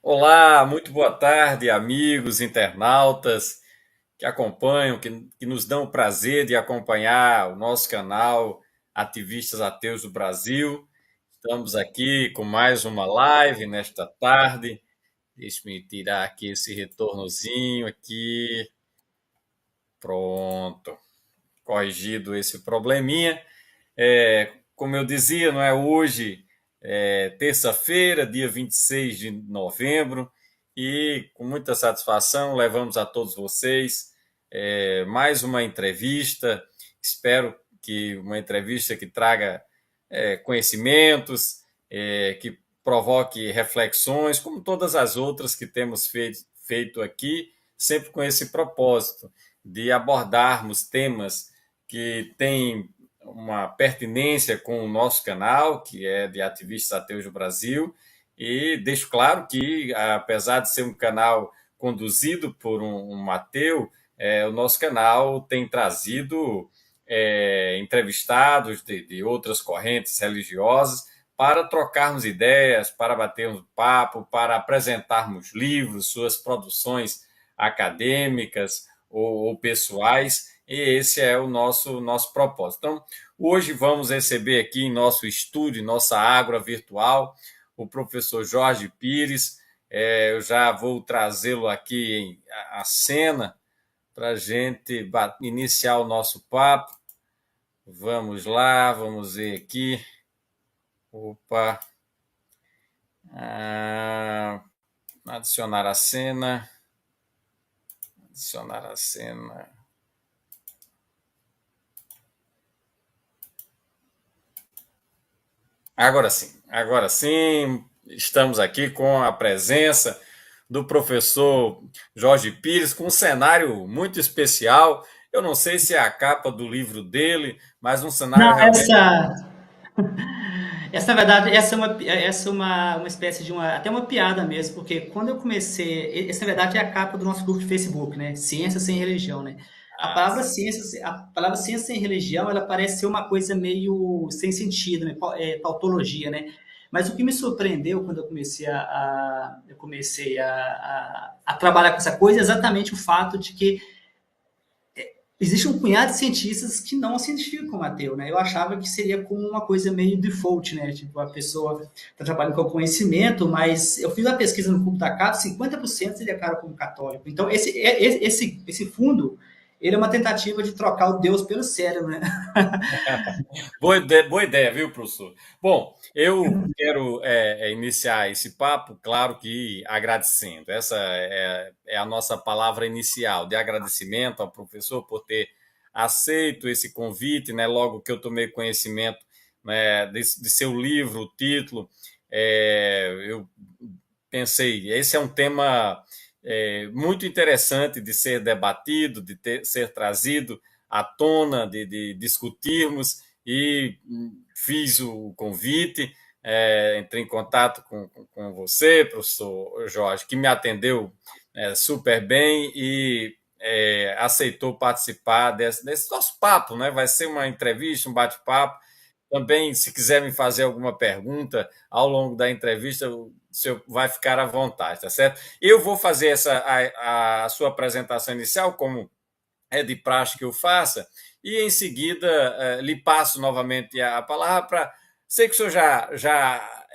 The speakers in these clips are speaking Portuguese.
Olá, muito boa tarde, amigos, internautas que acompanham, que nos dão o prazer de acompanhar o nosso canal Ativistas Ateus do Brasil. Estamos aqui com mais uma live nesta tarde. Deixe-me tirar aqui esse retornozinho aqui. Pronto, corrigido esse probleminha. Como eu dizia, não é hoje, terça-feira, dia 26 de novembro, e com muita satisfação levamos a todos vocês mais uma entrevista. Espero que uma entrevista que traga conhecimentos, que provoque reflexões, como todas as outras que temos feito aqui, sempre com esse propósito de abordarmos temas que têm uma pertinência com o nosso canal, que é de Ativistas Ateus do Brasil, e deixo claro que, apesar de ser um canal conduzido por um ateu, o nosso canal tem trazido entrevistados de outras correntes religiosas para trocarmos ideias, para batermos papo, para apresentarmos livros, suas produções acadêmicas ou pessoais, e esse é o nosso propósito. Então, hoje vamos receber aqui em nosso estúdio, nossa ágora virtual, o professor Jorge Pires. Eu já vou trazê-lo aqui em a cena para a gente iniciar o nosso papo. Vamos lá, vamos ver aqui. Opa! Ah, adicionar a cena. Adicionar a cena. Agora sim, estamos aqui com a presença do professor Jorge Pires, com um cenário muito especial. Eu não sei se é a capa do livro dele, mas um cenário Não, realmente. essa na verdade, essa é uma espécie de até uma piada mesmo, porque quando eu comecei, essa na verdade é a capa do nosso grupo de Facebook, né? Ciência sem religião, né? Ah, sim. A palavra ciência sem religião, ela parece ser uma coisa meio sem sentido, né? Tautologia, né? Mas o que me surpreendeu quando eu comecei a trabalhar com essa coisa é exatamente o fato de que existe um punhado de cientistas que não se identificam como ateu, né? Eu achava que seria como uma coisa meio default, né? Tipo, a pessoa está trabalhando com conhecimento, mas eu fiz uma pesquisa no Cubo da Cato, 50% se declara como católico. Então, esse fundo, ele é uma tentativa de trocar o Deus pelo cérebro, né? Boa ideia, viu, professor? Bom, eu quero iniciar esse papo, claro que agradecendo. Essa é a nossa palavra inicial, de agradecimento ao professor por ter aceito esse convite, né? Logo que eu tomei conhecimento, né, de seu livro, o título, eu pensei, esse é um tema muito interessante de ser debatido, ser trazido à tona, de discutirmos, e fiz o convite, entrei em contato com você, professor Jorge, que me atendeu super bem e aceitou participar desse nosso papo, né? Vai ser uma entrevista, um bate-papo. Também, se quiser me fazer alguma pergunta ao longo da entrevista, o senhor vai ficar à vontade, tá certo? Eu vou fazer a sua apresentação inicial, como é de praxe que eu faça, e em seguida lhe passo novamente a palavra para. Sei que o senhor já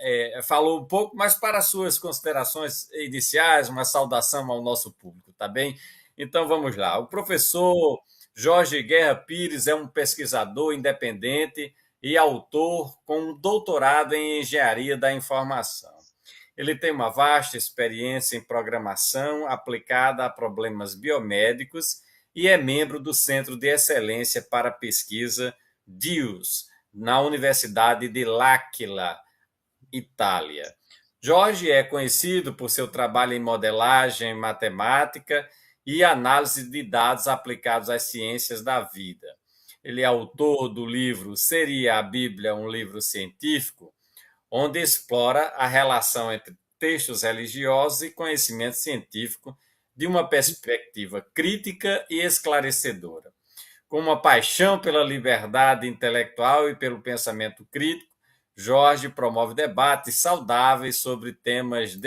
falou um pouco, mas para as suas considerações iniciais, uma saudação ao nosso público, tá bem? Então vamos lá. O professor Jorge Guerra Pires é um pesquisador independente e autor com um doutorado em engenharia da informação. Ele tem uma vasta experiência em programação aplicada a problemas biomédicos e é membro do Centro de Excelência para Pesquisa DIUS, na Universidade de L'Aquila, Itália. Jorge é conhecido por seu trabalho em modelagem matemática e análise de dados aplicados às ciências da vida. Ele é autor do livro Seria a Bíblia um livro científico?, onde explora a relação entre textos religiosos e conhecimento científico de uma perspectiva crítica e esclarecedora. Com uma paixão pela liberdade intelectual e pelo pensamento crítico, Jorge promove debates saudáveis sobre temas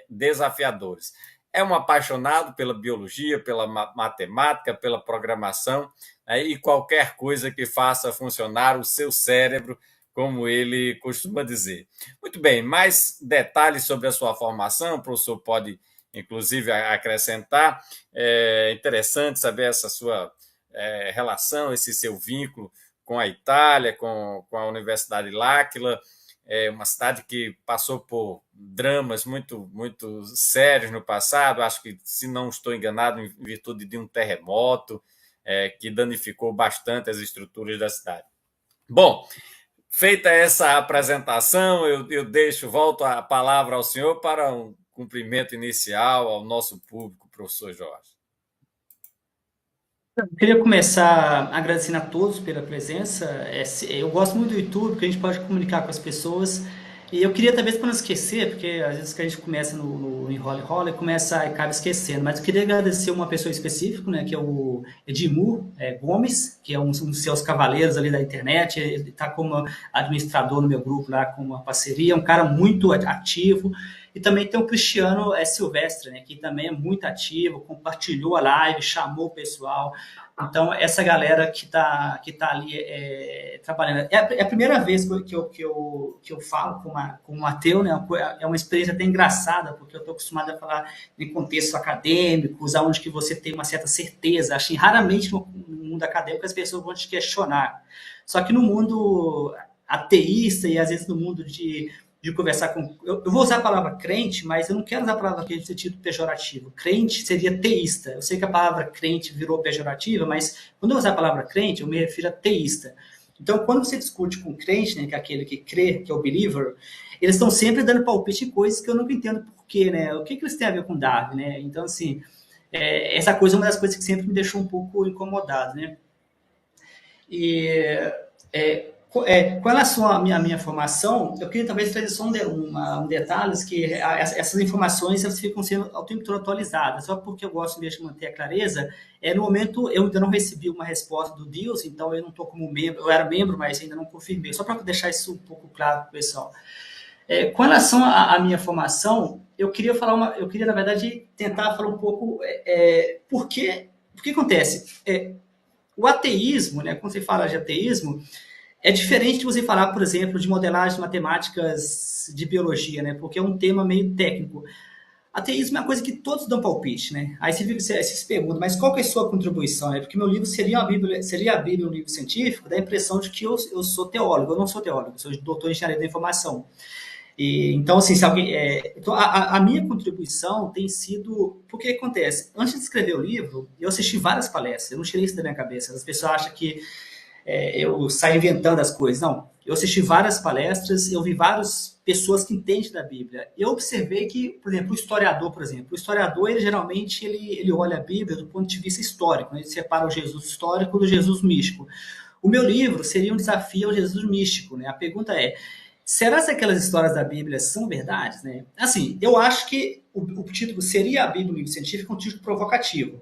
desafiadores. É um apaixonado pela biologia, pela matemática, pela programação, né, e qualquer coisa que faça funcionar o seu cérebro, como ele costuma dizer. Muito bem, mais detalhes sobre a sua formação, o professor pode, inclusive, acrescentar. É interessante saber essa sua relação, esse seu vínculo com a Itália, com a Universidade L'Aquila, uma cidade que passou por dramas muito sérios no passado, acho que, se não estou enganado, em virtude de um terremoto que danificou bastante as estruturas da cidade. Bom, feita essa apresentação, eu volto a palavra ao senhor para um cumprimento inicial ao nosso público, professor Jorge. Eu queria começar agradecendo a todos pela presença. Eu gosto muito do YouTube, porque a gente pode comunicar com as pessoas. E eu queria, talvez, para não esquecer, porque às vezes que a gente começa no enrola e começa e acaba esquecendo, mas eu queria agradecer uma pessoa específica, né, que é o Edmur Gomes, que é um dos seus cavaleiros ali da internet. Ele está como administrador no meu grupo lá, com uma parceria, é um cara muito ativo. E também tem o Cristiano Silvestre, né, que também é muito ativo, compartilhou a live, chamou o pessoal. Então, essa galera que tá ali trabalhando. É a primeira vez que eu falo com um ateu, né? É uma experiência até engraçada, porque eu estou acostumado a falar em contextos acadêmicos, onde que você tem uma certa certeza. Acho que raramente no mundo acadêmico as pessoas vão te questionar. Só que no mundo ateísta e às vezes no mundo de conversar com... Eu vou usar a palavra crente, mas eu não quero usar a palavra crente no sentido pejorativo. Crente seria teísta. Eu sei que a palavra crente virou pejorativa, mas quando eu usar a palavra crente, eu me refiro a teísta. Então, quando você discute com crente, né, que é aquele que crê, que é o believer, eles estão sempre dando palpite em coisas que eu nunca entendo por quê, né? O que eles têm a ver com Darwin, né? Então, assim, essa coisa é uma das coisas que sempre me deixou um pouco incomodado, né? E... com relação à minha formação, eu queria talvez trazer só um detalhe, que essas informações elas ficam sendo o tempo todo atualizadas, só porque eu gosto mesmo de manter a clareza. No momento, eu ainda não recebi uma resposta do Deus, então eu não estou como membro, eu era membro, mas ainda não confirmei, só para deixar isso um pouco claro para o pessoal. Com relação à minha formação, eu queria, na verdade, tentar falar um pouco por que acontece. O ateísmo, né, quando você fala de ateísmo, é diferente de você falar, por exemplo, de modelagem matemáticas de biologia, né? Porque é um tema meio técnico. Ateísmo é uma coisa que todos dão palpite, né? Aí você se pergunta, mas qual que é a sua contribuição? Né? Porque meu livro seria a Bíblia um livro científico, dá a impressão de que eu sou teólogo. Eu não sou teólogo, eu sou doutor em engenharia da informação. Então, assim, se alguém, então a minha contribuição tem sido... Porque acontece? Antes de escrever o livro, eu assisti várias palestras, eu não tirei isso da minha cabeça. As pessoas acham que eu saio inventando as coisas. Não, eu assisti várias palestras, eu vi várias pessoas que entendem da Bíblia. Eu observei que, por exemplo, o historiador, ele geralmente ele olha a Bíblia do ponto de vista histórico, né? Ele separa o Jesus histórico do Jesus místico. O meu livro seria um desafio ao Jesus místico, né? A pergunta é, será que aquelas histórias da Bíblia são verdades, né? Assim, eu acho que o título seria a Bíblia, um livro científico, um título provocativo.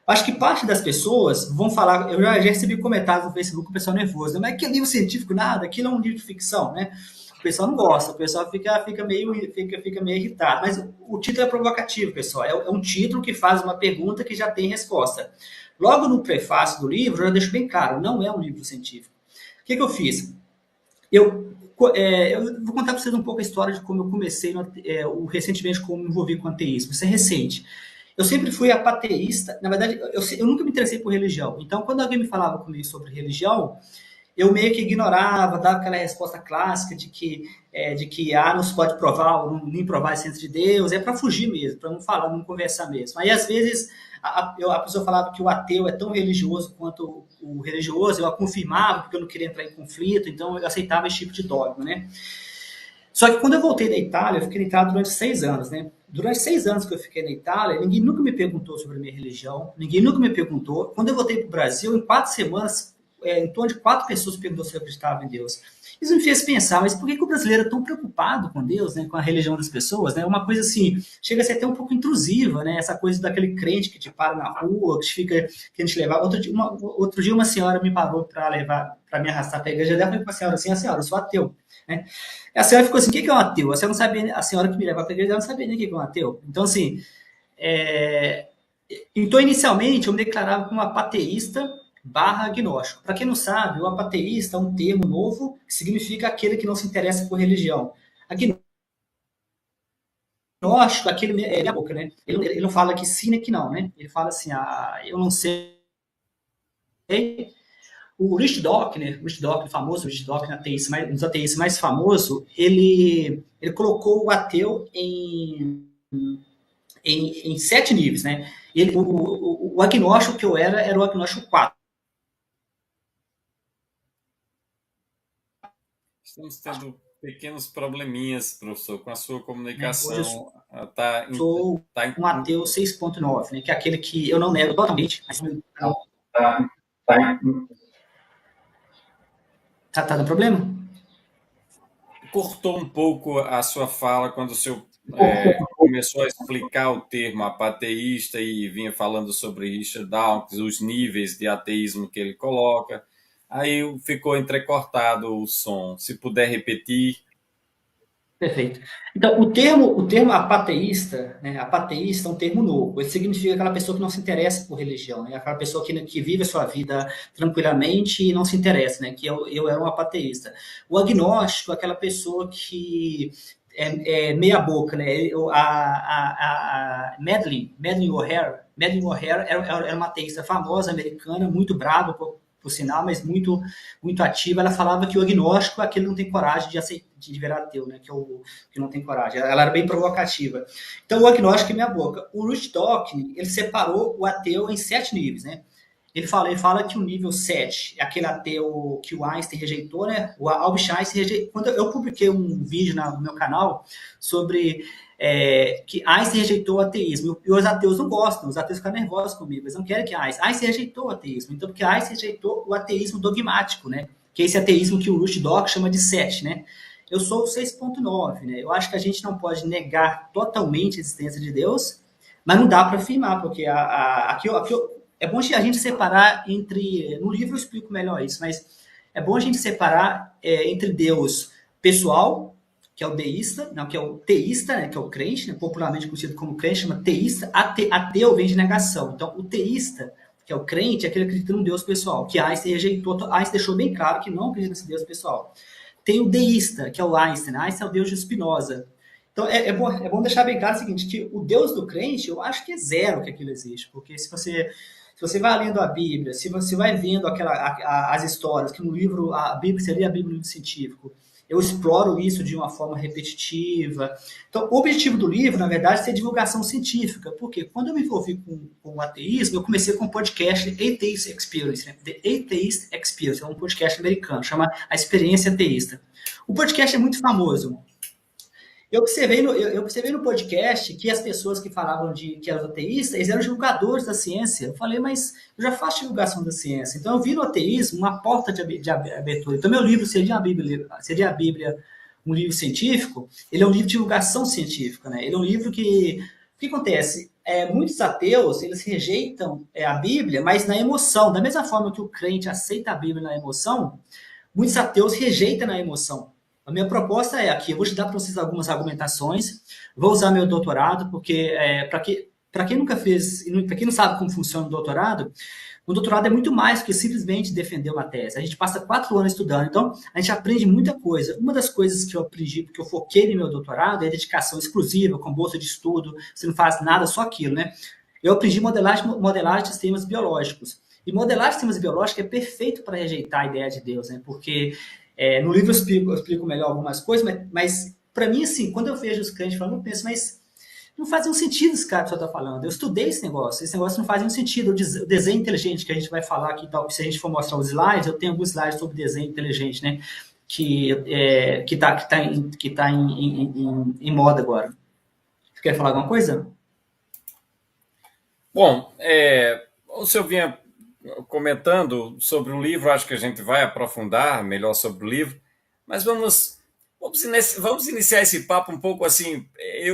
Acho que parte das pessoas vão falar, eu já recebi comentários no Facebook, o pessoal nervoso, né? Mas que livro científico, nada, aquilo é um livro de ficção, né? O pessoal não gosta, o pessoal fica meio irritado, mas o título é provocativo, pessoal, é um título que faz uma pergunta que já tem resposta. Logo no prefácio do livro, eu já deixo bem claro, não é um livro científico. O que eu fiz? Eu vou contar para vocês um pouco a história de como eu comecei recentemente, como me envolvi com o ateísmo. Isso é recente. Eu sempre fui apateísta. Na verdade, eu nunca me interessei por religião. Então, quando alguém me falava comigo sobre religião, eu meio que ignorava, dava aquela resposta clássica de que não se pode provar ou nem provar a essência de Deus. É para fugir mesmo, para não falar, não conversar mesmo. Aí, às vezes, a pessoa falava que o ateu é tão religioso quanto o religioso, eu a confirmava, porque eu não queria entrar em conflito, então eu aceitava esse tipo de dogma, né? Só que quando eu voltei da Itália, eu fiquei na Itália durante 6 anos, né? Durante 6 anos que eu fiquei na Itália, ninguém nunca me perguntou sobre a minha religião, ninguém nunca me perguntou. Quando eu voltei para o Brasil, em 4 semanas, em torno de 4 pessoas perguntou se eu acreditava em Deus. Isso me fez pensar, mas por que, que o brasileiro é tão preocupado com Deus, né, com a religião das pessoas? Né? Uma coisa assim, chega a ser até um pouco intrusiva, né? Essa coisa daquele crente que te para na rua, que fica querendo te levar. Outro dia uma senhora me parou para me arrastar para a igreja dela, falei com a senhora assim, a senhora, eu sou ateu. Né? A senhora ficou assim, o que é um ateu? A senhora não sabia, a senhora que me levava para a igreja dela não sabia nem o que é um ateu. Então, assim, é, então, inicialmente, eu me declarava como apateísta barra agnóstico. Para quem não sabe, o apateísta é um termo novo que significa aquele que não se interessa por religião. Agnóstico, aquele é a boca, né? Ele não fala que sim nem que não, né? Ele fala assim, eu não sei. O Rich Dawkins, o famoso Rich Dawkins, um dos ateístas mais famoso, ele colocou o ateu em 7 níveis, né? O agnóstico que eu era o agnóstico 4. Estamos tendo pequenos probleminhas, professor, com a sua Né? Hoje eu comunicação. Está sou um ateu 6.9, né? Que é aquele que eu não nego totalmente. Mas tá, tá, tá dando problema? cortou um pouco a sua fala quando o senhor começou a explicar o termo apateísta e vinha falando sobre Richard Dawkins, os níveis de ateísmo que ele coloca. Aí ficou entrecortado o som. Se puder repetir. Perfeito. Então, o termo apateísta, né? Apateísta é um termo novo. Ele significa aquela pessoa que não se interessa por religião, né? Aquela pessoa que vive a sua vida tranquilamente e não se interessa, né? Que eu era um apateísta. O agnóstico é aquela pessoa que é meia boca, né? A Madeleine O'Hare era uma ateísta famosa americana, muito brava por sinal, mas muito, muito ativa. Ela falava que o agnóstico é aquele que não tem coragem de virar ateu, né? Que não tem coragem. Ela era bem provocativa. Então, o agnóstico é minha boca. O Ruth Dawkins, ele separou o ateu em 7 níveis, né? Ele fala que o nível 7 é aquele ateu que o Einstein rejeitou, né? O Albert Einstein rejeitou. Quando eu publiquei um vídeo no meu canal sobre que Einstein rejeitou o ateísmo. E os ateus não gostam, os ateus ficam nervosos comigo, eles não querem que Einstein rejeitou o ateísmo. Então, porque Einstein rejeitou o ateísmo dogmático, né? Que é esse ateísmo que o Rush Dock chama de 7, né? Eu sou o 6.9, né? Eu acho que a gente não pode negar totalmente a existência de Deus, mas não dá para afirmar, porque aqui é bom a gente separar entre. No livro eu explico melhor isso, mas é bom a gente separar entre Deus pessoal, que é o deísta, não, que é o teísta, né, que é o crente, né, popularmente conhecido como crente, chama teísta. Ateu vem de negação. Então, o teísta, que é o crente, é aquele que acredita num Deus pessoal, que Einstein rejeitou. Einstein deixou bem claro que não acredita nesse Deus pessoal. Tem o deísta, que é o Einstein. Einstein é o Deus de Spinoza. Então, é bom deixar bem claro o seguinte, que o Deus do crente, eu acho que é zero que aquilo existe, porque se você vai lendo a Bíblia, se você vai vendo as histórias, que no livro, a Bíblia seria a Bíblia do científico, eu exploro isso de uma forma repetitiva. Então, o objetivo do livro, na verdade, é ser divulgação científica. Porque quando eu me envolvi com o ateísmo, eu comecei com um podcast Atheist Experience, né? The Atheist Experience, é um podcast americano, chama A Experiência Ateísta. O podcast é muito famoso. Eu observei no podcast que as pessoas que falavam que eram ateístas, eles eram divulgadores da ciência. Eu falei, mas eu já faço divulgação da ciência. Então, eu vi no ateísmo uma porta de abertura. Então, meu livro seria a Bíblia um livro científico. Ele é um livro de divulgação científica, né? Ele é um livro que... O que acontece? Muitos ateus, eles rejeitam a Bíblia, mas na emoção. Da mesma forma que o crente aceita a Bíblia na emoção, muitos ateus rejeitam na emoção. A minha proposta é aqui, eu vou te dar para vocês algumas argumentações, vou usar meu doutorado, porque para quem nunca fez, para quem não sabe como funciona o doutorado é muito mais do que simplesmente defender uma tese. A gente passa 4 anos estudando, então a gente aprende muita coisa. Uma das coisas que eu aprendi, porque eu foquei no meu doutorado, é a dedicação exclusiva, com bolsa de estudo, você não faz nada, só aquilo, né? Eu aprendi modelagem de sistemas biológicos. E modelagem de sistemas biológicos é perfeito para rejeitar a ideia de Deus, né? Porque no livro eu explico melhor algumas coisas, mas para mim, assim, quando eu vejo os crentes falando, eu penso, mas não faz um sentido esse cara que você está falando. Eu estudei esse negócio não faz nenhum sentido. O desenho inteligente que a gente vai falar aqui, se a gente for mostrar os slides, eu tenho alguns slides sobre desenho inteligente, né? Que tá em moda agora. Você quer falar alguma coisa? Bom, o senhor vinha comentando sobre o livro, acho que a gente vai aprofundar melhor sobre o livro, mas vamos iniciar esse papo um pouco assim.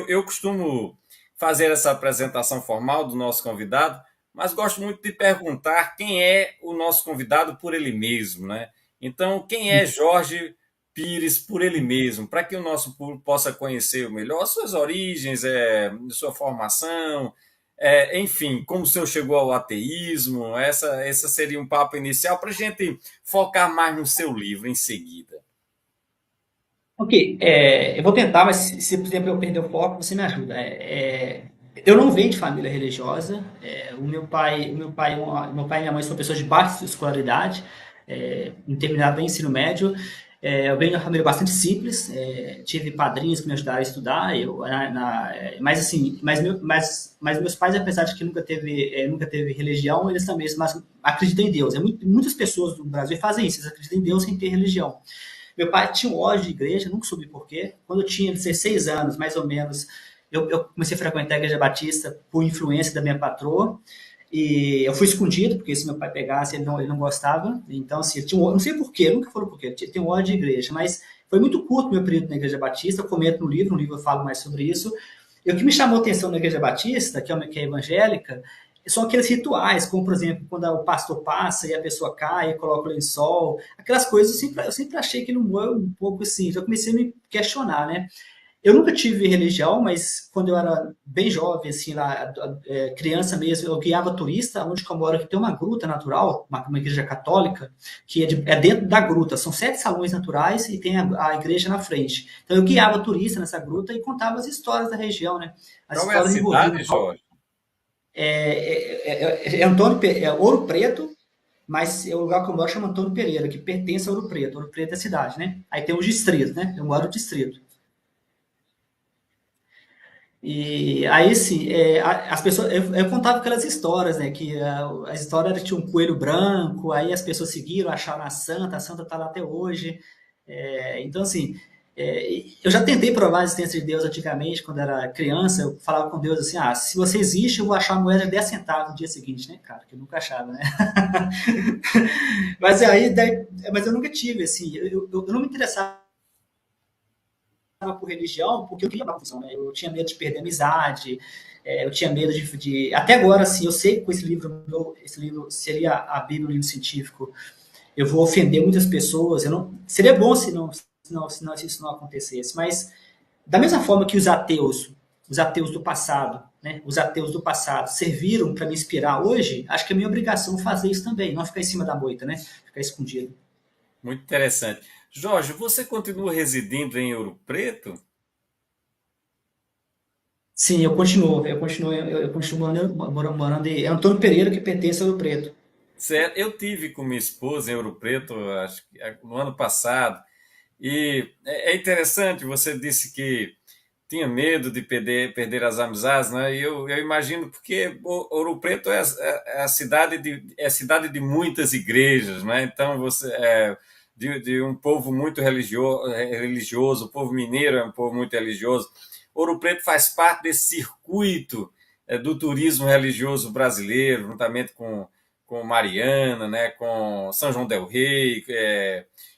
Eu costumo fazer essa apresentação formal do nosso convidado, mas gosto muito de perguntar quem é o nosso convidado por ele mesmo, né? Então, quem é Jorge Pires por ele mesmo, para que o nosso público possa conhecer melhor suas origens, sua formação, enfim, como o senhor chegou ao ateísmo, essa seria um papo inicial para a gente focar mais no seu livro em seguida. Ok, eu vou tentar, mas se por exemplo eu perder o foco, você me ajuda. Eu não venho de família religiosa. O meu pai e minha mãe são pessoas de baixa escolaridade, terminado bem o ensino médio. Eu venho de uma família bastante simples. Tive padrinhos que me ajudaram a estudar. Mas assim, mas meus pais, apesar de que nunca teve religião, eles também mas acreditam em Deus. Muitas pessoas do Brasil fazem isso, eles acreditam em Deus sem ter religião. Meu pai tinha um ódio de igreja, nunca soube por quê. Quando eu tinha 16 anos, mais ou menos, eu comecei a frequentar a Igreja Batista por influência da minha patroa. E eu fui escondido, porque se meu pai pegasse, ele não gostava. Então, assim, não sei por quê, nunca falou por quê, tem um ódio de igreja, mas foi muito curto meu período na Igreja Batista. Eu comento no livro eu falo mais sobre isso. E o que me chamou a atenção na Igreja Batista, que é evangélica, são aqueles rituais, como, por exemplo, quando o pastor passa e a pessoa cai, coloca o lençol, aquelas coisas, eu sempre achei que não é um pouco assim, já comecei a me questionar, né? Eu nunca tive religião, mas quando eu era bem jovem, assim, lá, criança mesmo, eu guiava turista, onde eu moro, que tem uma gruta natural, uma igreja católica, que é dentro da gruta. São 7 salões naturais e tem a igreja na frente. Então eu guiava turista nessa gruta e contava as histórias da região, né? As Qual é a histórias envolvidas. cidade, Jorge? É Ouro Preto, mas o lugar que eu moro chama Antônio Pereira, que pertence a Ouro Preto. Ouro Preto é a cidade, né? Aí tem os distritos, né? Eu moro no distrito. E aí, assim, as pessoas, eu contava aquelas histórias, né? Que a história era que tinha um coelho branco, aí as pessoas seguiram, acharam a santa tá lá até hoje. Então, assim, eu já tentei provar a existência de Deus antigamente, quando era criança, eu falava com Deus assim, se você existe, eu vou achar a moeda de 10 centavos no dia seguinte, né, cara? Que eu nunca achava, né? Mas eu nunca tive, assim, eu não me interessava por religião porque eu queria uma função, né? Eu tinha medo de perder amizade, eu tinha medo até agora, assim, eu sei que com esse livro seria a Bíblia, um livro científico, eu vou ofender muitas pessoas, eu não, seria bom se isso não acontecesse, mas da mesma forma que os ateus do passado, né, os ateus do passado serviram para me inspirar hoje, acho que é minha obrigação fazer isso também, não ficar em cima da moita, né, ficar escondido. Muito interessante. Jorge, você continua residindo em Ouro Preto? Sim, eu continuo morando em Antônio Pereira, que pertence ao Rio Preto. Certo. Eu tive com minha esposa em Ouro Preto, acho que no ano passado, e é interessante, você disse que tinha medo de perder as amizades, né? E eu imagino porque Ouro Preto é a cidade de muitas igrejas, né? Então você de um povo muito religioso, o povo mineiro é um povo muito religioso. Ouro Preto faz parte desse circuito do turismo religioso brasileiro, juntamente com Mariana, né? Com São João del Rei,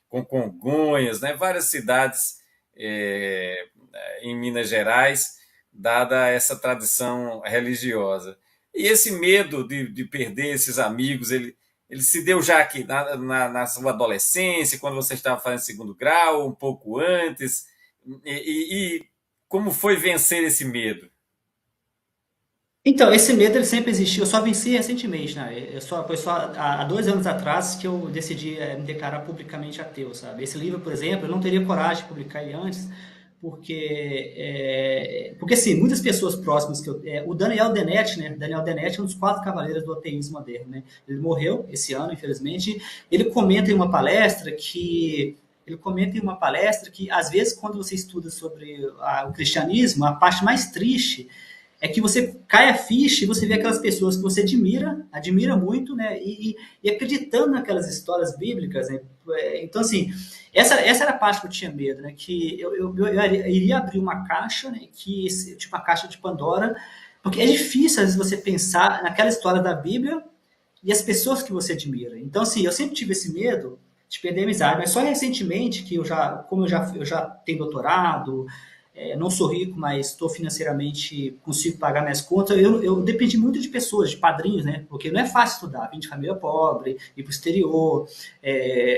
com Congonhas, né? Várias cidades é, em Minas Gerais, dada essa tradição religiosa. E esse medo de perder esses amigos, ele se deu já aqui na sua adolescência, quando você estava fazendo segundo grau, um pouco antes, e como foi vencer esse medo? Então, esse medo ele sempre existiu, eu só venci recentemente, né? Foi só há 2 anos atrás que eu decidi me declarar publicamente ateu, sabe? Esse livro, por exemplo, eu não teria coragem de publicar ele antes, porque assim, muitas pessoas próximas o Daniel Dennett, né? Daniel Dennett é um dos 4 cavaleiros do ateísmo moderno, né? Ele morreu esse ano, infelizmente. Ele comenta em uma palestra que às vezes quando você estuda sobre o cristianismo, a parte mais triste é que você cai a ficha e você vê aquelas pessoas que você admira muito, né? E acreditando naquelas histórias bíblicas, né? Então, assim, essa era a parte que eu tinha medo, né? Que eu iria abrir uma caixa, né? Tipo uma caixa de Pandora, porque é difícil, às vezes, você pensar naquela história da Bíblia e as pessoas que você admira. Então, assim, eu sempre tive esse medo de perder a amizade, mas só recentemente que eu já tenho doutorado, não sou rico, mas estou financeiramente, consigo pagar minhas contas, eu dependi muito de pessoas, de padrinhos, né? Porque não é fácil estudar, vim de família pobre, ir para o exterior,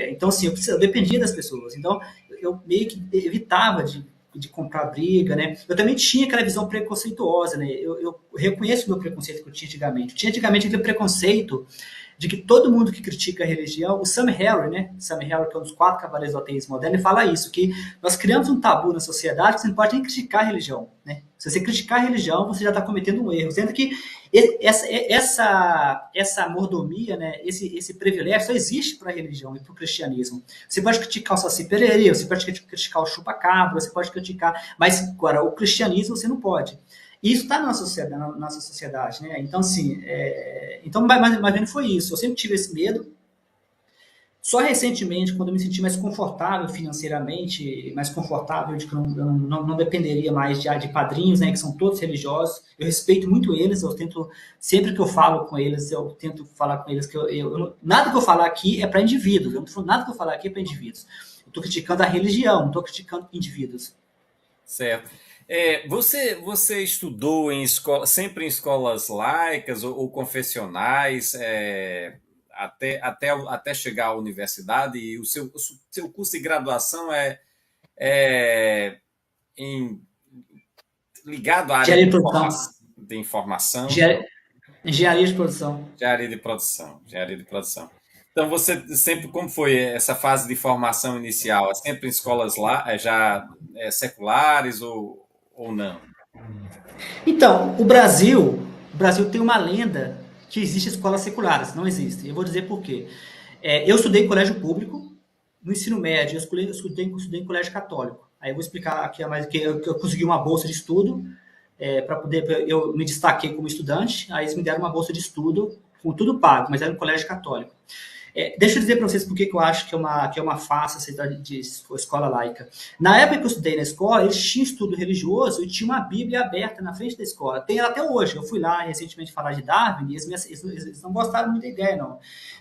então, assim, eu dependia das pessoas. Então, eu meio que evitava de comprar briga, né? Eu também tinha aquela visão preconceituosa, né? Eu reconheço o meu preconceito que eu tinha antigamente. Eu tinha antigamente aquele preconceito de que todo mundo que critica a religião, o Sam Harris, né? Sam Harris, que é um dos 4 cavaleiros do ateísmo moderno, ele fala isso, que nós criamos um tabu na sociedade que você não pode nem criticar a religião, né? Se você criticar a religião, você já está cometendo um erro. Sendo que essa mordomia, né, esse privilégio só existe para a religião e para o cristianismo. Você pode criticar o Saci Pererê, você pode criticar o chupa-cabra, você pode criticar, mas agora o cristianismo você não pode. E isso está na nossa sociedade, né? Então, assim, então, mais ou menos foi isso. Eu sempre tive esse medo. Só recentemente, quando eu me senti mais confortável financeiramente, mais confortável de que eu não dependeria mais de padrinhos, né, que são todos religiosos, eu respeito muito eles, eu tento, sempre que eu falo com eles, eu tento falar com eles que nada que eu falar aqui é para indivíduos, eu não tô falando nada que eu falar aqui é para indivíduos. Eu estou criticando a religião, não estou criticando indivíduos. Certo. Você estudou em escola, sempre em escolas laicas ou confessionais, até chegar à universidade, e o seu curso de graduação é em- ligado à área Engenharia de produção. de informação, Engenharia de produção. engenharia de produção. Então, você sempre, como foi essa fase de formação inicial? É sempre em escolas lá, já seculares ou não? Então, o Brasil tem uma lenda que existe escolas seculares, não existe. Eu vou dizer por quê. Eu estudei em colégio público, no ensino médio, eu estudei em colégio católico. Aí eu vou explicar aqui mais que eu consegui uma bolsa de estudo para poder. Eu me destaquei como estudante, aí eles me deram uma bolsa de estudo, com tudo pago, mas era um colégio católico. Deixa eu dizer para vocês por que eu acho que é uma farsa essa de escola laica. Na época que eu estudei na escola, eles tinham estudo religioso e tinha uma Bíblia aberta na frente da escola. Tem ela até hoje. Eu fui lá recentemente falar de Darwin e eles não gostaram muito da ideia, não.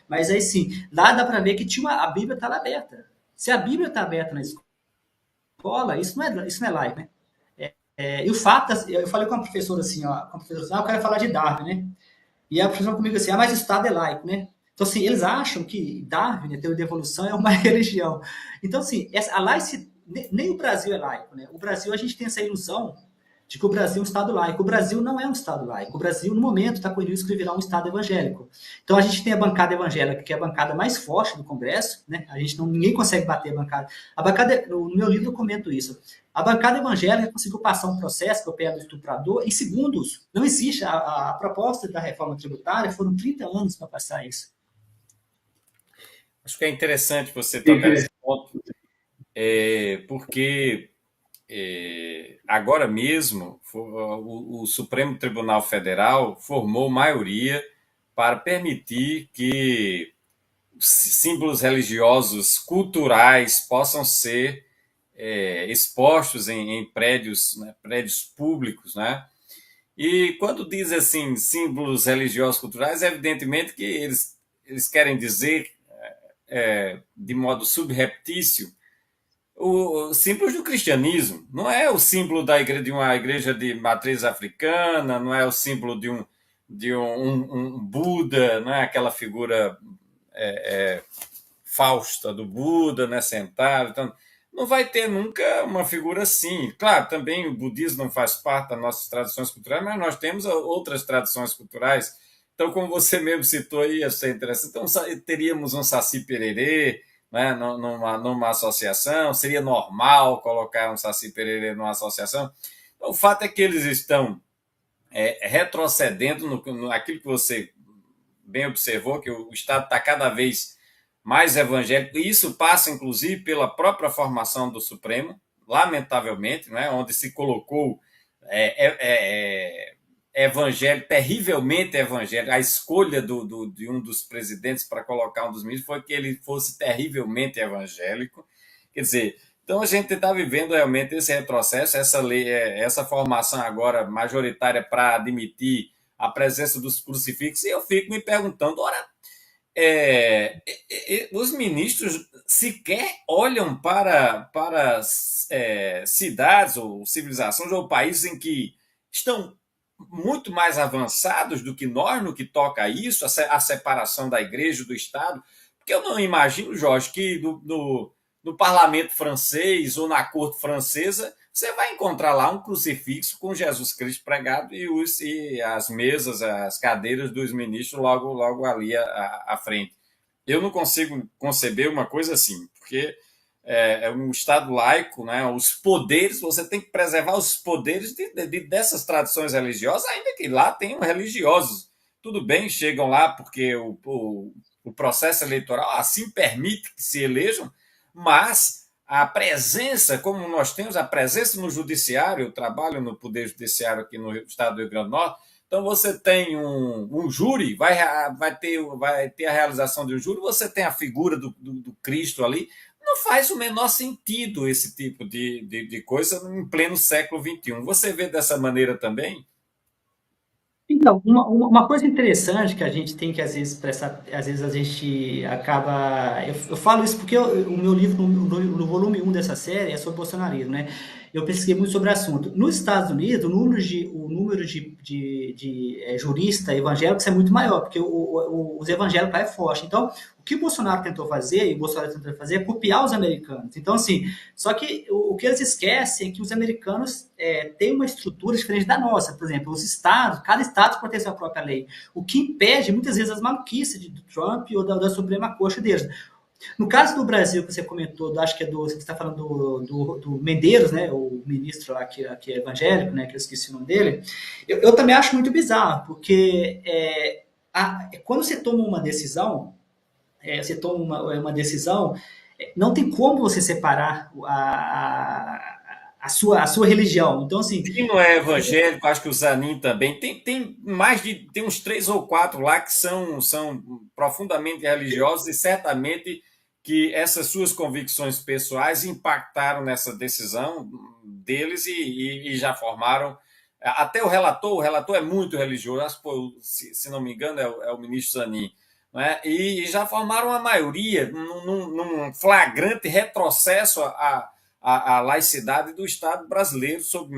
Mas aí sim, lá dá para ver que a Bíblia está lá aberta. Se a Bíblia está aberta na escola, isso não é laico, né? E o fato, eu falei com a professora assim, ó, com a professora assim, eu quero falar de Darwin, né? E a professora comigo assim, mas o Estado é laico, né? Então, assim, eles acham que Darwin, a teoria da evolução, é uma religião. Então, assim, a laicidade, nem o Brasil é laico, né? O Brasil, a gente tem essa ilusão de que o Brasil é um Estado laico. O Brasil não é um Estado laico. O Brasil, no momento, está com o risco de virar um Estado evangélico. Então, a gente tem a bancada evangélica, que é a bancada mais forte do Congresso, né? Ninguém consegue bater a bancada. No meu livro eu comento isso. A bancada evangélica conseguiu passar um processo pelo pé do estuprador em segundos. Não existe. A proposta da reforma tributária foram 30 anos para passar isso. Acho que é interessante você tocar nesse ponto, porque agora mesmo o Supremo Tribunal Federal formou maioria para permitir que símbolos religiosos culturais possam ser expostos em prédios, né, prédios públicos, né? E quando diz assim símbolos religiosos culturais, evidentemente que eles querem dizer de modo subreptício o símbolo do cristianismo. Não é o símbolo de uma igreja de matriz africana, não é o símbolo de um Buda, não é aquela figura fausta do Buda, né, sentado. Então, não vai ter nunca uma figura assim. Claro, também o budismo não faz parte das nossas tradições culturais, mas nós temos outras tradições culturais. Então, como você mesmo citou aí, ia ser interessante. Então, teríamos um Saci Pererê, né, numa associação, seria normal colocar um Saci Pererê numa associação. Então, o fato é que eles estão retrocedendo naquilo que você bem observou, que o Estado está cada vez mais evangélico, e isso passa, inclusive, pela própria formação do Supremo, lamentavelmente, né, onde se colocou evangélico, terrivelmente evangélico. A escolha de um dos presidentes para colocar um dos ministros foi que ele fosse terrivelmente evangélico. Quer dizer, então a gente está vivendo realmente esse retrocesso, essa lei, essa formação agora majoritária para admitir a presença dos crucifixos, e eu fico me perguntando, ora, os ministros sequer olham para cidades ou civilizações ou países em que estão muito mais avançados do que nós no que toca a isso, a separação da igreja e do Estado. Porque eu não imagino, Jorge, que no parlamento francês ou na corte francesa você vai encontrar lá um crucifixo com Jesus Cristo pregado e as mesas, as cadeiras dos ministros logo ali à frente. Eu não consigo conceber uma coisa assim, porque é um Estado laico, né? Os poderes, você tem que preservar os poderes dessas tradições religiosas, ainda que lá tenham religiosos. Tudo bem, chegam lá porque o processo eleitoral assim permite que se elejam, mas a presença, como nós temos a presença no judiciário, eu trabalho no Poder Judiciário aqui no estado do Rio Grande do Norte, então você tem um júri, vai ter a realização de um júri, você tem a figura do Cristo ali, não faz o menor sentido esse tipo de coisa em pleno século XXI. Você vê dessa maneira também? Então, uma coisa interessante que a gente tem que às vezes prestar, às vezes a gente acaba. Eu falo isso porque o meu livro, no volume 1 dessa série, é sobre bolsonarismo, né? Eu pesquisei muito sobre o assunto. Nos Estados Unidos, o número de jurista evangélicos é muito maior, porque os evangélicos lá é forte. Então, o que o Bolsonaro tentou fazer, e o Bolsonaro tentou fazer, é copiar os americanos. Então, assim, só que o que eles esquecem é que os americanos têm uma estrutura diferente da nossa. Por exemplo, os estados, cada estado pode ter sua própria lei. O que impede, muitas vezes, as maluquices do Trump ou da Suprema Corte deles. No caso do Brasil, que você comentou, acho que você está falando do Medeiros, né, o ministro lá que é evangélico, né, que eu esqueci o nome dele, eu também acho muito bizarro, porque quando você toma uma decisão, uma decisão, não tem como você separar a sua religião. Então, assim, Quem não é evangélico, acho que o Zanin também. Tem uns três ou quatro lá que são profundamente religiosos e certamente que essas suas convicções pessoais impactaram nessa decisão deles e já formaram. Até o relator é muito religioso, acho que, se não me engano, é o ministro Zanin. Né? E já formaram a maioria num flagrante retrocesso a laicidade do Estado brasileiro sobre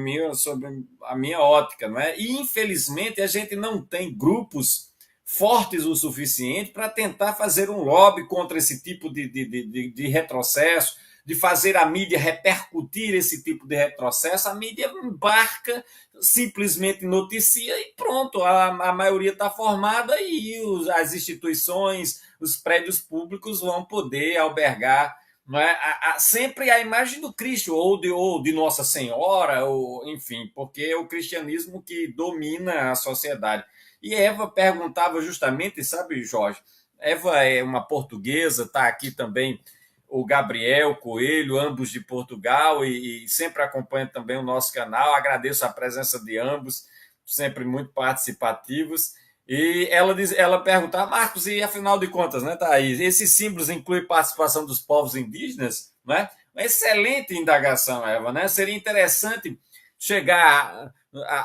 a minha ótica. Não é? E, infelizmente, a gente não tem grupos fortes o suficiente para tentar fazer um lobby contra esse tipo de retrocesso, de fazer a mídia repercutir esse tipo de retrocesso. A mídia embarca, simplesmente noticia e pronto, a maioria está formada e as instituições, os prédios públicos vão poder albergar, não é? Sempre a imagem do Cristo ou de Nossa Senhora, ou, enfim, porque é o cristianismo que domina a sociedade. E Eva perguntava justamente, sabe, Jorge? Eva é uma portuguesa, está aqui também o Gabriel Coelho, ambos de Portugal, e sempre acompanha também o nosso canal. Agradeço a presença de ambos, sempre muito participativos. E ela perguntava, Marcos, e afinal de contas, né, Thaís, esses símbolos incluem participação dos povos indígenas? Né? Uma excelente indagação, Eva. Né? Seria interessante chegar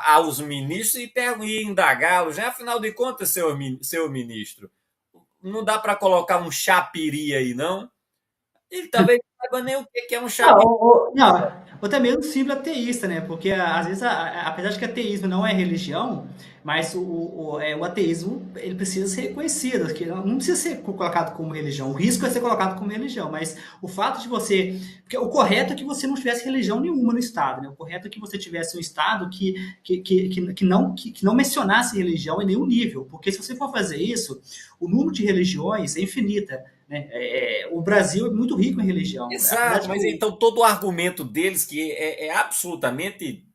aos ministros e indagá-los. Né? Afinal de contas, seu ministro, não dá para colocar um chapiri aí, não? Ele talvez não saiba nem o que é um Não, chapéu. não, ou até mesmo símbolo ateísta, né? Porque às vezes, apesar de que ateísmo não é religião, mas o ateísmo ele precisa ser reconhecido, que não precisa ser colocado como religião. O risco é ser colocado como religião, mas o fato de você. Porque o correto é que você não tivesse religião nenhuma no Estado, né? O correto é que você tivesse um Estado que não mencionasse religião em nenhum nível. Porque se você for fazer isso, o número de religiões é infinita. Né? O Brasil é muito rico em religião. Apesar Exato, de que mas então todo o argumento deles, que é absolutamente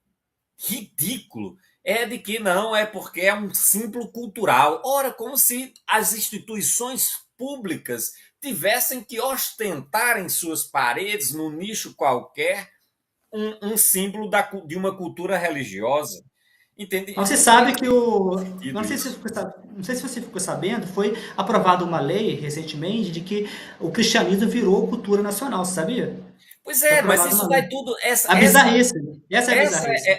ridículo, é de que não, é porque é um símbolo cultural. Ora, como se as instituições públicas tivessem que ostentar em suas paredes, num nicho qualquer, um símbolo de uma cultura religiosa. Entende? Mas você Não sabe faz que o. sentido Não sei, se isso. você ficou, não sei se você ficou sabendo, foi aprovada uma lei recentemente de que o cristianismo virou cultura nacional, você sabia? Pois Foi é, mas aprovada isso uma lei. vai tudo. Essa, A essa bizarrice. Essa é a Essa bizarrice.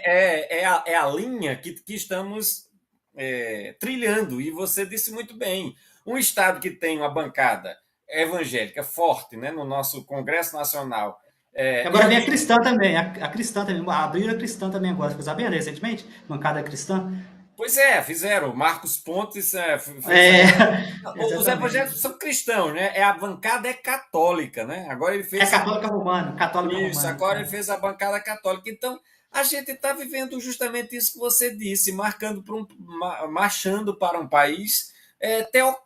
é a linha que estamos trilhando, e você disse muito bem. um estado que tem uma bancada evangélica forte, né, no nosso Congresso Nacional, Agora vem a cristã também, a cristã também, abriram a cristã também agora, ficou sabendo recentemente? Bancada cristã. pois é, fizeram. Marcos Pontes fez. É, Os exatamente. evangélicos são cristãos, né? A bancada é católica, né? Agora ele É fez a. católica Isso, romana. agora ele fez a bancada católica. Então, a gente está vivendo justamente isso que você disse, marchando para um país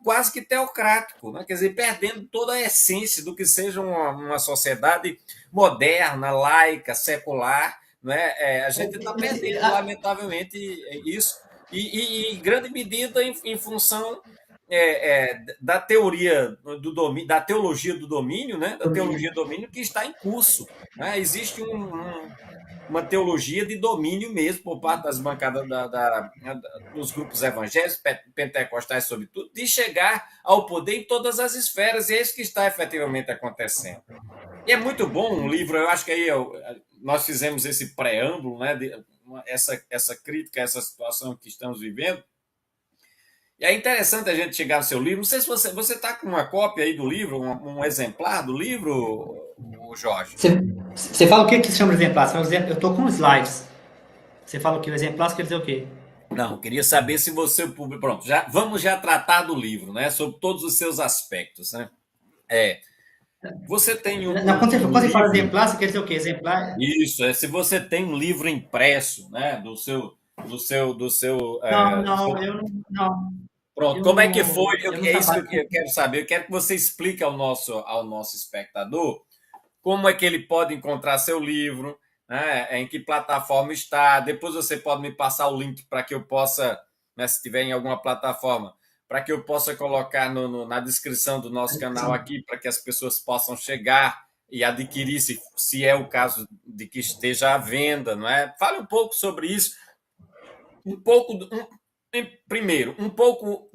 quase que teocrático, né? Quer dizer, perdendo toda a essência do que seja uma sociedade moderna, laica, secular. Né? A gente está perdendo, lamentavelmente, isso, e em grande medida em função da teoria do domínio, da teologia do domínio, né? Da teologia do domínio que está em curso. Né? Existe uma teologia de domínio mesmo por parte das bancadas dos grupos evangélicos, pentecostais, sobretudo, de chegar ao poder em todas as esferas, e é isso que está efetivamente acontecendo. E é muito bom um livro, eu acho que aí nós fizemos esse preâmbulo, né, essa crítica a essa situação que estamos vivendo. E é interessante a gente chegar no seu livro. Não sei se você está com uma cópia aí do livro, um exemplar do livro, Jorge. Você fala o que se chama de exemplar? Você fala, eu estou com slides. Você fala o que? O exemplar quer dizer o quê? Não, queria saber se você publicou. Pronto, vamos já tratar do livro, né? Sobre todos os seus aspectos, né? Você tem Quando você fala exemplar, você quer dizer o quê? Exemplar? Isso, se você tem um livro impresso, né? Não, Pronto, eu como é que não, foi? eu não É isso trabalho. que eu quero saber. Eu quero que você explique ao nosso espectador como é que ele pode encontrar seu livro, né? Em que plataforma está. Depois você pode me passar o link para que eu possa, né, se tiver em alguma plataforma, para que eu possa colocar na descrição do nosso canal aqui, para que as pessoas possam chegar e adquirir, se é o caso de que esteja à venda, não é? Fale um pouco sobre isso, um pouco, primeiro, um pouco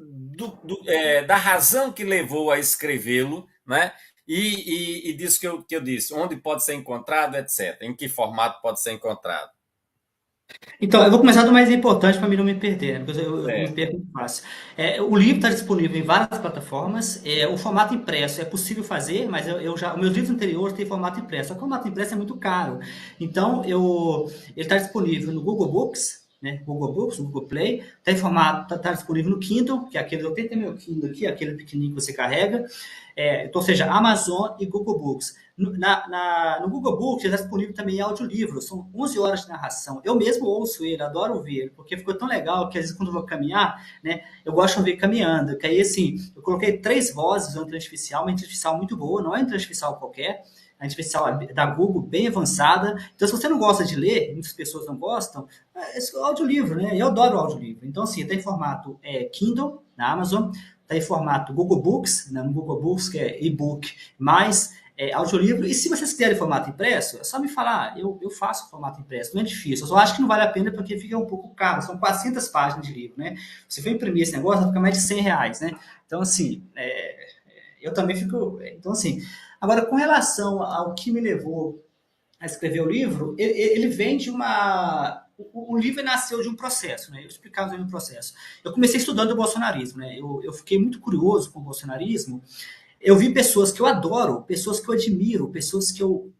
da razão que levou a escrevê-lo, né? E disso que eu disse, onde pode ser encontrado, etc. Em que formato pode ser encontrado. Então, eu vou começar do mais importante para mim não me perder, né? Porque eu me É, perco muito fácil. O livro está disponível em várias plataformas. O formato impresso é possível fazer, mas os meus livros anteriores têm formato impresso. Só que o formato impresso é muito caro. Então, ele está disponível no Google Books, né? Google Books, Google Play. Está disponível no Kindle, que é aquele, eu tenho meu Kindle aqui, aquele pequenininho que você carrega. Então, ou seja, Amazon e Google Books. No Google Books está disponível também audiolivro, são 11 horas de narração. Eu mesmo ouço ele, adoro ouvir ele, porque ficou tão legal que às vezes quando eu vou caminhar, né, eu gosto de ouvir caminhando, que aí assim, eu coloquei 3 vozes de uma inteligência artificial muito boa, não é uma inteligência artificial qualquer, a inteligência artificial da Google bem avançada. Então, se você não gosta de ler, muitas pessoas não gostam, esse é o audiolivro, né? Eu adoro o audiolivro. Então, assim, está em formato Kindle na Amazon, está em formato Google Books, né, no Google Books, que é e-book, mais audiolivro. E se vocês quiserem formato impresso, é só me falar, eu faço formato impresso, não é difícil. Eu só acho que não vale a pena porque fica um pouco caro, são 400 páginas de livro, né? Se for imprimir esse negócio, vai ficar mais de R$ 100, né? Então, assim, eu também fico... Então, assim, agora, com relação ao que me levou a escrever o livro, ele vem de uma... O livro nasceu de um processo, né? Eu explicar o processo. Eu comecei estudando o bolsonarismo, né? Eu fiquei muito curioso com o bolsonarismo. Eu vi pessoas que eu adoro, pessoas que eu admiro, pessoas que eu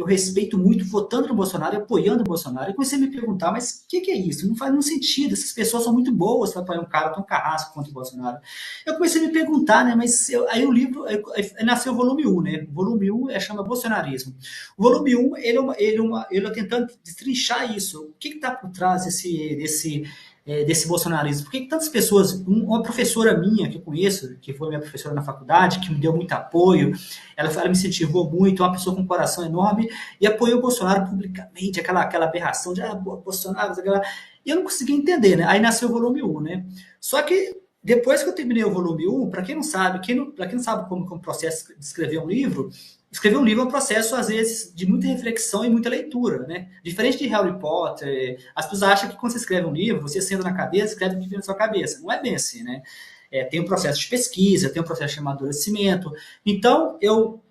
respeito muito votando no Bolsonaro, apoiando o Bolsonaro. Eu comecei a me perguntar, mas o que é isso? Não faz nenhum sentido. Essas pessoas são muito boas para apoiar um cara tão carrasco contra o Bolsonaro. Eu comecei a me perguntar, né? Mas aí o livro aí nasceu o volume 1, né? O volume 1 chama Bolsonarismo. O volume 1, ele é tentando destrinchar isso. O que está por trás desse bolsonarismo? Por que tantas pessoas, uma professora minha que eu conheço, que foi minha professora na faculdade, que me deu muito apoio, ela me incentivou muito, uma pessoa com um coração enorme, e apoiou o Bolsonaro publicamente, aquela aberração de Bolsonaro, e eu não conseguia entender, né? Aí nasceu o volume 1, né? Só que depois que eu terminei o volume 1, para quem não sabe, como é o processo de escrever um livro, escrever um livro é um processo, às vezes, de muita reflexão e muita leitura, né? Diferente de Harry Potter, as pessoas acham que quando você escreve um livro, você senta na cabeça, escreve o que vem na sua cabeça. Não é bem assim, né? Tem um processo de pesquisa, tem um processo de amadurecimento. Então, eu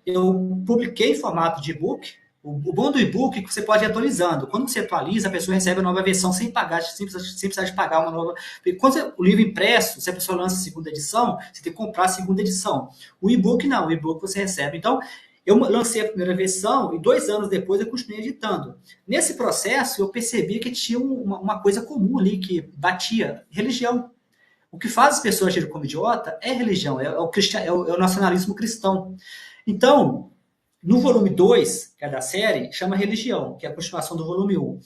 publiquei em formato de e-book, O bom do e-book é que você pode ir atualizando. Quando você atualiza, a pessoa recebe a nova versão sem pagar, sem precisar de pagar uma nova. Porque quando o livro impresso, se a pessoa lança a segunda edição, você tem que comprar a segunda edição. O e-book não, o e-book você recebe. Então, eu lancei a primeira versão e 2 anos depois eu continuei editando. Nesse processo, eu percebi que tinha uma coisa comum ali que batia: religião. O que faz as pessoas agirem como idiota é religião, é o nacionalismo cristão. Então, no volume 2, que é da série, chama Religião, que é a continuação do volume 1.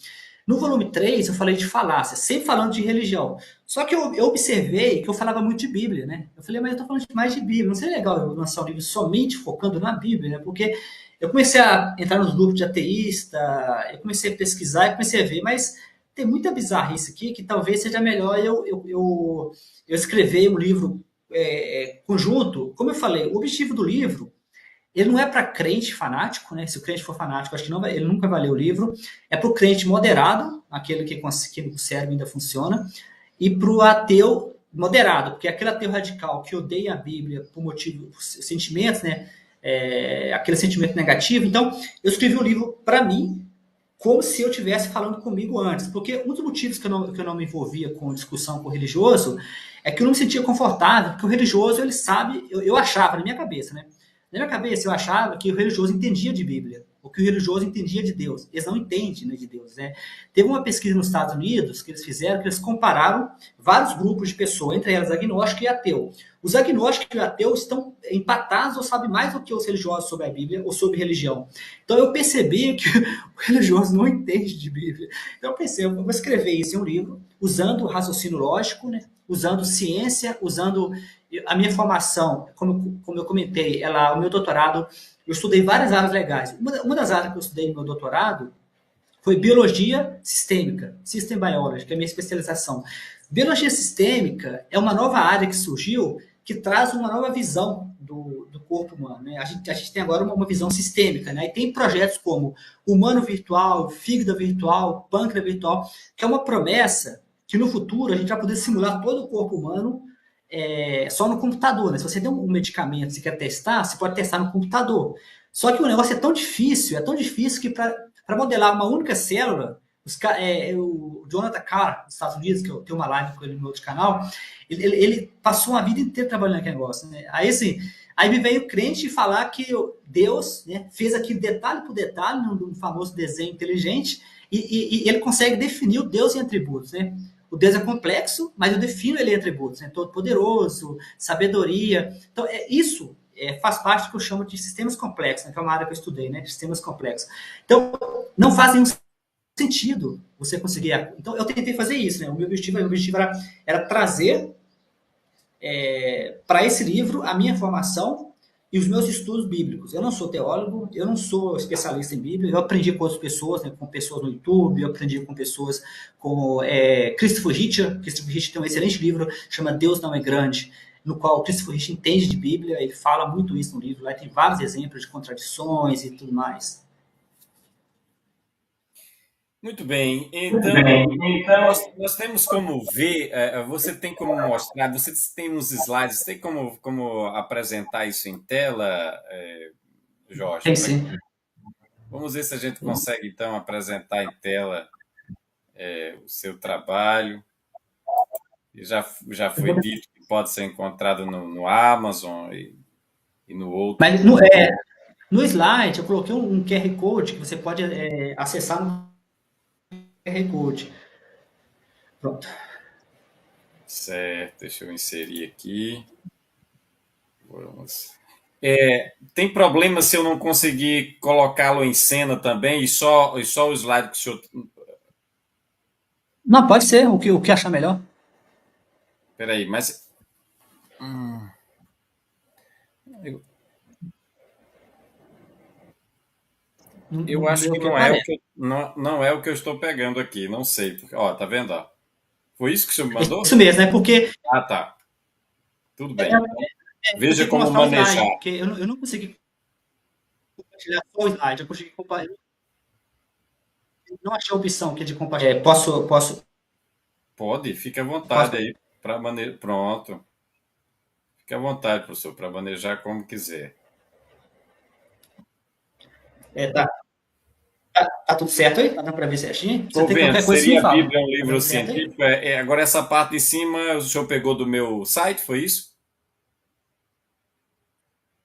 No volume 3, eu falei de falácia, sempre falando de religião. Só que eu observei que eu falava muito de Bíblia, né? Eu falei, mas eu tô falando mais de Bíblia. Não seria legal eu lançar um livro somente focando na Bíblia, né? Porque eu comecei a entrar nos grupos de ateísta, eu comecei a pesquisar e comecei a ver, mas tem muita bizarrice aqui que talvez seja melhor eu escrever um livro conjunto. Como eu falei, o objetivo do livro ele não é para crente fanático, né? Se o crente for fanático, acho que não vai, ele nunca vai ler o livro. É para o crente moderado, aquele que o cérebro ainda funciona, e para o ateu moderado, porque aquele ateu radical que odeia a Bíblia por sentimentos, né? Aquele sentimento negativo. Então, eu escrevi o livro para mim, como se eu estivesse falando comigo antes. Porque um dos motivos que eu não me envolvia com discussão com o religioso é que eu não me sentia confortável, porque o religioso, ele sabe, eu achava na minha cabeça, né? Na minha cabeça, eu achava que o religioso entendia de Bíblia, ou que o religioso entendia de Deus. Eles não entendem, né, de Deus, né? Teve uma pesquisa nos Estados Unidos que eles fizeram, que eles compararam vários grupos de pessoas, entre elas agnóstico e ateu. Os agnósticos e ateus estão empatados ou sabem mais do que os religiosos sobre a Bíblia ou sobre religião. Então eu percebi que o religioso não entende de Bíblia. Então eu pensei, eu vou escrever isso em um livro, usando o raciocínio lógico, né? Usando ciência, usando a minha formação, como eu comentei, o meu doutorado, eu estudei várias áreas legais. Uma das áreas que eu estudei no meu doutorado foi biologia sistêmica, system biology, que é a minha especialização. Biologia sistêmica é uma nova área que surgiu que traz uma nova visão do corpo humano. Né? A gente tem agora uma visão sistêmica, né? E tem projetos como humano virtual, fígado virtual, pâncreas virtual, que é uma promessa que no futuro a gente vai poder simular todo o corpo humano só no computador. Né? Se você tem um medicamento e você quer testar, você pode testar no computador. Só que o negócio é tão difícil que para modelar uma única célula, o Jonathan Carr, dos Estados Unidos, que eu tenho uma live com ele no outro canal, ele passou uma vida inteira trabalhando naquele negócio. Né? Aí, assim, aí me veio o crente falar que Deus, né, fez aquilo detalhe por detalhe, num famoso desenho inteligente, e ele consegue definir o Deus em atributos. Né? O Deus é complexo, mas eu defino ele em atributos. Né? Todo poderoso, sabedoria. Então, isso faz parte do que eu chamo de sistemas complexos, né? Que é uma área que eu estudei, né? De sistemas complexos. Então, não faz nenhum sentido você conseguir. Então, eu tentei fazer isso, né? O meu objetivo era trazer para esse livro a minha formação e os meus estudos bíblicos. Eu não sou teólogo, eu não sou especialista em Bíblia, eu aprendi com outras pessoas, né, com pessoas no YouTube, eu aprendi com pessoas como Christopher Hitcher. Christopher Hitcher tem um excelente livro, chama Deus Não é Grande, no qual o Christopher Hitcher entende de Bíblia, ele fala muito isso no livro, lá tem vários exemplos de contradições e tudo mais. Muito bem, Muito então bem, então. nós temos como ver, você tem como mostrar, você tem uns slides, tem como apresentar isso em tela, Jorge? Tem sim. Vamos ver se a gente consegue então apresentar em tela o seu trabalho. Já foi dito que pode ser encontrado no Amazon e no outro. Mas no slide eu coloquei um QR Code que você pode acessar no QR Code. Pronto. Certo, deixa eu inserir aqui. Vamos. Tem problema se eu não conseguir colocá-lo em cena também e só o slide que o senhor. Não, pode ser o que achar melhor. Peraí, mas. Eu, eu No acho meu que que não é o aparece. que não é o que eu estou pegando aqui, não sei. Ó, tá vendo? Ó? Foi isso que o senhor me mandou? Isso mesmo, é porque Ah, tá. Tudo bem. eu Então, veja consegui como mostrar o manejar. slide, porque eu não consegui compartilhar só o slide, eu consegui compartilhar. Não achei a opção que é de compartilhar. Pode, fique à vontade Posso. aí para manejar. Pronto. Fique à vontade, professor, para manejar como quiser. Tá. Tá tudo certo aí? Tá dando para ver certinho? Você Estou tem vendo. qualquer coisa, você me Seria a fala. Bíblia um Tá livro dando certo aí? científico? Agora, essa parte de cima, o senhor pegou do meu site, foi isso?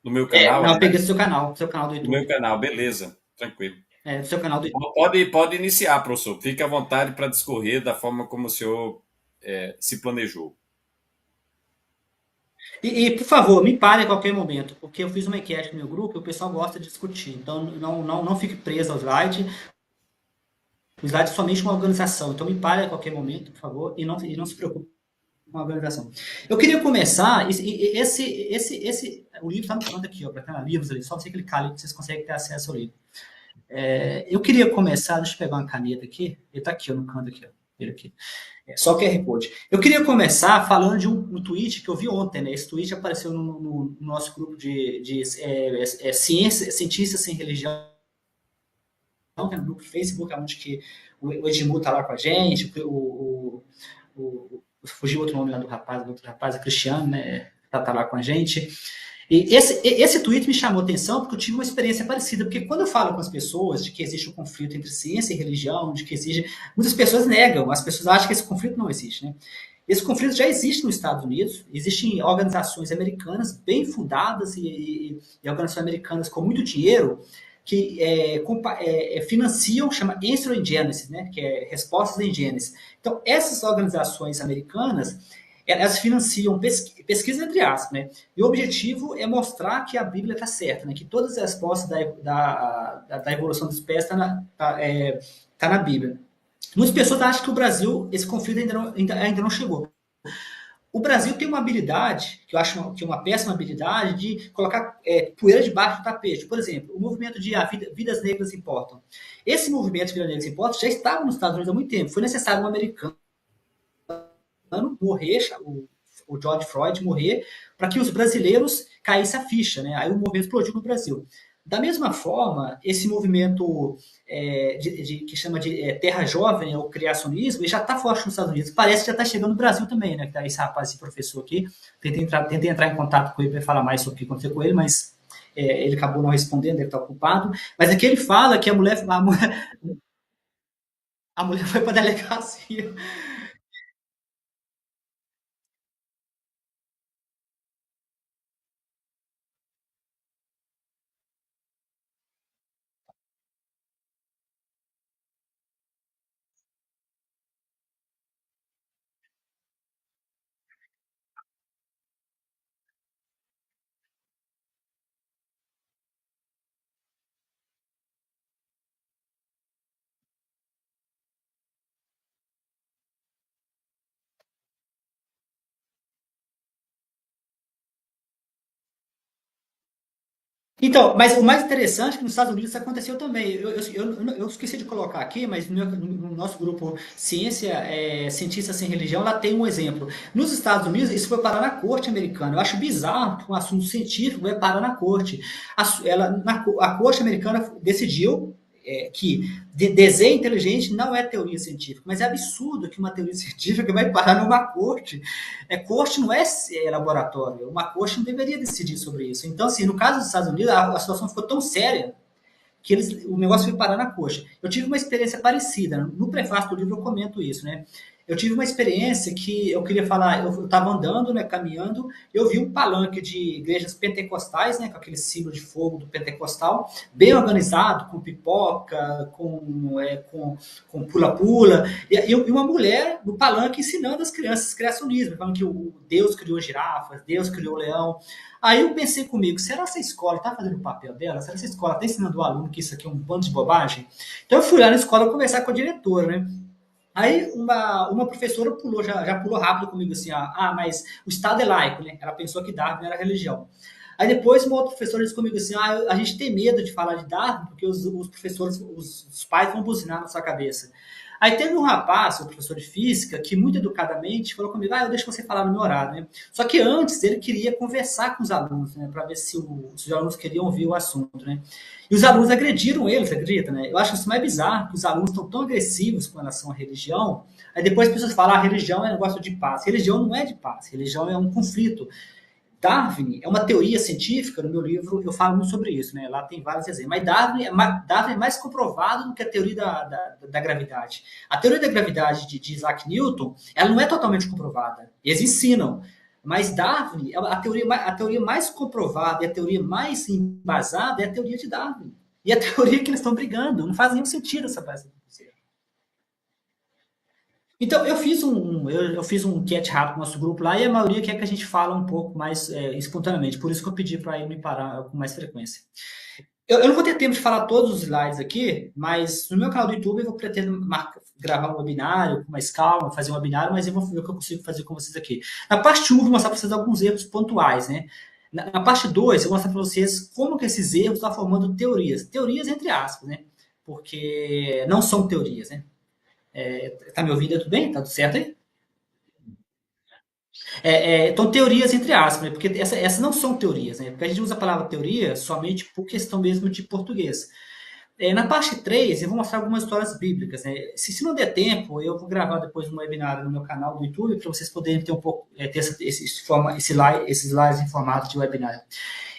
Do meu É, canal, não, eu peguei aliás? do seu canal do Do meu YouTube. canal, beleza. Tranquilo. É, do seu canal do YouTube. Pode iniciar, professor. Fique à vontade para discorrer da forma como o senhor se planejou. Por favor, me pare a qualquer momento, porque eu fiz uma enquete no meu grupo e o pessoal gosta de discutir. Então, não fique preso ao slide. O slide é somente uma organização. Então, me pare a qualquer momento, por favor, e não se preocupe com a organização. Eu queria começar. O livro está no canto aqui, ó, para ter livros ali. Só você clicar ali que vocês conseguem ter acesso ao livro. Eu queria começar. Deixa eu pegar uma caneta aqui. Ele está aqui, ó, no canto aqui, ó. Ele aqui. Só o QR Code. Eu queria começar falando de um tweet que eu vi ontem, né? Esse tweet apareceu no nosso grupo de cientistas sem religião, que é no grupo do Facebook, onde que o Edmu tá lá com a gente, fugiu outro nome lá do outro rapaz, é Cristiano, né? Tá lá com a gente. E esse tweet me chamou a atenção porque eu tive uma experiência parecida, porque quando eu falo com as pessoas de que existe um conflito entre ciência e religião, de que existe, muitas pessoas negam, as pessoas acham que esse conflito não existe, né? Esse conflito já existe nos Estados Unidos, existem organizações americanas bem fundadas e organizações americanas com muito dinheiro que financiam, chama Answer in Genesis, né? Que é respostas em Gênesis. Então, essas organizações americanas elas financiam pesquisa entre aspas, né? E o objetivo é mostrar que a Bíblia está certa, né? Que todas as respostas da evolução das espécies tá na Bíblia. Muitas pessoas acham que o Brasil, esse conflito ainda não chegou. O Brasil tem uma habilidade, que eu acho que é uma péssima habilidade, de colocar poeira debaixo do tapete. Por exemplo, o movimento de Vidas Negras Importam. Esse movimento de Vidas Negras Importam já estava nos Estados Unidos há muito tempo. Foi necessário um americano morrer, o George Floyd morrer, para que os brasileiros caíssem a ficha, né? Aí o movimento explodiu no Brasil. Da mesma forma, esse movimento que chama de Terra Jovem, o criacionismo, ele já está forte nos Estados Unidos. Parece que já está chegando no Brasil também, né? Que tá esse rapaz, esse professor aqui. Tentei entrar em contato com ele para falar mais sobre o que aconteceu com ele, mas ele acabou não respondendo, deve estar ocupado. Mas aqui ele fala que a mulher foi para a delegacia. Então, mas o mais interessante é que nos Estados Unidos isso aconteceu também. Eu esqueci de colocar aqui, mas no nosso grupo Ciência, Cientistas Sem Religião, lá tem um exemplo. Nos Estados Unidos, isso foi parar na corte americana. Eu acho bizarro que um assunto científico vai parar na corte. A corte americana decidiu que desenho inteligente não é teoria científica, mas é absurdo que uma teoria científica vai parar numa corte. Corte não é laboratório, uma corte não deveria decidir sobre isso. Então, assim, no caso dos Estados Unidos, a situação ficou tão séria que o negócio foi parar na coxa. Eu tive uma experiência parecida. No prefácio do livro eu comento isso, né? Eu tive uma experiência que eu queria falar, eu estava andando, né, caminhando, eu vi um palanque de igrejas pentecostais, né, com aquele símbolo de fogo do pentecostal, bem organizado, com pipoca, com pula-pula, e uma mulher no palanque ensinando as crianças criacionismo, falando que o Deus criou girafas, Deus criou leão. Aí eu pensei comigo, será que essa escola está fazendo o papel dela? Será que essa escola está ensinando o aluno que isso aqui é um bando de bobagem? Então eu fui lá na escola conversar com a diretora, né? Aí uma professora já pulou rápido comigo assim, mas o Estado é laico, né? Ela pensou que Darwin era religião. Aí depois uma outra professora disse comigo assim, a gente tem medo de falar de Darwin porque os professores, os pais vão buzinar na sua cabeça. Aí teve um rapaz, um professor de física, que muito educadamente falou comigo, eu deixo você falar no meu horário, né? Só que antes ele queria conversar com os alunos, né? Para ver se os alunos queriam ouvir o assunto, né? E os alunos agrediram ele, você acredita, né? Eu acho isso mais bizarro, que os alunos estão tão agressivos com relação à religião. Aí depois as pessoas falam, religião é um negócio de paz. Religião não é de paz, religião é um conflito. Darwin é uma teoria científica, no meu livro eu falo muito sobre isso, né? Lá tem vários exemplos. Mas Darwin é mais comprovado do que a teoria da gravidade. A teoria da gravidade de Isaac Newton, ela não é totalmente comprovada. Eles ensinam. Mas Darwin, a teoria mais comprovada e a teoria mais embasada é a teoria de Darwin. E a teoria que eles estão brigando. Não faz nenhum sentido essa base. Então, eu fiz um enquete rápido no nosso grupo lá e a maioria quer que a gente fale um pouco mais espontaneamente. Por isso que eu pedi para ir me parar com mais frequência. Eu não vou ter tempo de falar todos os slides aqui, mas no meu canal do YouTube eu vou pretendo gravar um webinário com mais calma, fazer um webinário, mas eu vou ver o que eu consigo fazer com vocês aqui. Na parte 1, eu vou mostrar para vocês alguns erros pontuais, né? Na parte 2, eu vou mostrar para vocês como que esses erros estão formando teorias. Teorias entre aspas, né? Porque não são teorias, né? Tá me ouvindo? Tudo bem? Tá tudo certo aí? Então, teorias entre aspas, né? Porque essas não são teorias, né? Porque a gente usa a palavra teoria somente por questão mesmo de português. Na parte 3, eu vou mostrar algumas histórias bíblicas. Né? Se não der tempo, eu vou gravar depois um webinar no meu canal do YouTube para vocês poderem ter um pouco, ter esses slides em formato de webinar.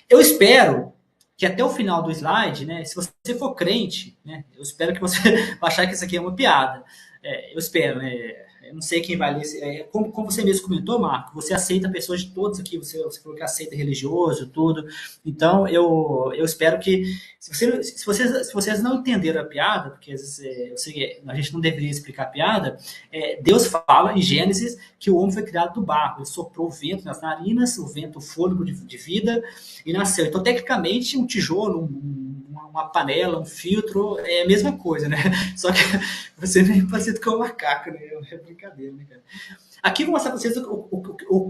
Eu espero que até o final do slide, né, se você for crente, né, eu espero que você vai achar que isso aqui é uma piada. Eu espero, né? Eu não sei quem vai ler. Como você mesmo comentou, Marco, você aceita pessoas de todos aqui, você falou que aceita religioso, tudo. Então, eu espero que, se vocês não entenderam a piada, porque às vezes, eu sei que a gente não deveria explicar a piada, Deus fala em Gênesis que o homem foi criado do barro, ele soprou o vento nas narinas, o vento, o fôlego de vida, e nasceu. Então, tecnicamente, um tijolo, uma panela, um filtro, é a mesma coisa, né? Só que você nem parecido com um macaco, né? É brincadeira, né, cara? Aqui eu vou mostrar para vocês o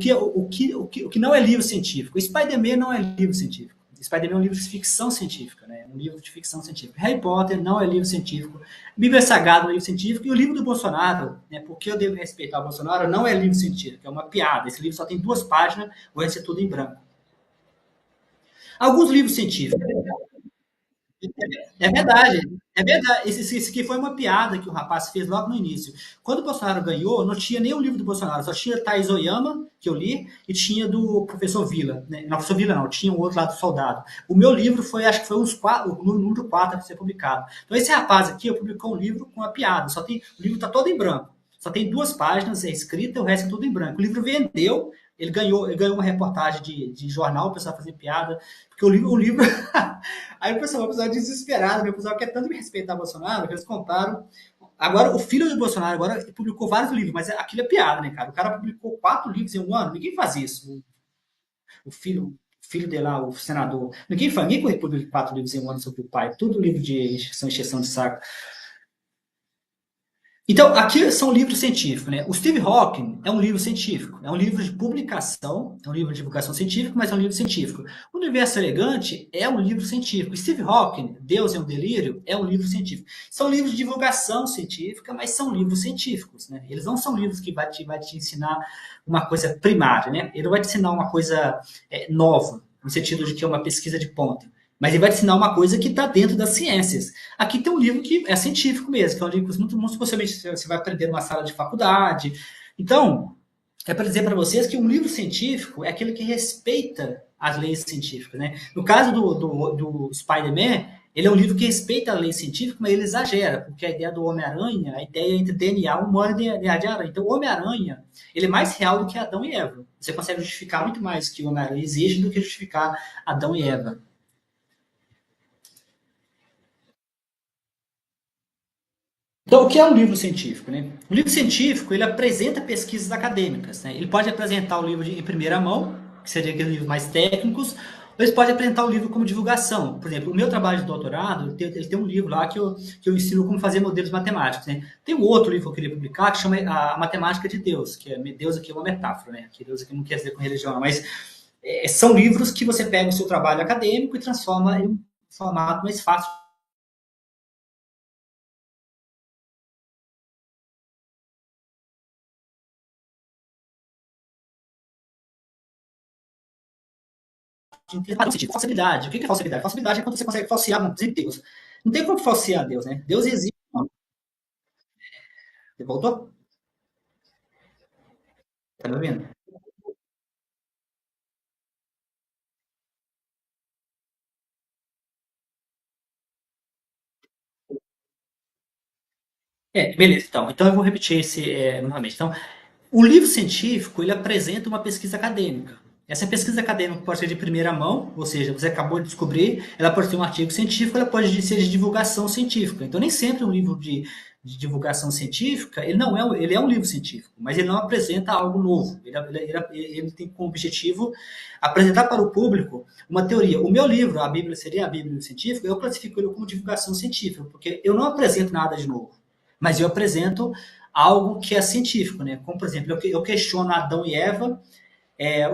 que não é livro científico. O Spider-Man não é livro científico. Spider-Man é um livro de ficção científica, né? Um livro de ficção científica. Harry Potter não é livro científico. Bíblia Sagrada não é livro científico. E o livro do Bolsonaro, né? Porque eu devo respeitar o Bolsonaro, não é livro científico. É uma piada. Esse livro só tem 2 páginas, o resto é tudo em branco. Alguns livros científicos. É verdade, é verdade. Esse aqui foi uma piada que o rapaz fez logo no início. Quando o Bolsonaro ganhou, não tinha nem o livro do Bolsonaro, só tinha Thaís Oyama, que eu li, e tinha do professor Vila. Né? Não, professor Vila não, tinha um outro lá do soldado. O meu livro foi, acho que foi o número 4 a ser publicado. Então esse rapaz aqui, eu publicou um livro com uma piada, o livro está todo em branco. Só tem 2 páginas, é escrita, o resto é tudo em branco. O livro vendeu, ele ganhou uma reportagem de jornal, o pessoal fazia piada, porque o livro Aí o pessoal desesperado, né? O pessoal quer tanto me respeitar o Bolsonaro que eles compraram. Agora, o filho do Bolsonaro agora publicou vários livros, mas aquilo é piada, né, cara? O cara publicou 4 livros em um ano, ninguém faz isso. O filho dele lá, o senador, ninguém publica 4 livros em um ano sobre o pai, tudo livro de encheção de saco. Então, aqui são livros científicos, né? O Steve Hawking é um livro científico, é um livro de publicação, é um livro de divulgação científica, mas é um livro científico. O Universo Elegante é um livro científico. Steve Hawking, Deus é um Delírio, é um livro científico. São livros de divulgação científica, mas são livros científicos, né? Eles não são livros que vai te ensinar uma coisa primária, né? Ele não vai te ensinar uma coisa nova, no sentido de que é uma pesquisa de ponta. Mas ele vai te ensinar uma coisa que está dentro das ciências. Aqui tem um livro que é científico mesmo, que é um livro que muito possivelmente você vai aprender numa sala de faculdade. Então, é para dizer para vocês que um livro científico é aquele que respeita as leis científicas. Né? No caso do Spider-Man, ele é um livro que respeita a lei científica, mas ele exagera, porque a ideia do Homem-Aranha, a ideia é entre DNA humano e DNA de aranha. Então, o Homem-Aranha, ele é mais real do que Adão e Eva. Você consegue justificar muito mais que o Homem-Aranha exige do que justificar Adão e Eva. Então, o que é um livro científico? Né? O livro científico ele apresenta pesquisas acadêmicas. Né? Ele pode apresentar o livro em primeira mão, que seria aqueles livros mais técnicos, ou ele pode apresentar o livro como divulgação. Por exemplo, o meu trabalho de doutorado, ele tem um livro lá que eu ensino como fazer modelos matemáticos. Né? Tem um outro livro que eu queria publicar que chama A Matemática de Deus, que é Deus aqui é uma metáfora, né? Que Deus aqui não quer dizer com religião, mas são livros que você pega o seu trabalho acadêmico e transforma em um formato mais fácil padrão científico. Falsibilidade. O que é falsibilidade? Falsibilidade é quando você consegue falsear muitos Deus. Não tem como falsear Deus, né? Deus existe. Não. Você voltou? Tá me ouvindo? Beleza, então eu vou repetir esse novamente. Então, o livro científico, ele apresenta uma pesquisa acadêmica. Essa pesquisa acadêmica pode ser de primeira mão, ou seja, você acabou de descobrir, ela pode ser um artigo científico, ela pode ser de divulgação científica. Então, nem sempre um livro de divulgação científica, ele não é, ele é um livro científico, mas ele não apresenta algo novo. Ele tem como objetivo apresentar para o público uma teoria. O meu livro, a Bíblia seria a Bíblia científica, eu classifico ele como divulgação científica, porque eu não apresento nada de novo, mas eu apresento algo que é científico, né? Como, por exemplo, eu questiono Adão e Eva,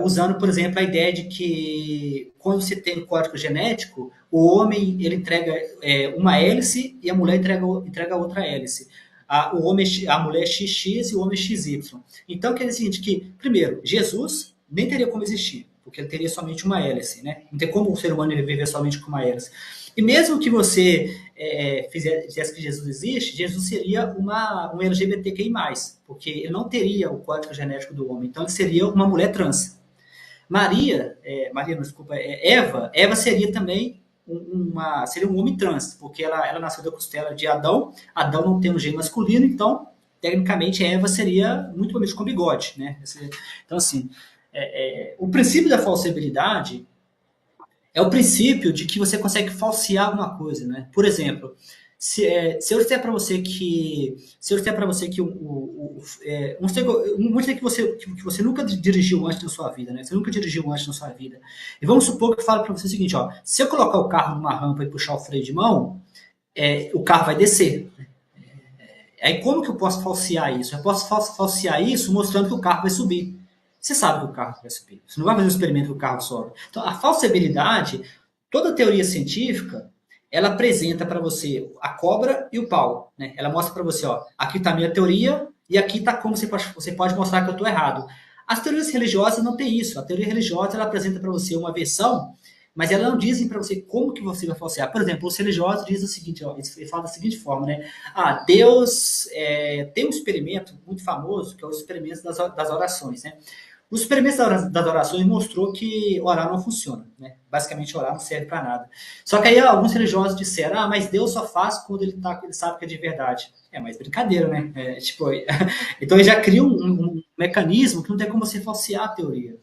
usando, por exemplo, a ideia de que quando você tem o código genético, o homem ele entrega uma hélice e a mulher entrega outra hélice. A mulher é XX e o homem é XY. Então, quer dizer o seguinte, que, primeiro, Jesus nem teria como existir, porque ele teria somente uma hélice, né? Não tem como o ser humano viver somente com uma hélice. E mesmo que você fizesse que Jesus existe, Jesus seria um LGBTQI+, porque ele não teria o código genético do homem, então ele seria uma mulher trans. Maria, não, desculpa, Eva seria também seria um homem trans, porque ela nasceu da costela de Adão, Adão não tem um gene masculino, então, tecnicamente, Eva seria muito provavelmente com bigode, né? Então, assim, o princípio da falsibilidade é o princípio de que você consegue falsear alguma coisa, né? Por exemplo, se eu disser para você que vamos dizer que você nunca dirigiu antes na sua vida, né? Você nunca dirigiu antes na sua vida. E vamos supor que eu falo para você o seguinte, ó, se eu colocar o carro numa rampa e puxar o freio de mão, o carro vai descer. Aí como que eu posso falsear isso? Eu posso falsear isso mostrando que o carro vai subir. Você sabe que o carro vai subir. Você não vai fazer um experimento que o carro sobe. Então, a falsibilidade, toda teoria científica, ela apresenta para você a cobra e o pau. Né? Ela mostra para você, ó, aqui está a minha teoria e aqui está como você pode mostrar que eu estou errado. As teorias religiosas não tem isso. A teoria religiosa ela apresenta para você uma versão, mas ela não dizem para você como que você vai falsear. Por exemplo, os religiosos dizem o seguinte, ó, eles falam da seguinte forma, né? Deus tem um experimento muito famoso, que é o experimento das orações, né? Os experimentos das orações mostrou que orar não funciona, né? Basicamente, orar não serve para nada. Só que aí alguns religiosos disseram, mas Deus só faz quando ele sabe que é de verdade. Mas brincadeira, né? Então ele já cria um mecanismo que não tem como você falsear a teoria.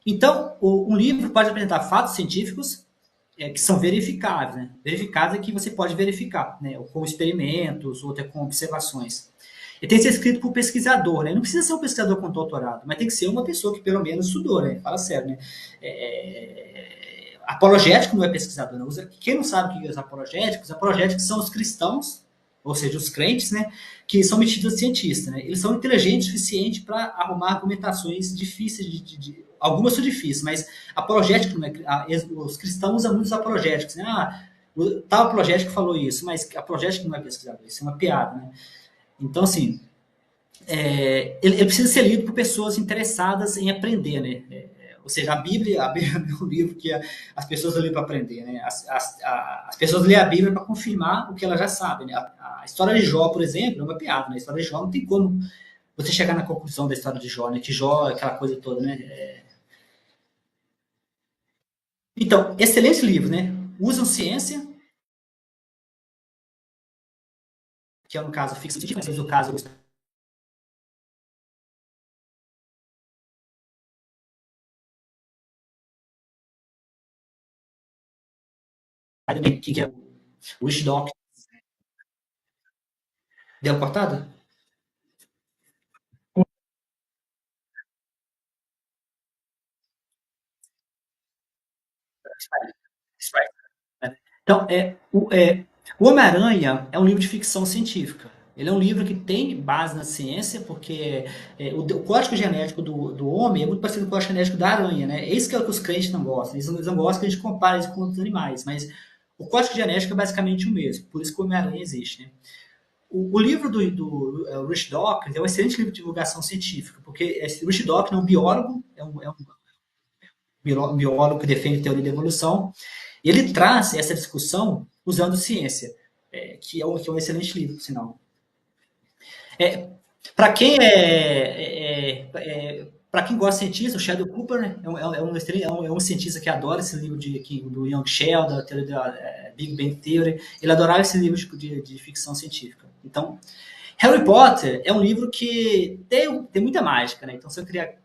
Então, um livro pode apresentar fatos científicos que são verificáveis, né? Verificáveis é que você pode verificar, né? Com experimentos ou até com observações. E tem que ser escrito por pesquisador, né? Não precisa ser um pesquisador com doutorado, mas tem que ser uma pessoa que pelo menos estudou, né? Fala sério, né? Apologético não é pesquisador, não. Quem não sabe o que são apologéticos? Apologéticos são os cristãos, ou seja, os crentes, né? Que são metidos a cientistas, né? Eles são inteligentes o suficiente para arrumar argumentações difíceis algumas são difíceis, mas apologético não é. Os cristãos usam muitos apologéticos, né? Tal apologético falou isso, mas apologético não é pesquisador, isso é uma piada, né? Então, assim, ele precisa ser lido por pessoas interessadas em aprender, né? Ou seja, a Bíblia é um livro que as pessoas lêem para aprender, né? As pessoas lêem a Bíblia para confirmar o que elas já sabem, né? A história de Jó, por exemplo, é uma piada, né? A história de Jó não tem como você chegar na conclusão da história de Jó, né? Que Jó, aquela coisa toda, né? Então, excelente livro, né? Usam ciência, que é no caso ficção científica, mas no caso que é o Wish Doc. Deu cortada? Então, o Homem-Aranha é um livro de ficção científica. Ele é um livro que tem base na ciência, porque o código genético do homem é muito parecido com o código genético da aranha, né? É isso que é o que os crentes não gostam. Eles não gostam que a gente compare isso com outros animais, mas o código genético é basicamente o mesmo. Por isso que o Homem-Aranha existe, né? O livro do Rich Dawkins é um excelente livro de divulgação científica, porque esse Rich Dawkins é um biólogo, biólogo que defende a teoria da evolução, e ele traz essa discussão usando ciência, que é um excelente livro, por sinal. É, para quem Para quem gosta de cientista, o Sheldon Cooper, né, é um cientista que adora esse livro do Young Sheldon, da Big Bang Theory. Ele adorava esse livro de ficção científica. Então, Harry Potter é um livro que tem muita mágica, né? Então, você cria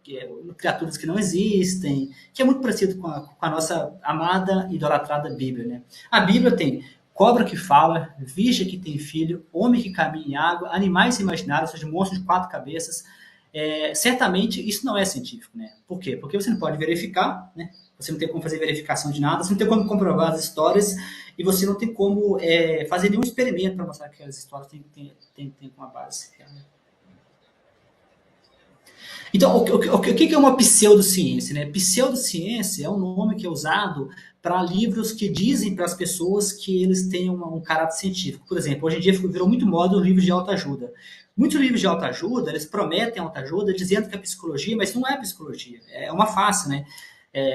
criaturas que não existem, que é muito parecido com a nossa amada e idolatrada Bíblia, né? A Bíblia tem cobra que fala, virgem que tem filho, homem que caminha em água, animais imaginários, ou seja, monstros de 4 cabeças. Certamente isso não é científico, né? Por quê? Porque você não pode verificar, né? Você não tem como fazer verificação de nada, você não tem como comprovar as histórias e você não tem como fazer nenhum experimento para mostrar que aquelas histórias têm uma base. Então, o que é uma pseudociência? Né? Pseudociência é um nome que é usado para livros que dizem para as pessoas que eles têm um caráter científico. Por exemplo, hoje em dia virou muito moda os livros de autoajuda. Muitos livros de autoajuda, eles prometem autoajuda dizendo que é psicologia, mas não é psicologia, é uma farsa, né?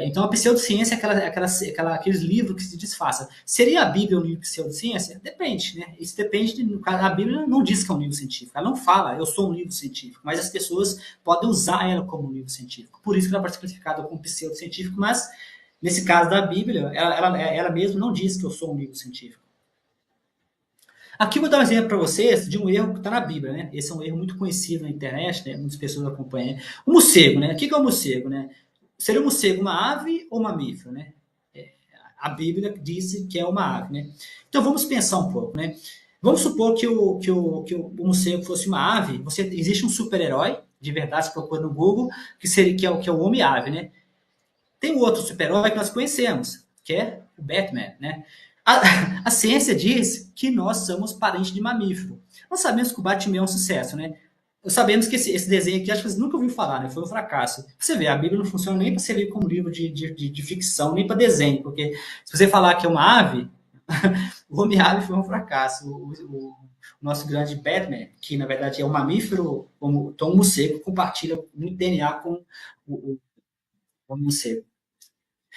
Então, a pseudociência é aqueles livros que se disfarçam. Seria a Bíblia um livro de pseudociência? Depende, né? Isso depende. A Bíblia não diz que é um livro científico. Ela não fala, eu sou um livro científico. Mas as pessoas podem usar ela como um livro científico. Por isso que ela pode ser classificada como pseudocientífico. Mas, nesse caso da Bíblia, ela mesma não diz que eu sou um livro científico. Aqui eu vou dar um exemplo para vocês de um erro que está na Bíblia, né? Esse é um erro muito conhecido na internet, né? Muitas pessoas acompanham. O morcego, né? O que é o morcego, né? Seria o morcego uma ave ou um mamífero, né? A Bíblia diz que é uma ave, né? Então vamos pensar um pouco, né? Vamos supor que o morcego fosse uma ave. Existe um super-herói, de verdade, se procura no Google, que é o Homem-Ave, né? Tem um outro super-herói que nós conhecemos, que é o Batman, né? A ciência diz que nós somos parentes de mamífero. Nós sabemos que o Batman é um sucesso, né? Sabemos que esse desenho aqui, acho que vocês nunca ouviram falar, né? Foi um fracasso. Você vê, a Bíblia não funciona nem para ser lido como livro de ficção, nem para desenho, porque se você falar que é uma ave, o Homem-Ave foi um fracasso. O nosso grande Batman, que na verdade é um mamífero, como Tom Morcego, compartilha muito DNA com o morcego.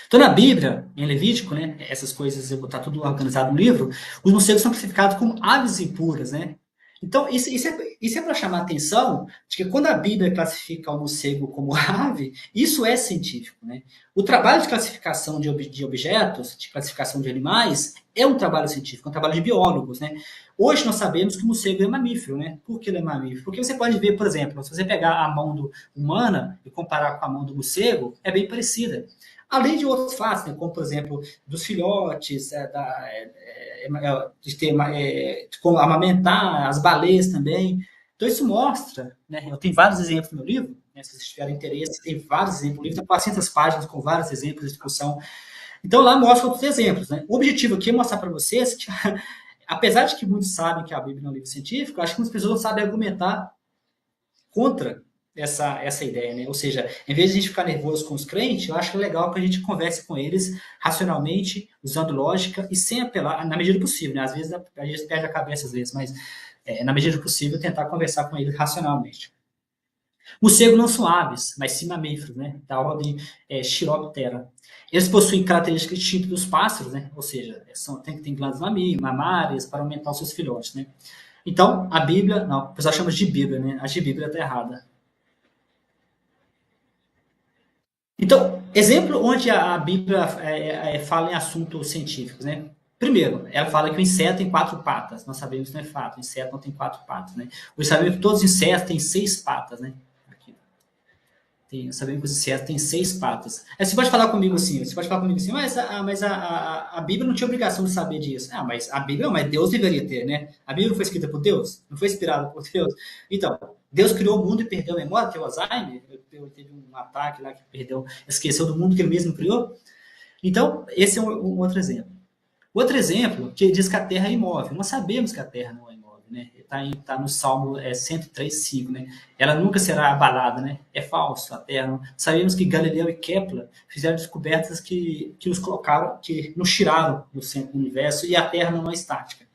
Então, na Bíblia, em Levítico, né, essas coisas está tudo organizado no livro, os morcegos são classificados como aves impuras, né? Então, isso é para chamar a atenção de que quando a Bíblia classifica o morcego como ave, isso é científico, né? O trabalho de classificação de objetos, de classificação de animais, é um trabalho científico, é um trabalho de biólogos, né? Hoje nós sabemos que o morcego é mamífero, né? Por que ele é mamífero? Porque você pode ver, por exemplo, se você pegar a mão humana e comparar com a mão do morcego, é bem parecida. Além de outros fatos, né, como, por exemplo, dos filhotes, de ter, de como amamentar, as baleias também. Então, isso mostra, né, eu tenho vários exemplos no meu livro, né, se vocês tiverem interesse, tem vários exemplos. O livro tem 400 páginas com vários exemplos de discussão. Então, lá mostra outros exemplos. Né? O objetivo aqui é mostrar para vocês que, apesar de que muitos sabem que a Bíblia é um livro científico, acho que muitas pessoas não sabem argumentar contra essa ideia, né? Ou seja, em vez de a gente ficar nervoso com os crentes, eu acho que é legal que a gente converse com eles racionalmente, usando lógica e sem apelar, na medida do possível, né? Às vezes a gente perde a cabeça, às vezes, mas na medida do possível tentar conversar com eles racionalmente. Morcegos não são aves, mas sim mamíferos, né? Da ordem Chiroptera. Eles possuem características distintas dos pássaros, né? Ou seja, tem glândulas mamárias para aumentar os seus filhotes, né? Então, a Bíblia, não, o pessoal chama de Bíblia, né? A de Bíblia está errada. Então, exemplo onde a Bíblia fala em assuntos científicos, né? Primeiro, ela fala que o inseto tem 4 patas. Nós sabemos que não é fato, o inseto não tem 4 patas, né? Nós sabemos que todos os insetos têm 6 patas, né? Aqui. Sabemos que os insetos têm 6 patas. Aí você pode falar comigo assim, mas a Bíblia não tinha obrigação de saber disso. Ah, mas a Bíblia, mas Deus deveria ter, né? A Bíblia não foi escrita por Deus? Não foi inspirada por Deus? Então, Deus criou o mundo e perdeu a memória, que é o Alzheimer, teve um ataque lá que perdeu, esqueceu do mundo que ele mesmo criou. Então, esse é um outro exemplo. Outro exemplo, que diz que a Terra é imóvel. Nós sabemos que a Terra não é imóvel, né? Está no Salmo 103:5, né? Ela nunca será abalada, né? É falso, a Terra não. Sabemos que Galileu e Kepler fizeram descobertas que nos colocaram, que nos tiraram do centro do universo e a Terra não é estática.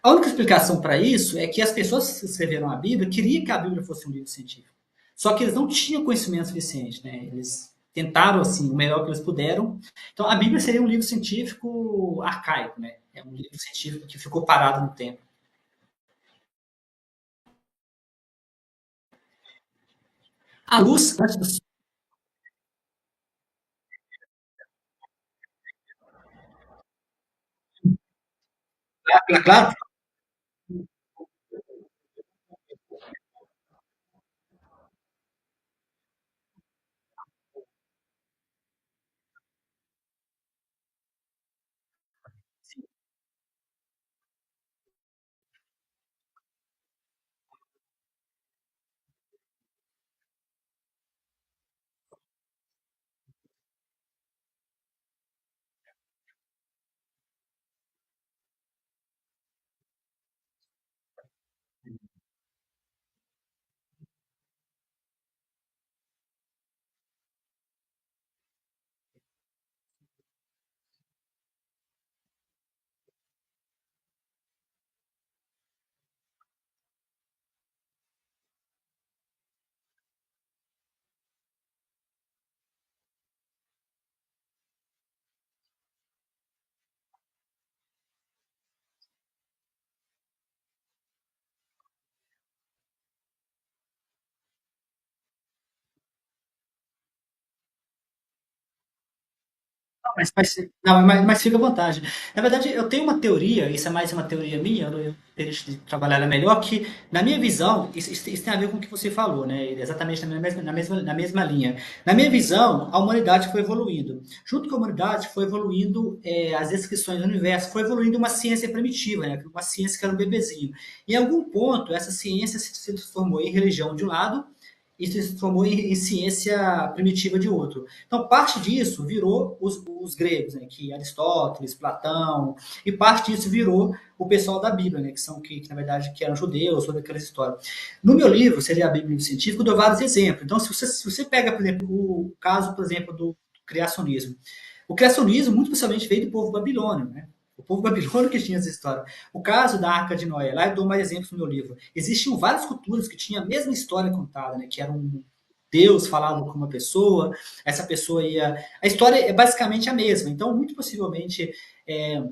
A única explicação para isso é que as pessoas que escreveram a Bíblia queriam que a Bíblia fosse um livro científico. Só que eles não tinham conhecimento suficiente, né? Eles tentaram, assim, o melhor que eles puderam. Então, a Bíblia seria um livro científico arcaico, né? É um livro científico que ficou parado no tempo. A luz, antes do Claro. Mas fica à vontade. Na verdade, eu tenho uma teoria, isso é mais uma teoria minha, eu teria de trabalhar ela melhor, que, na minha visão, isso tem a ver com o que você falou, né? Exatamente na mesma linha. Na minha visão, a humanidade foi evoluindo. Junto com a humanidade, foi evoluindo as descrições do universo, foi evoluindo uma ciência primitiva, né? Uma ciência que era um bebezinho. Em algum ponto, essa ciência se transformou em religião de um lado, e se transformou em ciência primitiva de outro. Então, parte disso virou os gregos, né, que Aristóteles, Platão, e parte disso virou o pessoal da Bíblia, né, que na verdade que eram judeus, toda aquela história. No meu livro, seria a Bíblia Científica, eu dou vários exemplos. Então, se você pega, por exemplo, o caso, por exemplo, do criacionismo. O criacionismo, muito possivelmente, veio do povo babilônio, né? O povo babilônio que tinha essa história. O caso da Arca de Noé, lá eu dou mais exemplos no meu livro. Existiam várias culturas que tinham a mesma história contada, né? Que era um Deus falava com uma pessoa, essa pessoa ia. A história é basicamente a mesma. Então, muito possivelmente, é,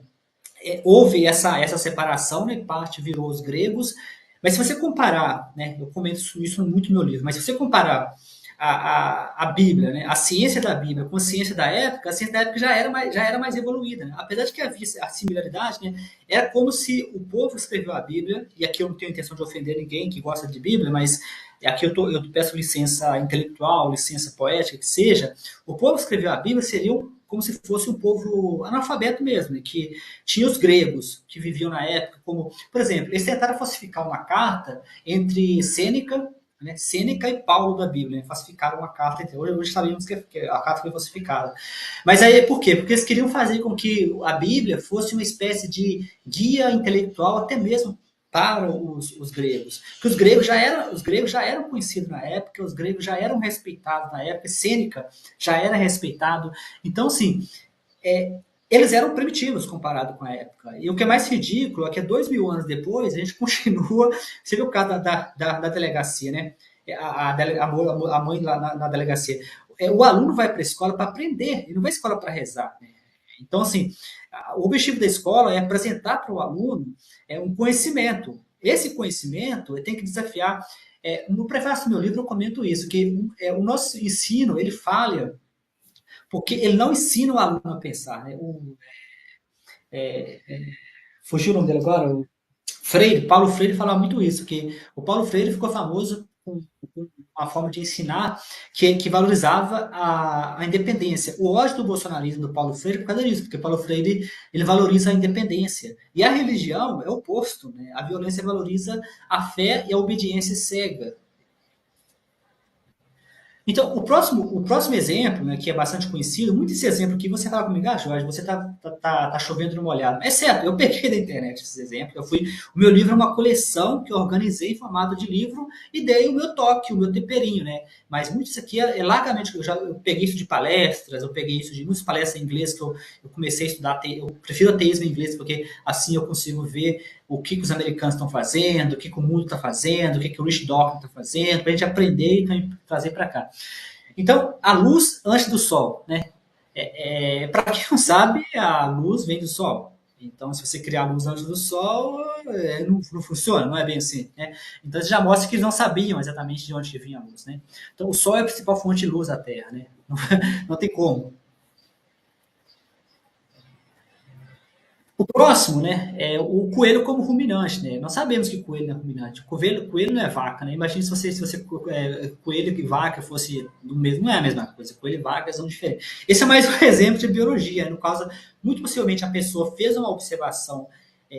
houve essa separação, né? Parte virou os gregos. Mas se você comparar, né? Eu comento isso muito no meu livro, mas se você comparar a Bíblia, né, a ciência da Bíblia com a ciência da época já era mais evoluída. Né? Apesar de que havia a similaridade, né, era como se o povo que escreveu a Bíblia, e aqui eu não tenho intenção de ofender ninguém que gosta de Bíblia, mas aqui eu peço licença intelectual, licença poética, que seja, o povo que escreveu a Bíblia seria como se fosse um povo analfabeto mesmo, né, que tinha os gregos que viviam na época, como, por exemplo, eles tentaram falsificar uma carta entre Sêneca, né, Sêneca e Paulo da Bíblia, né, falsificaram uma carta. Hoje sabemos que a carta foi falsificada. Mas aí por quê? Porque eles queriam fazer com que a Bíblia fosse uma espécie de guia intelectual, até mesmo para os gregos. Porque os gregos já eram conhecidos na época, os gregos já eram respeitados na época, Sêneca já era respeitado. Então, assim, eles eram primitivos comparado com a época. E o que é mais ridículo é que 2.000 anos depois a gente continua. Você viu o caso da delegacia, né? A mãe lá na delegacia. O aluno vai para a escola para aprender, ele não vai à escola para rezar. Né? Então, assim, o objetivo da escola é apresentar para o aluno um conhecimento. Esse conhecimento tem que desafiar. No prefácio do meu livro eu comento isso, que o nosso ensino ele falha porque ele não ensina o aluno a pensar. Né? Fugiu o nome dele agora? O Freire, Paulo Freire falava muito isso, que o Paulo Freire ficou famoso com uma forma de ensinar que valorizava a independência. O ódio do bolsonarismo do Paulo Freire é por causa disso, porque Paulo Freire ele valoriza a independência. E a religião é o oposto. Né? A violência valoriza a fé e a obediência cega. Então, o próximo exemplo, né, que é bastante conhecido, muito esse exemplo que você fala comigo, Jorge, você tá chovendo no molhado. É certo, eu peguei da internet esses exemplos. O meu livro é uma coleção que eu organizei em formato de livro e dei o meu toque, o meu temperinho, né? Mas muito isso aqui é largamente, eu peguei isso de palestras, eu peguei isso de muitas palestras em inglês que eu comecei a estudar, eu prefiro ateísmo em inglês, porque assim eu consigo ver o que os americanos estão fazendo, o que o mundo está fazendo, o que o Rich Dawkins está fazendo, para a gente aprender e então, trazer para cá. Então, a luz antes do sol, né? Para quem não sabe, a luz vem do sol. Então, se você criar a luz antes do sol, não funciona, não é bem assim. Né? Então, isso já mostra que eles não sabiam exatamente de onde vinha a luz. Né? Então, o sol é a principal fonte de luz da Terra. Né? Não tem como. O próximo, né, é o coelho como ruminante, né? Nós sabemos que coelho não é ruminante. Coelho não é vaca, né? Imagine se você coelho e vaca fosse do mesmo, não é a mesma coisa. Coelho e vaca são diferentes. Esse é mais um exemplo de biologia. No caso, muito possivelmente a pessoa fez uma observação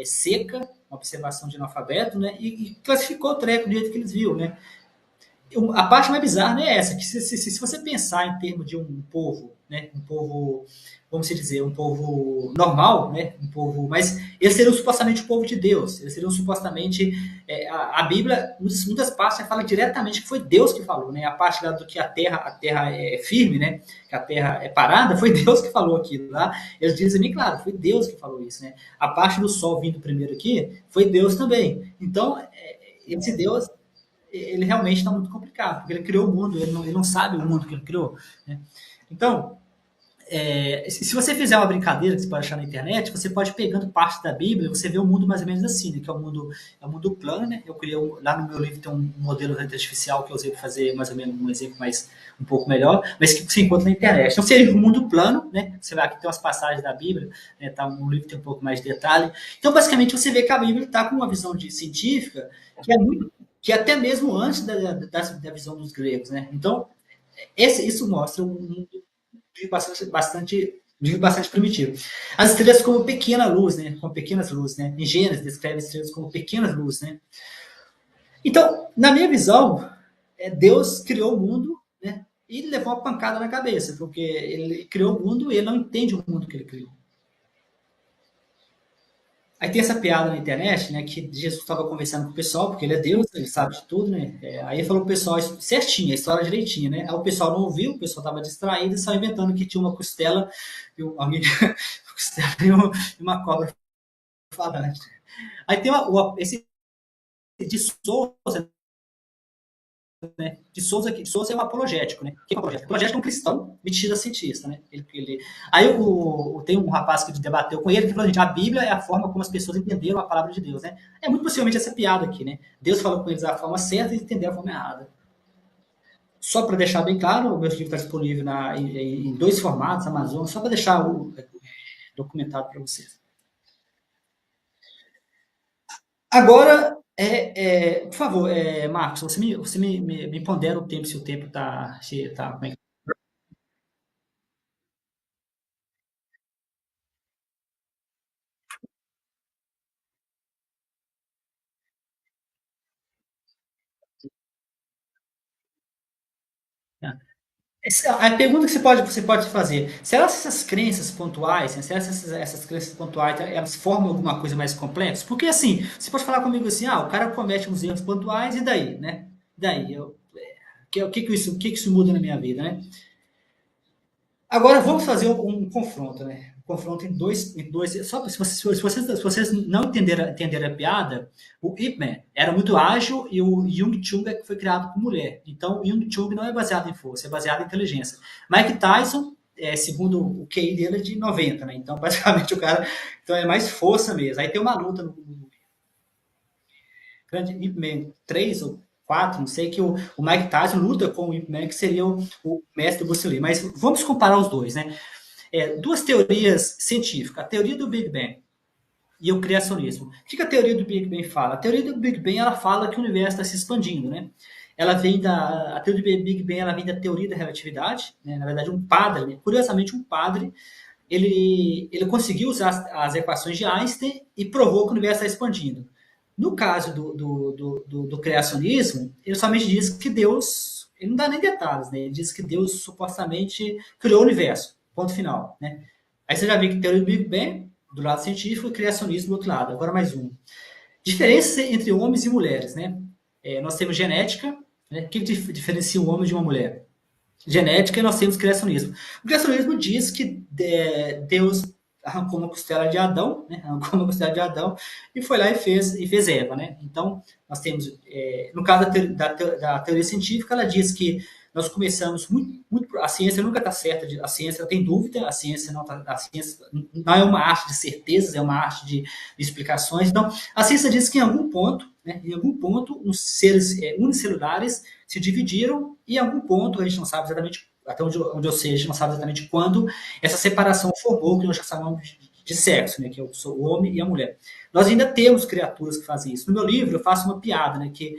seca, uma observação de analfabeto, né? E classificou o treco do jeito que eles viram, né? A parte mais bizarra não é essa, que se você pensar em termos de um povo, né, um povo, vamos dizer, um povo normal, né, um povo, mas eles seriam supostamente o povo de Deus, eles seriam supostamente, a Bíblia, muitas partes fala diretamente que foi Deus que falou, né, a parte lá do que a terra é firme, né, que a terra é parada, foi Deus que falou aquilo lá, eles dizem bem claro, foi Deus que falou isso, né, a parte do sol vindo primeiro aqui, foi Deus também, então, esse Deus ele realmente está muito complicado, porque ele criou o mundo, ele não sabe o mundo que ele criou. Né? Então, se você fizer uma brincadeira que você pode achar na internet, você pode ir pegando parte da Bíblia, você vê o mundo mais ou menos assim, né? Que é o mundo plano, né? Eu criei lá no meu livro tem um modelo artificial que eu usei para fazer mais ou menos um exemplo mais um pouco melhor, mas que você encontra na internet. Então seria um mundo plano, né? Você vai aqui tem umas passagens da Bíblia, né? Tá, um livro tem um pouco mais de detalhe. Então basicamente você vê que a Bíblia está com uma visão científica que é muito que é até mesmo antes da visão dos gregos, né? Então isso mostra um mundo bastante primitivo. As estrelas como pequena luz, né? Como pequenas luzes, né? Em Gênesis descreve as estrelas como pequenas luzes, né? Então, na minha visão, Deus criou o mundo, né? E levou uma pancada na cabeça, porque ele criou o mundo e ele não entende o mundo que ele criou. Aí tem essa piada na internet, né, que Jesus estava conversando com o pessoal, porque ele é Deus, ele sabe de tudo, né? Aí ele falou pro pessoal certinho, a história direitinho, né? Aí o pessoal não ouviu, o pessoal estava distraído e saiu inventando que tinha uma costela, alguém, uma costela e uma cobra falante. Aí tem esse de Souza, né? De Souza é um apologético, né? O que é um apologético? Apologético é um cristão metido a cientista, né? Aí tem um rapaz que debateu com ele que falou, gente, a Bíblia é a forma como as pessoas entenderam a palavra de Deus, né? É muito possivelmente essa piada aqui, né? Deus falou com eles a forma certa e entenderam a forma errada. Só para deixar bem claro, o meu livro está disponível em dois formatos, Amazon, só para deixar documentado para vocês. Agora, por favor, Marcos, você me pondera o tempo, se o tempo está. Como é que tá? A pergunta que você pode fazer, será que essas crenças pontuais, né, será que essas crenças pontuais, elas formam alguma coisa mais complexa? Porque assim, você pode falar comigo assim, o cara comete uns erros pontuais e daí, né? Daí, o que isso muda na minha vida, né? Agora vamos fazer um confronto, né? Um confronto em dois. Só se vocês não entenderam a piada, o Ip Man era muito ágil e o Jung Chung é que foi criado por mulher. Então, o Jung Chung não é baseado em força, é baseado em inteligência. Mike Tyson, segundo o QI dele, é de 90, né? Então, basicamente, o cara então é mais força mesmo. Aí tem uma luta no grande Ip Man 3 ou 4, não sei, que o Mike Tyson luta com o Ip Man, que seria o mestre do Bruce Lee. Mas vamos comparar os dois, né? Duas teorias científicas, a teoria do Big Bang e o criacionismo. O que a teoria do Big Bang fala? A teoria do Big Bang ela fala que o universo está se expandindo, né? A teoria do Big Bang ela vem da teoria da relatividade, né? Na verdade um padre, né? Curiosamente um padre, ele conseguiu usar as equações de Einstein e provou que o universo está expandindo. No caso do criacionismo, ele somente diz que Deus, ele não dá nem detalhes, né? Ele diz que Deus supostamente criou o universo, ponto final, né? Aí você já viu que teoria do Big Bang, do lado científico, e criacionismo do outro lado. Agora mais um. Diferença entre homens e mulheres, né? Nós temos genética, né? O que diferencia um homem de uma mulher? Genética e nós temos criacionismo. O criacionismo diz que Deus arrancou uma costela de Adão, né? Arrancou uma costela de Adão e foi lá e fez Eva, né? Então, nós temos, no caso da teoria científica, ela diz que nós começamos a ciência nunca está certa, a ciência tem dúvida, a ciência não é uma arte de certezas, é uma arte de explicações. Então, a ciência diz que em algum ponto, os seres unicelulares se dividiram e em algum ponto, a gente não sabe exatamente, até onde eu sei, a gente não sabe exatamente quando essa separação formou o que nós chamamos de sexo, né, que eu sou o homem e a mulher. Nós ainda temos criaturas que fazem isso. No meu livro eu faço uma piada, né, que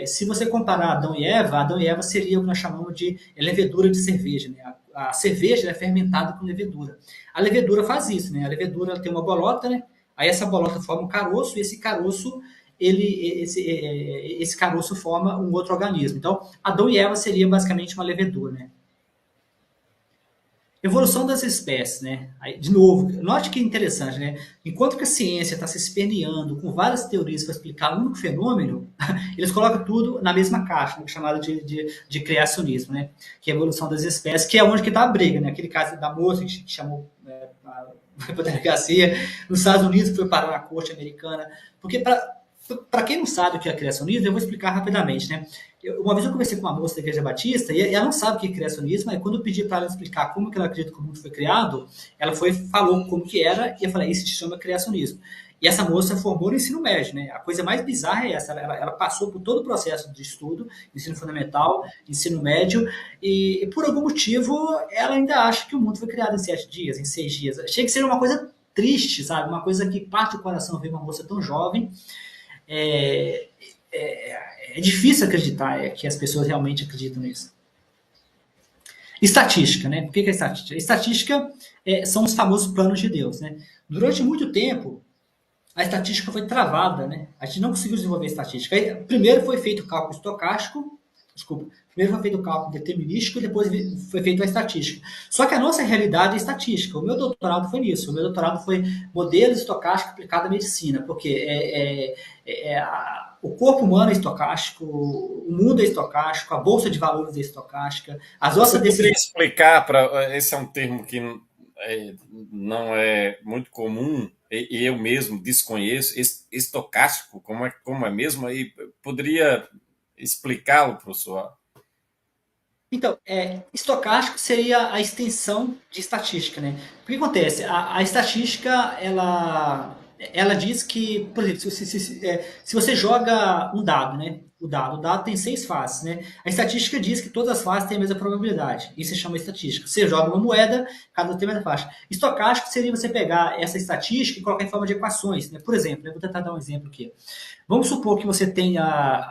se você comparar Adão e Eva seria o que nós chamamos de levedura de cerveja, né? A cerveja é fermentada com levedura. A levedura faz isso, né? A levedura tem uma bolota, né? Aí essa bolota forma um caroço e esse caroço esse caroço forma um outro organismo. Então, Adão e Eva seria basicamente uma levedura, né? Evolução das espécies, né? Aí, de novo, note que interessante, né? Enquanto que a ciência está se esperneando com várias teorias para explicar um único fenômeno, eles colocam tudo na mesma caixa, né? Chamada de criacionismo, né? Que é a evolução das espécies, que é onde que está a briga, né? Aquele caso da moça que chamou para a delegacia nos Estados Unidos, que foi parar na corte americana, porque para quem não sabe o que é criacionismo, eu vou explicar rapidamente, né? Uma vez eu conversei com uma moça da Igreja Batista e ela não sabe o que é criacionismo, aí quando eu pedi para ela explicar como que ela acredita que o mundo foi criado, ela falou como que era e eu falei, isso se chama criacionismo. E essa moça formou no ensino médio, né? A coisa mais bizarra é essa, ela passou por todo o processo de estudo, ensino fundamental, ensino médio, e por algum motivo ela ainda acha que o mundo foi criado em 7 dias, em 6 dias. Achei que seria uma coisa triste, sabe? Uma coisa que parte do coração ver uma moça tão jovem é, é difícil acreditar que as pessoas realmente acreditam nisso. Estatística, né? O que é estatística? Estatística são os famosos planos de Deus, né? Durante muito tempo, a estatística foi travada, né? A gente não conseguiu desenvolver a estatística. Aí, primeiro foi feito o cálculo estocástico, desculpa, primeiro foi feito o cálculo determinístico e depois foi feita a estatística. Só que a nossa realidade é estatística. O meu doutorado foi nisso. O meu doutorado foi modelo estocástico aplicado à medicina, porque o corpo humano é estocástico, o mundo é estocástico, a bolsa de valores é estocástica, as nossas Você poderia decisões. explicar para esse é um termo que não é muito comum e eu mesmo desconheço, estocástico, como é mesmo? Aí poderia explicá-lo, professor? Então, estocástico seria a extensão de estatística, né? O que acontece? A estatística, ela diz que, por exemplo, se você joga um dado, né? O dado tem 6 faces, né? A estatística diz que todas as faces têm a mesma probabilidade. Isso se chama estatística. Você joga uma moeda, cada tem a mesma faixa. Estocástico seria você pegar essa estatística e colocar em forma de equações, né? Por exemplo, eu vou tentar dar um exemplo aqui. Vamos supor que você tenha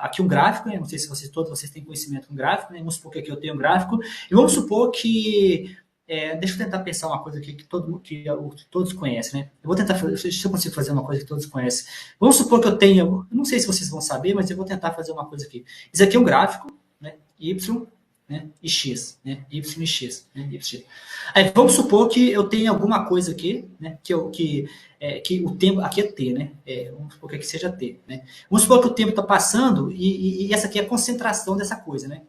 aqui um gráfico, né? Não sei se todos vocês têm conhecimento com gráfico, né? Vamos supor que aqui eu tenho um gráfico, e vamos supor que. Deixa eu tentar pensar uma coisa aqui que todos conhecem, né? Eu vou tentar fazer, se eu consigo fazer uma coisa que todos conhecem. Vamos supor que eu tenha, eu não sei se vocês vão saber, mas eu vou tentar fazer uma coisa aqui. Isso aqui é um gráfico, né? Y, né? E X, né? Y e X, né? Y. Aí, vamos supor que eu tenha alguma coisa aqui, né? Que o tempo aqui é T, né? Vamos supor que aqui seja T, né? Vamos supor que o tempo está passando e essa aqui é a concentração dessa coisa, né?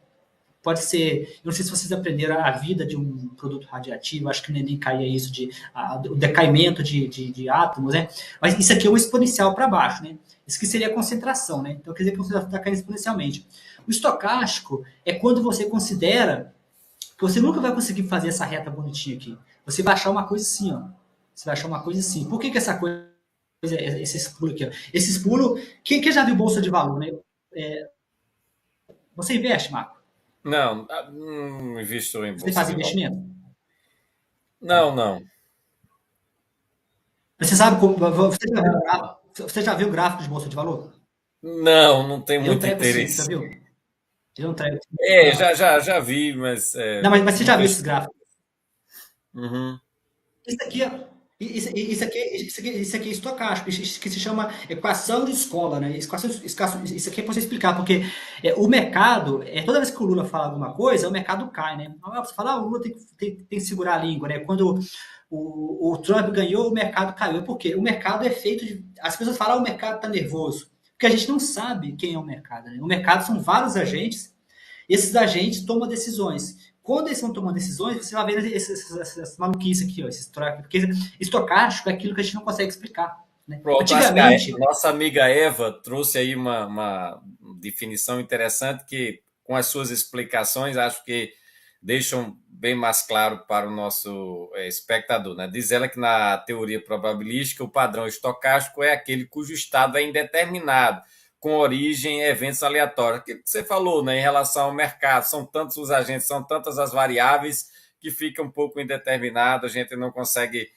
Pode ser, eu não sei se vocês aprenderam a vida de um produto radioativo, acho que o Enem caía isso o decaimento de átomos, né? Mas isso aqui é um exponencial para baixo, né? Isso que seria a concentração, né? Então quer dizer que você está caindo exponencialmente. O estocástico é quando você considera que você nunca vai conseguir fazer essa reta bonitinha aqui. Você vai achar uma coisa assim, ó. Você vai achar uma coisa assim. Por que essa coisa, esses pulos aqui, ó? Esses pulos, quem já viu bolsa de valor, né? Você investe, Marco? Não invisto em Você bolsa faz de valores. investimento? Não, não. Você sabe como. Você já viu o gráfico de bolsa de valor? Não tem Ele é um muito treco assim, já interesse. viu? Ele é um treco. Já vi, mas Não, mas você não já viu esses costumo. gráficos? Uhum. Isso aqui, ó, isso aqui é estocástico, isso que se chama equação de escola, né? Isso aqui é para você explicar, porque o mercado, toda vez que o Lula fala alguma coisa, o mercado cai, né? Você fala, o Lula tem que segurar a língua, né? Quando o Trump ganhou, o mercado caiu. Por quê? O mercado é feito de. As pessoas falam, o mercado está nervoso, porque a gente não sabe quem é o mercado, né? O mercado são vários agentes, esses agentes tomam decisões. Quando eles vão tomando decisões, você vai vendo essas maluquices aqui, ó, esses trocos. Porque estocástico é aquilo que a gente não consegue explicar. Né? Pronto, acho que a Antigamente, nossa amiga Eva trouxe aí uma definição interessante que, com as suas explicações, acho que deixam bem mais claro para o nosso espectador. Né? Diz ela que na teoria probabilística o padrão estocástico é aquele cujo estado é indeterminado, com origem em eventos aleatórios. Aquilo que você falou, né, em relação ao mercado, são tantos os agentes, são tantas as variáveis que fica um pouco indeterminado, a gente não consegue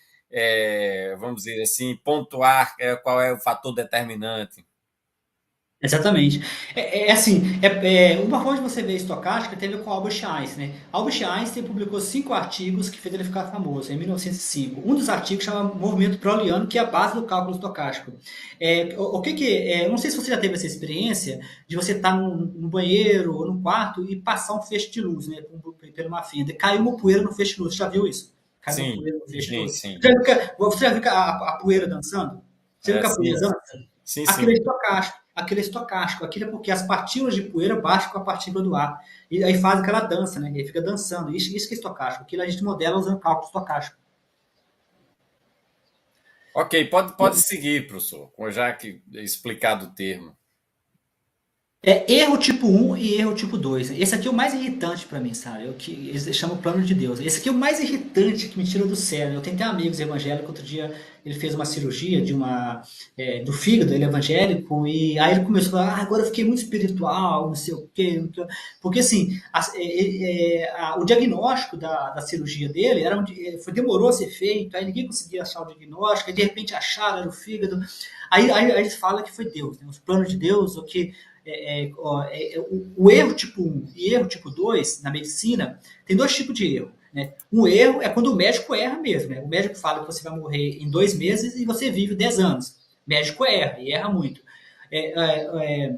vamos dizer assim, pontuar qual é o fator determinante. Exatamente. Uma forma de você ver estocástica tem a ver com Albert Einstein, né? Albert Einstein publicou 5 artigos que fez ele ficar famoso, em 1905. Um dos artigos chama Movimento Browniano, que é a base do cálculo estocástico. Eu não sei se você já teve essa experiência de você estar no banheiro ou no quarto e passar um feixe de luz, né? Por uma fenda. Caiu uma poeira no feixe de luz. Você já viu isso? Caiu uma Sim, poeira no feixe de sim, luz. sim. Você já viu a poeira dançando? Você viu que a Sim, poeira dança? sim, Aquele é sim. estocástico. Aquele é estocástico. Aquilo é porque as partículas de poeira batem com a partícula do ar. E aí faz aquela dança, né? E aí fica dançando. Isso que é estocástico. Aquilo a gente modela usando cálculo estocástico. Ok, pode seguir, professor, já que explicado o termo. É erro tipo um e erro tipo 2. Esse aqui é o mais irritante para mim, sabe? É o que eles chamam plano de Deus. Esse aqui é o mais irritante que me tira do sério. Eu tenho até amigos evangélicos. Outro dia ele fez uma cirurgia do fígado, ele é evangélico, e aí ele começou a falar: agora eu fiquei muito espiritual, não sei o quê. Porque assim, o diagnóstico da cirurgia dele demorou a ser feito, aí ninguém conseguia achar o diagnóstico, aí de repente acharam, era o fígado. Aí eles falam que foi Deus, né? Os planos de Deus, o que o erro tipo um e erro tipo 2 na medicina tem 2 tipos de erro. Né? Um erro é quando o médico erra mesmo. Né? O médico fala que você vai morrer em 2 meses e você vive 10 anos. O médico erra e erra muito. É, é, é,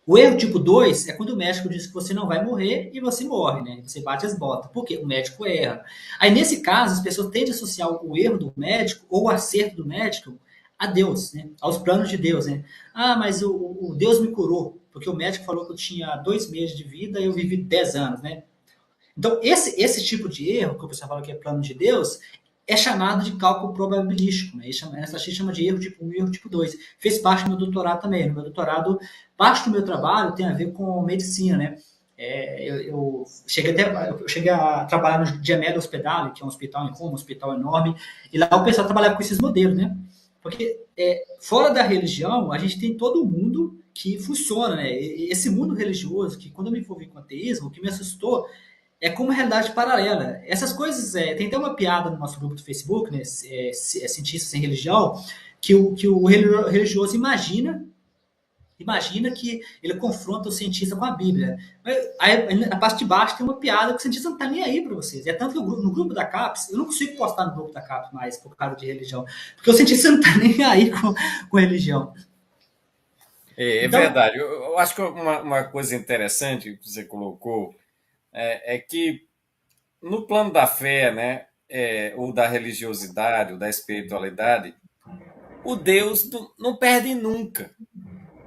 o erro tipo 2 é quando o médico diz que você não vai morrer e você morre, né? Você bate as botas. Por quê? O médico erra. Aí, nesse caso, as pessoas tendem a associar o erro do médico ou o acerto do médico a Deus, né? Aos planos de Deus, né? Ah, mas o Deus me curou, porque o médico falou que eu tinha 2 meses de vida e eu vivi 10 anos, né? Então, esse tipo de erro, que o pessoal fala que é plano de Deus, é chamado de cálculo probabilístico. Né? Essa gente chama de erro tipo 1 e erro tipo 2. Fez parte do meu doutorado também. No meu doutorado, parte do meu trabalho tem a ver com medicina. Né? Eu cheguei a trabalhar no Gemelli Hospital, que é um hospital em Roma, um hospital enorme, e lá o pessoal trabalhava com esses modelos. Né? Porque fora da religião, a gente tem todo mundo que funciona. Né? Esse mundo religioso, que quando eu me envolvi com o ateísmo, o que me assustou é como uma realidade paralela. Essas coisas, tem até uma piada no nosso grupo do Facebook, né, Cientistas Sem Religião, que o religioso imagina que ele confronta o cientista com a Bíblia. Aí, na parte de baixo tem uma piada que o cientista não está nem aí para vocês. É tanto que no grupo da CAPES, eu não consigo postar no grupo da CAPES mais por causa de religião, porque o cientista não está nem aí com religião. É Então, verdade. Eu acho que uma coisa interessante que você colocou é que no plano da fé, né, ou da religiosidade, ou da espiritualidade, o Deus não perde nunca.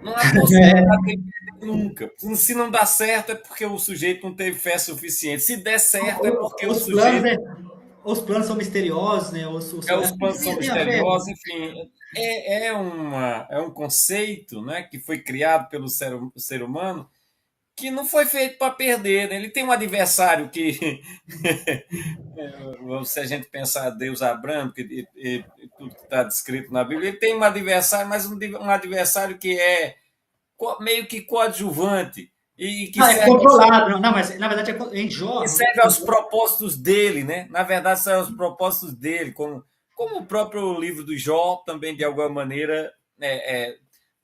Não há possibilidade de perder nunca. Se não dá certo, é porque o sujeito não teve fé suficiente. Se der certo, é porque o os planos, sujeito. né, os planos são misteriosos, né? Os planos são Tem a fé. misteriosos, enfim. É um conceito, né, que foi criado pelo ser humano que não foi feito para perder. Né? Ele tem um adversário que, se a gente pensar Deus Abraão, e tudo que está descrito na Bíblia, ele tem um adversário, mas um adversário que é meio que coadjuvante e Não, é controlado. Não, mas na verdade em que Jó. serve aos propósitos dele, né? Na verdade, serve aos propósitos dele, como o próprio livro do Jó também, de alguma maneira,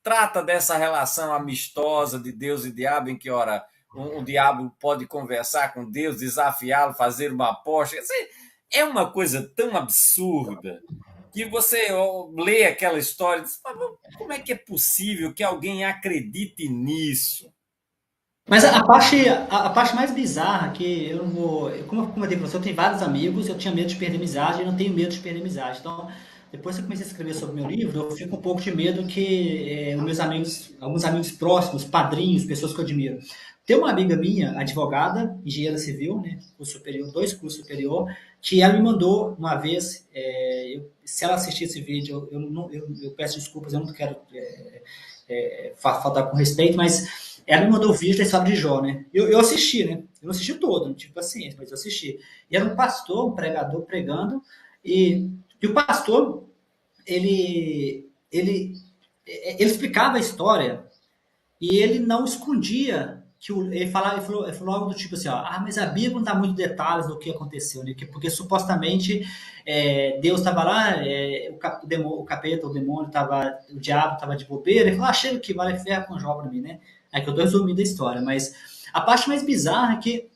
trata dessa relação amistosa de Deus e diabo, em que, ora, o diabo pode conversar com Deus, desafiá-lo, fazer uma aposta. É uma coisa tão absurda que você lê aquela história e diz, como é que é possível que alguém acredite nisso? Mas a parte mais bizarra que eu não vou. Como eu comentei com você, eu tenho vários amigos, eu tinha medo de perder amizade e não tenho medo de perder amizade. Então, depois que eu comecei a escrever sobre o meu livro, eu fico um pouco de medo que os meus amigos, alguns amigos próximos, padrinhos, pessoas que eu admiro. Tem uma amiga minha, advogada, engenheira civil, né, curso superior, 2 cursos superior, que ela me mandou uma vez, se ela assistir esse vídeo, eu peço desculpas, eu não quero faltar com respeito, mas ela me mandou o vídeo da história de Jó, né? Eu assisti, né? Eu não assisti todo, não tive paciência, mas eu assisti. E era um pastor, um pregador pregando, e o pastor, ele explicava a história e ele não escondia ele falou algo do tipo assim, ó, mas a Bíblia não dá muitos detalhes do que aconteceu, né? Porque supostamente Deus estava lá, o capeta, o demônio, o diabo estava de bobeira, ele falou, chega que vale ferro com Jó para mim, né? É que eu tô resumindo a história, mas a parte mais bizarra é que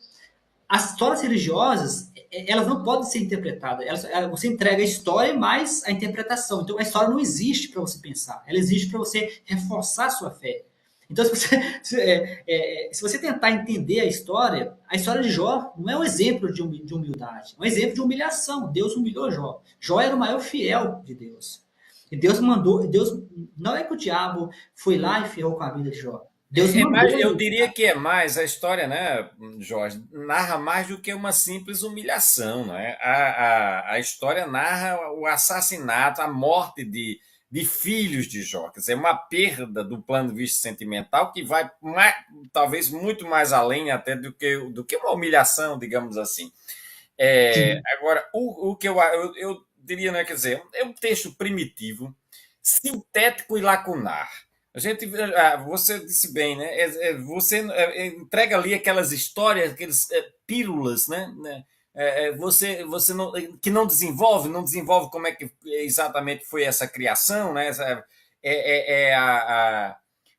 as histórias religiosas, elas não podem ser interpretadas. Você entrega a história mais a interpretação. Então, a história não existe para você pensar. Ela existe para você reforçar a sua fé. Então, se você, se você tentar entender a história de Jó não é um exemplo de humildade, é um exemplo de humilhação. Deus humilhou Jó. Jó era o maior fiel de Deus. E Deus mandou, Deus, não é que o diabo foi lá e ferrou com a vida de Jó. Deus Mais, mandou eu ele. diria que é mais a história, né, Jorge, narra mais do que uma simples humilhação, né? A história narra o assassinato, a morte de filhos de Jó, quer dizer, uma perda do plano de vista sentimental que vai mais, talvez muito mais além até do que uma humilhação, digamos assim. Sim. Agora, o que eu diria, né, quer dizer, é um texto primitivo, sintético e lacunar. Você disse bem, né? Você entrega ali aquelas histórias, aqueles pílulas, né? Você não, que não desenvolve como é que exatamente foi essa criação, né?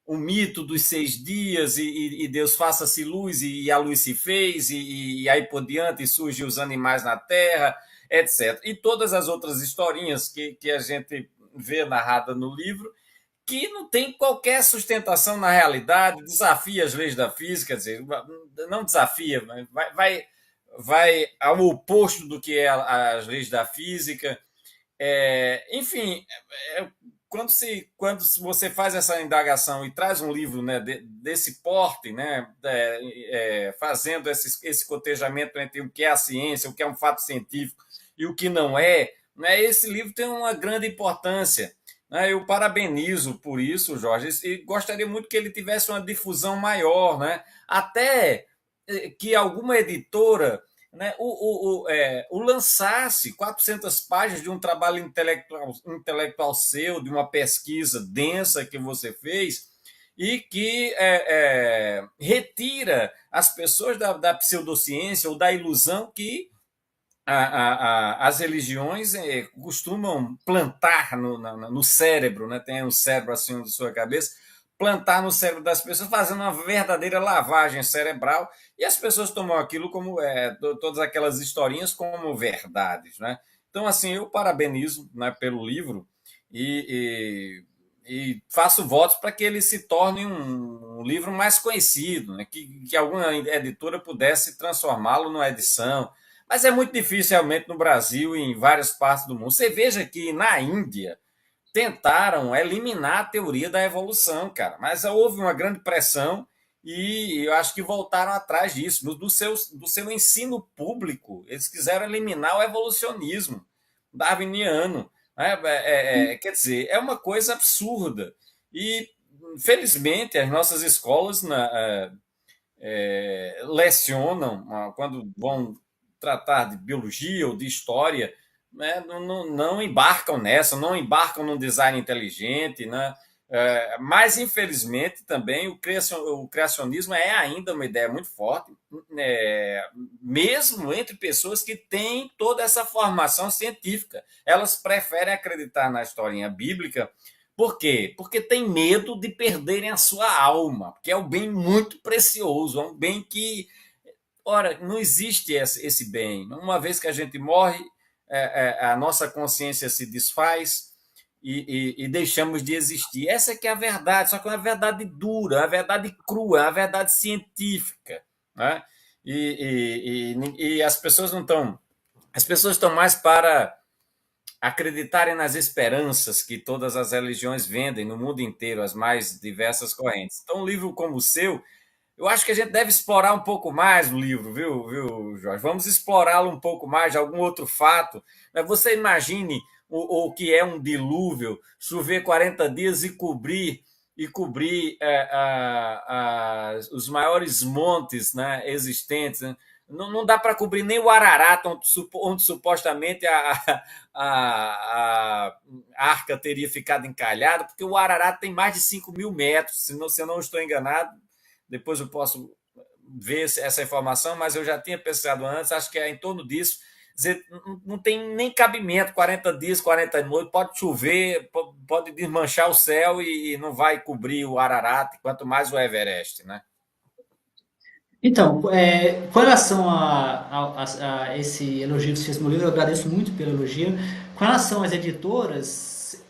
O mito dos 6 dias e Deus faça-se luz e a luz se fez e aí por diante surgem os animais na terra, etc. E todas as outras historinhas que a gente vê narrada no livro que não tem qualquer sustentação na realidade, desafia as leis da física, quer dizer, não desafia, vai ao oposto do que é as leis da física. Enfim, é, quando você faz essa indagação e traz um livro, né, desse porte, né, fazendo esse cotejamento entre o que é a ciência, o que é um fato científico e o que não é, né, esse livro tem uma grande importância. Né, eu parabenizo por isso, Jorge, e gostaria muito que ele tivesse uma difusão maior, né, até que alguma editora, né, o lançasse 400 páginas de um trabalho intelectual seu, de uma pesquisa densa que você fez, e que retira as pessoas da pseudociência ou da ilusão que as religiões costumam plantar no cérebro, né? Tem o cérebro assim de sua cabeça, plantar no cérebro das pessoas, fazendo uma verdadeira lavagem cerebral, e as pessoas tomam aquilo como todas aquelas historinhas como verdades, né? Então, assim, eu parabenizo, né, pelo livro e faço votos para que ele se torne um livro mais conhecido, né? Que alguma editora pudesse transformá-lo numa edição, mas é muito difícil realmente no Brasil e em várias partes do mundo. Você veja que na Índia tentaram eliminar a teoria da evolução, cara, mas houve uma grande pressão e eu acho que voltaram atrás disso. Do seu ensino público, eles quiseram eliminar o evolucionismo darwiniano. Né? Quer dizer, é uma coisa absurda. E, felizmente, as nossas escolas lecionam, quando vão tratar de biologia ou de história, né, não embarcam nessa, não embarcam num design inteligente, né? Mas, infelizmente, também o criacionismo é ainda uma ideia muito forte, mesmo entre pessoas que têm toda essa formação científica. Elas preferem acreditar na historinha bíblica. Por quê? Porque tem medo de perderem a sua alma, que é um bem muito precioso, é um bem que, ora, não existe esse bem. Uma vez que a gente morre, a nossa consciência se desfaz e deixamos de existir. Essa é que é a verdade, só que é uma verdade dura, uma verdade crua, uma verdade científica. Né? E as pessoas não estão. As pessoas estão mais para acreditarem nas esperanças que todas as religiões vendem no mundo inteiro, as mais diversas correntes. Então, um livro como o seu, eu acho que a gente deve explorar um pouco mais o livro, viu, Jorge? Vamos explorá-lo um pouco mais de algum outro fato. Você imagine o que é um dilúvio, chover 40 dias e cobrir os maiores montes, né, existentes. Né? Não dá para cobrir nem o Ararat, onde supostamente a arca teria ficado encalhada, porque o Ararat tem mais de 5.000 metros, se eu não estou enganado, depois eu posso ver essa informação, mas eu já tinha pesquisado antes, acho que é em torno disso. Dizer, não tem nem cabimento, 40 dias, 40 noites, pode chover, pode desmanchar o céu e não vai cobrir o Ararat, quanto mais o Everest, né? Então, com relação a esse elogio que você fez no meu livro, eu agradeço muito pelo elogio. Com relação às editoras,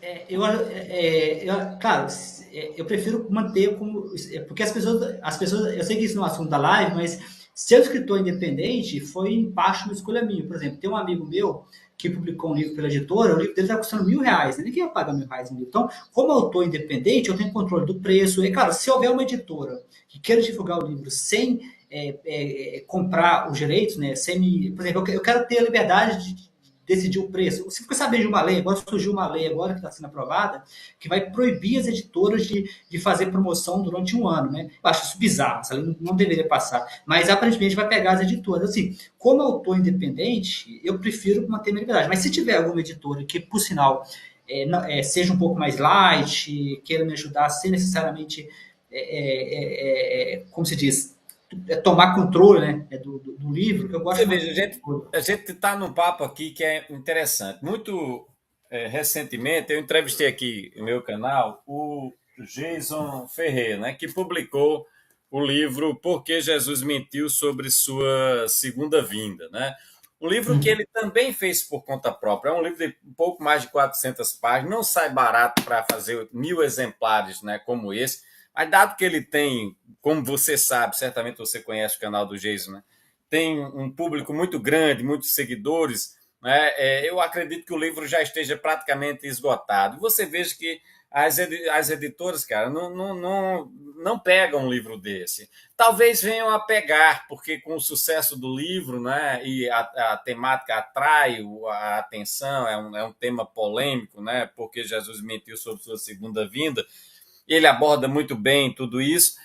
claro, eu prefiro manter como. Porque as pessoas, eu sei que isso não é um assunto da live, mas ser escritor independente foi em parte uma escolha minha. Por exemplo, tem um amigo meu que publicou um livro pela editora, o livro dele está custando R$ 1.000, né? Ninguém vai pagar R$ 1.000 no livro. Então, como autor independente, eu tenho controle do preço. E, claro, se houver uma editora que queira divulgar o livro sem comprar os direitos, né? Por exemplo, eu quero ter a liberdade de decidir o preço. Você fica sabendo de uma lei, agora surgiu uma lei agora que está sendo aprovada, que vai proibir as editoras de fazer promoção durante um ano, né? Eu acho isso bizarro, essa lei não deveria passar, mas aparentemente vai pegar as editoras. Assim, como autor independente, eu prefiro manter minha liberdade, mas se tiver alguma editora que, por sinal, seja um pouco mais light, queira me ajudar sem necessariamente, como se diz, tomar controle, né, do livro, que eu gosto Você de manter veja, controle. a gente está num papo aqui que é interessante. Muito recentemente, eu entrevistei aqui no meu canal o Jason Ferreira, né, que publicou o livro Por que Jesus Mentiu sobre Sua Segunda Vinda. Né? Um livro que ele também fez por conta própria. É um livro de um pouco mais de 400 páginas. Não sai barato para fazer 1.000 exemplares, né, como esse. Mas dado que ele tem, como você sabe, certamente você conhece o canal do Jason, né? Tem um público muito grande, muitos seguidores, né? Eu acredito que o livro já esteja praticamente esgotado. Você veja que as editoras, cara, não pegam um livro desse. Talvez venham a pegar, porque com o sucesso do livro, né, e a temática atrai a atenção, é um tema polêmico, né, porque Jesus mentiu sobre sua segunda vinda, ele aborda muito bem tudo isso,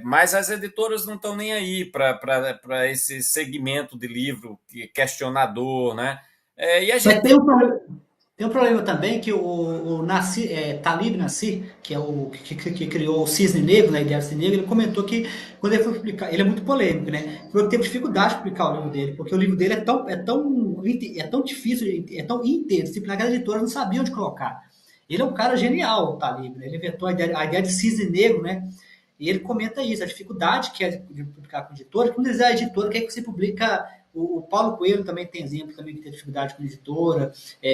mas as editoras não estão nem aí para esse segmento de livro questionador, né? E a Mas gente tem um problema também que o Talib Nasser, que é o que criou o Cisne Negro, né, a ideia do Cisne Negro, ele comentou que quando ele foi publicar, ele é muito polêmico, né? Falou que teve dificuldade de publicar o livro dele, porque o livro dele é tão difícil, é tão interdisciplinar que as editoras não sabiam onde colocar. Ele é um cara genial, o Talib, né? Ele inventou a ideia de cisne negro, né? E ele comenta isso, a dificuldade que é de publicar com editora, que muitas vezes a editora quer que você publica. O Paulo Coelho também tem exemplo também que tem dificuldade com editora.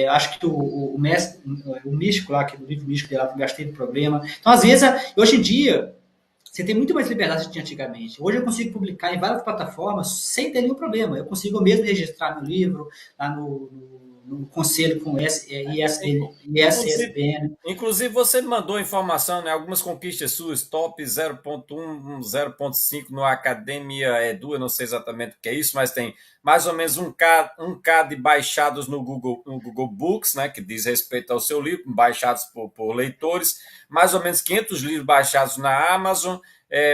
Acho que o mestre, o Místico lá, que no livro Místico dele também teve problema. Então, às vezes, hoje em dia, você tem muito mais liberdade do que tinha antigamente. Hoje eu consigo publicar em várias plataformas sem ter nenhum problema. Eu consigo mesmo registrar meu livro lá no conselho com Inclusive, ISSBN. inclusive, você me mandou informação, né? Algumas conquistas suas, top 0.1, 0.5 no Academia Edu, eu não sei exatamente o que é isso, mas tem mais ou menos 1K de baixados no Google Books, né? Que diz respeito ao seu livro, baixados por leitores, mais ou menos 500 livros baixados na Amazon,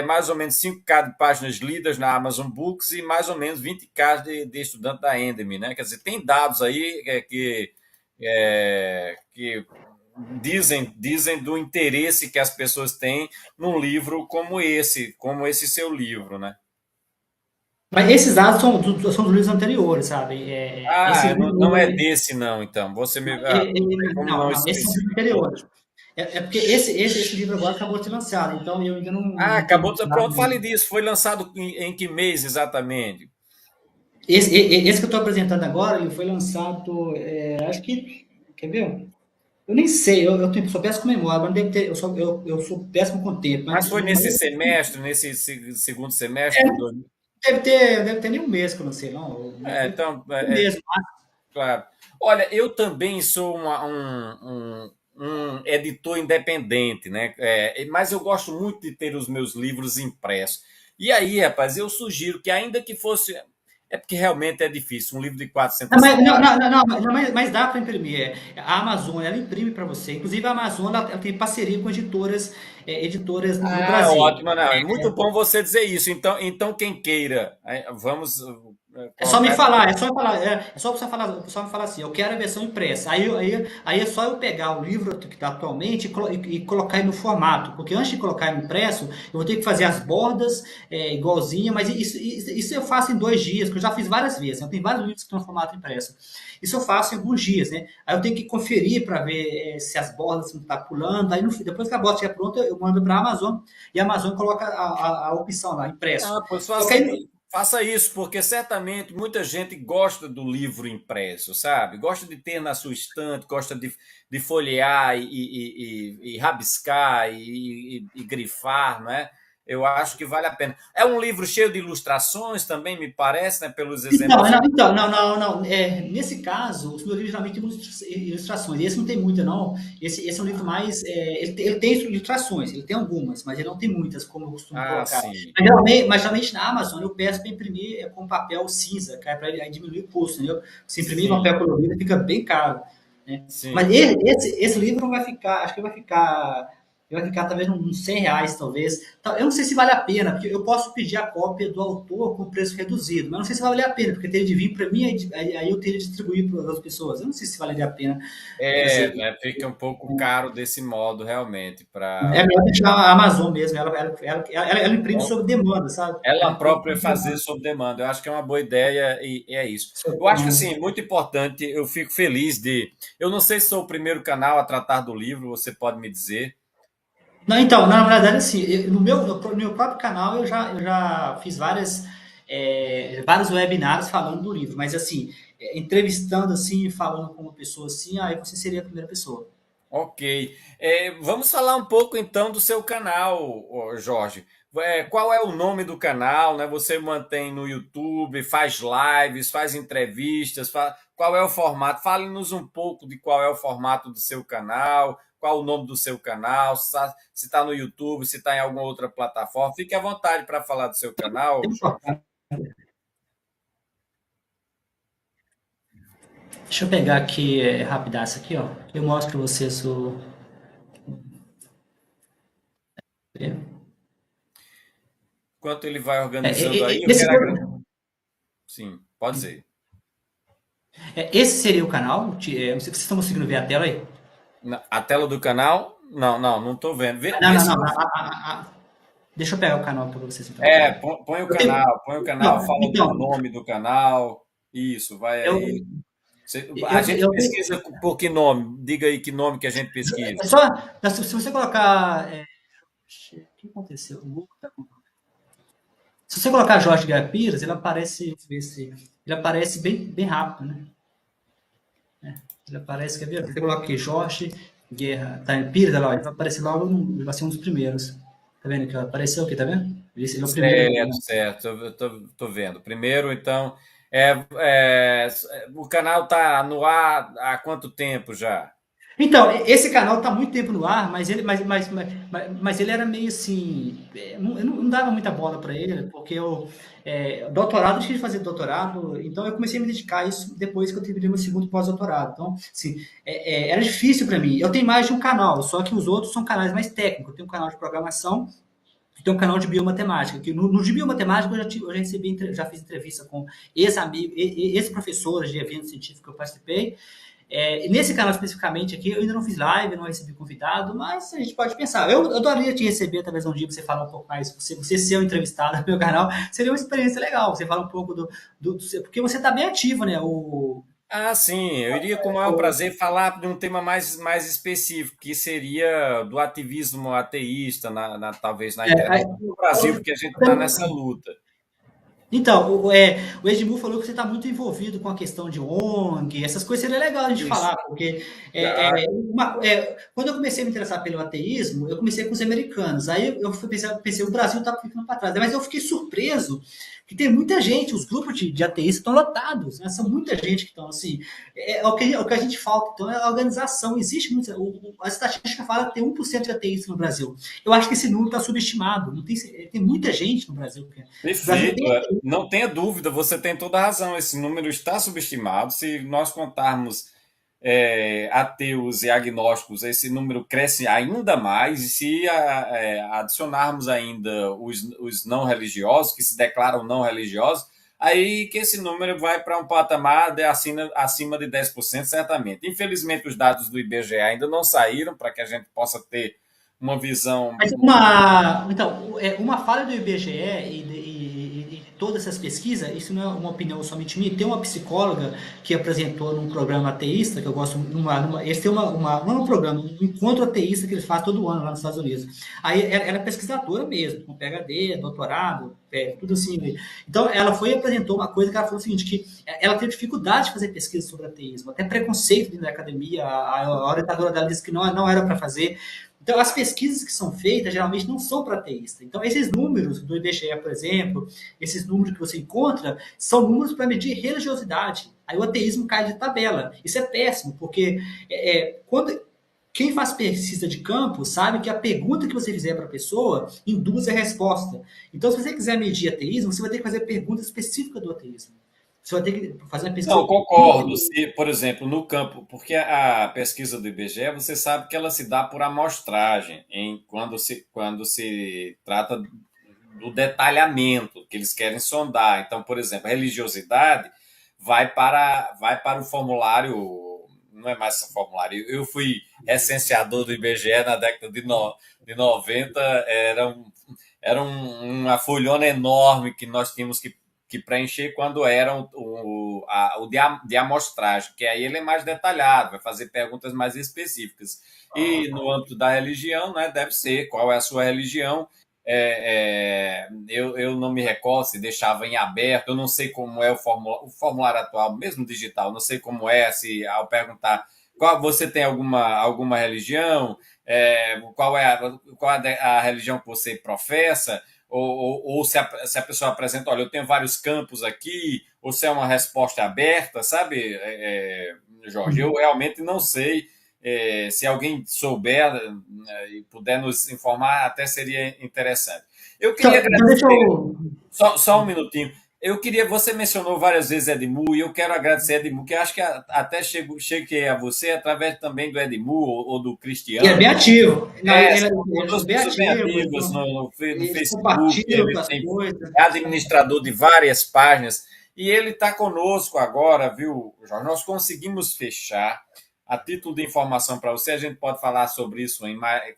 mais ou menos 5K de páginas lidas na Amazon Books e mais ou menos 20K de estudante da Endemy, né? Quer dizer, tem dados aí que dizem do interesse que as pessoas têm num livro como esse seu livro, né? Mas esses dados são dos livros anteriores, sabe? Esse Ah, livro, não é desse não, então. Você me não tem como não, não não, esses são dos especificar. anteriores. Porque esse livro agora acabou de ser lançado, então eu ainda Ah, não acabou. tenho nada Pronto, fale dele. disso. Foi lançado em que mês exatamente? Esse que eu estou apresentando agora, ele foi lançado, acho que, quer ver? Eu nem sei, sou péssimo com memória, mas não deve ter, eu sou péssimo com tempo, Mas mas foi nesse semestre, nesse segundo semestre de 2000. deve ter nem um mês que eu lancei, não, deve ter Então, um mês. claro. Olha, eu também sou um editor independente, né? Mas eu gosto muito de ter os meus livros impressos. E aí, rapaz, eu sugiro que, ainda que fosse. É porque realmente é difícil, um livro de Não, 400 mas, não, páginas. não, não, não, mas dá para imprimir. A Amazon, ela imprime para você. Inclusive, a Amazon, ela tem parceria com editoras no Ah, Brasil. ótimo, não. É muito bom você dizer isso. Então quem queira, vamos. É só me colocar. falar, é só você falar, só me falar assim, eu quero a versão impressa. Aí é só eu pegar o livro que está atualmente e colocar ele no formato, porque antes de colocar ele impresso, eu vou ter que fazer as bordas igualzinha, mas isso eu faço em 2 dias, que eu já fiz várias vezes, né? Eu tenho vários livros que estão no formato impresso. Isso eu faço em alguns dias, né? Aí eu tenho que conferir para ver se as bordas não estão pulando. Aí depois que a borda estiver pronta, eu mando para a Amazon e a Amazon coloca a opção lá, impresso. Ah, pois Só que aí, faça isso, porque certamente muita gente gosta do livro impresso, sabe? Gosta de ter na sua estante, gosta de folhear e rabiscar e grifar, não é? Eu acho que vale a pena. É um livro cheio de ilustrações também, me parece, né? Pelos Então, exemplos. não. Nesse caso, os meus livros geralmente têm ilustrações. Esse não tem muita, não. Esse é um livro mais. Ele tem ilustrações, ele tem algumas, mas ele não tem muitas, como eu costumo Ah, colocar. sim, Mas geralmente na Amazon eu peço para imprimir com papel cinza, que é para diminuir o custo, entendeu? Se imprimir em sim, papel colorido fica bem caro. Né? Mas sim. esse livro não vai ficar, acho que vai ficar. Ele vai ficar talvez uns R$ 100, talvez. Então, eu não sei se vale a pena, porque eu posso pedir a cópia do autor com preço reduzido, mas não sei se vai valer a pena, porque teria de vir para mim, aí eu teria de distribuir para as pessoas. Eu não sei se valeria a pena fazer. Fica um pouco caro desse modo, realmente, É para. melhor deixar a Amazon mesmo, ela imprime sob demanda, sabe? Ela Ela imprime própria sob fazer demanda. sob demanda. Eu acho que é uma boa ideia e é isso. Sob Eu acho que demanda. assim, muito importante, eu fico feliz de. Eu não sei se sou o primeiro canal a tratar do livro, você pode me dizer. Não, então, na verdade, assim, no meu próprio canal eu já fiz vários webinários falando do livro, mas assim, entrevistando assim, falando com uma pessoa assim, aí você seria a primeira pessoa. Ok. Vamos falar um pouco então do seu canal, ô, Jorge. Qual é o nome do canal, né? Você mantém no YouTube, faz lives, faz entrevistas, qual é o formato? Fale-nos um pouco de qual é o formato do seu canal, qual o nome do seu canal, se está no YouTube, se está em alguma outra plataforma. Fique à vontade para falar do seu canal, Jorge. Deixa eu pegar aqui rapidaço aqui, ó. Eu mostro para você Enquanto ele vai é, organizando é, aí, é, eu esse, quero agradecer. Sim, pode dizer. esse seria o canal. Não sei se vocês estão conseguindo ver a tela aí. A tela do canal? Não, não estou vendo. Não, Vê não, se não. você. Deixa eu pegar o canal para vocês então. Pera aí. Eu tenho, Põe o canal, não, fala do então, nome do canal. Isso, vai eu, aí. A eu, gente eu tenho, pesquisa por que nome? Diga aí que nome que a gente pesquisa. é só, se você colocar, o que aconteceu? Se você colocar Jorge Garpiras, ele aparece, deixa eu ver se, ele aparece bem rápido, né? Ele aparece, quer ver? Você coloca aqui Jorge Guerra, tá, Pires, olha lá, ele vai aparecer logo, vai ser um dos primeiros. Tá vendo que apareceu aqui, tá vendo? Ele é o primeiro aqui, Certo, né? certo. Tô vendo. Primeiro, então, o canal tá no ar há quanto tempo já? Então, esse canal está muito tempo no ar, mas ele era meio assim. Eu não dava muita bola para ele, porque doutorado, eu tinha que fazer doutorado, então eu comecei a me dedicar a isso depois que eu terminei meu segundo pós-doutorado. Então, assim, era difícil para mim. Eu tenho mais de um canal, só que os outros são canais mais técnicos. Eu tenho um canal de programação e tenho um canal de biomatemática. Que no de biomatemática eu já fiz entrevista com ex-amigos, ex-professores de eventos científicos que eu participei. Nesse canal especificamente aqui, eu ainda não fiz live, não recebi convidado, mas a gente pode pensar. Eu adoraria te receber, talvez um dia você falar um pouco mais, você ser o entrevistado no meu canal, seria uma experiência legal. Você fala um pouco porque você está bem ativo, né? Ah, sim, eu iria com o maior prazer falar de um tema mais específico, que seria do ativismo ateísta, talvez na é, internet, no Brasil, porque a gente está nessa luta. Então, o Edmu falou que você está muito envolvido com a questão de ONG, essas coisas seria legal a gente Isso. falar, porque Ah, quando eu comecei a me interessar pelo ateísmo, eu comecei com os americanos. Aí eu pensei o Brasil está ficando para trás. Mas eu fiquei surpreso que tem muita gente, os grupos de ateístas estão lotados, né? São muita gente que estão assim. É o que a gente falta, então é a organização. Existe muito. A estatística fala que tem 1% de ateístas no Brasil. Eu acho que esse número está subestimado. Não tem muita gente no Brasil. O Brasil perfeito. tem Não tenha dúvida, você tem toda a razão. Esse número está subestimado. Se nós contarmos ateus e agnósticos, esse número cresce ainda mais. E se adicionarmos ainda os não religiosos, que se declaram não religiosos, aí que esse número vai para um patamar acima de 10%, certamente. Infelizmente, os dados do IBGE ainda não saíram para que a gente possa ter uma visão. Mas então, uma falha do IBGE e de todas essas pesquisas, isso não é uma opinião somente minha. Tem uma psicóloga que apresentou num programa ateísta, que eu gosto, eles têm não é um programa, um encontro ateísta que eles fazem todo ano lá nos Estados Unidos. Aí ela é pesquisadora mesmo, com PhD, doutorado, tudo assim. Então, ela foi e apresentou uma coisa que ela falou o seguinte, que ela teve dificuldade de fazer pesquisa sobre ateísmo, até preconceito dentro da academia, a orientadora dela disse que não era para fazer. Então, as pesquisas que são feitas geralmente não são para ateísta. Então, esses números do IBGE, por exemplo, esses números que você encontra, são números para medir religiosidade. Aí o ateísmo cai de tabela. Isso é péssimo, porque quando quem faz pesquisa de campo sabe que a pergunta que você fizer para a pessoa induz a resposta. Então, se você quiser medir ateísmo, você vai ter que fazer pergunta específica do ateísmo. Você vai ter que fazer uma pesquisa. Não, concordo. Se, por exemplo, no campo, porque a pesquisa do IBGE, você sabe que ela se dá por amostragem, quando se trata do detalhamento que eles querem sondar. Então, por exemplo, a religiosidade vai para o formulário, não é mais um formulário. Eu fui recenseador do IBGE na década de 90, uma folhona enorme que nós tínhamos que preencher quando era de amostragem, que aí ele é mais detalhado, vai fazer perguntas mais específicas. E no âmbito da religião, né, deve ser qual é a sua religião. Eu não me recordo se deixava em aberto, eu não sei como é o formulário atual, mesmo digital, não sei como é, se ao perguntar você tem alguma religião, qual é a religião que você professa, ou se a pessoa apresenta, olha, eu tenho vários campos aqui, ou se é uma resposta aberta, sabe, Jorge? Eu realmente não sei. Se alguém souber e puder nos informar, até seria interessante. Eu queria Então deixa agradecer, eu. só um minutinho. Você mencionou várias vezes Edmu, e eu quero agradecer Edmu, que eu acho que até cheguei a você através também do Edmu ou do E é Cristiano. bem ativo. Não, São ele é duas bem pessoas bem ativo, ativas então, no ele Facebook, compartilha ele as tem, coisas. é administrador de várias páginas, e ele está conosco agora, viu, Jorge? Nós conseguimos fechar, a título de informação para você, a gente pode falar sobre isso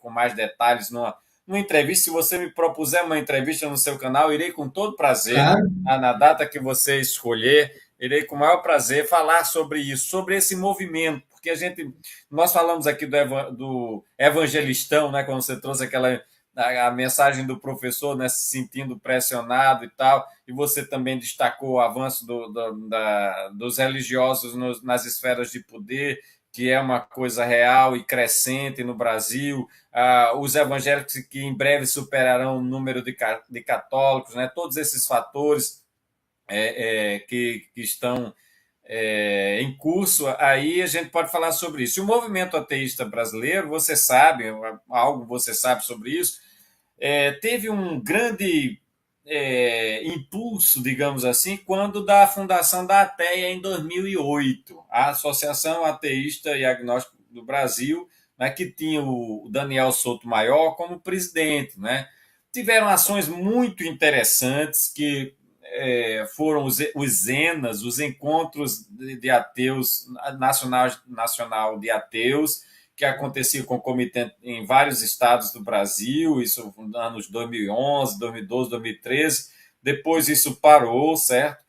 com mais detalhes numa entrevista. Se você me propuser uma entrevista no seu canal, irei com todo prazer, Claro. na data que você escolher, irei com o maior prazer falar sobre isso, sobre esse movimento, porque nós falamos aqui do evangelistão, né, quando você trouxe a mensagem do professor, né, se sentindo pressionado e tal, e você também destacou o avanço dos religiosos nas esferas de poder, que é uma coisa real e crescente no Brasil, os evangélicos que em breve superarão o número de católicos, né, todos esses fatores que estão em curso, aí a gente pode falar sobre isso. E o movimento ateísta brasileiro, você sabe, algo você sabe sobre isso, teve um grande impulso, digamos assim, quando da fundação da ATEA em 2008, a Associação Ateísta e Agnóstica do Brasil, né, que tinha o Daniel Souto Maior como presidente. Né? Tiveram ações muito interessantes que foram os Zenas, os encontros de ateus, nacional de ateus, que acontecia concomitante em vários estados do Brasil, isso nos anos 2011, 2012, 2013. Depois isso parou, certo?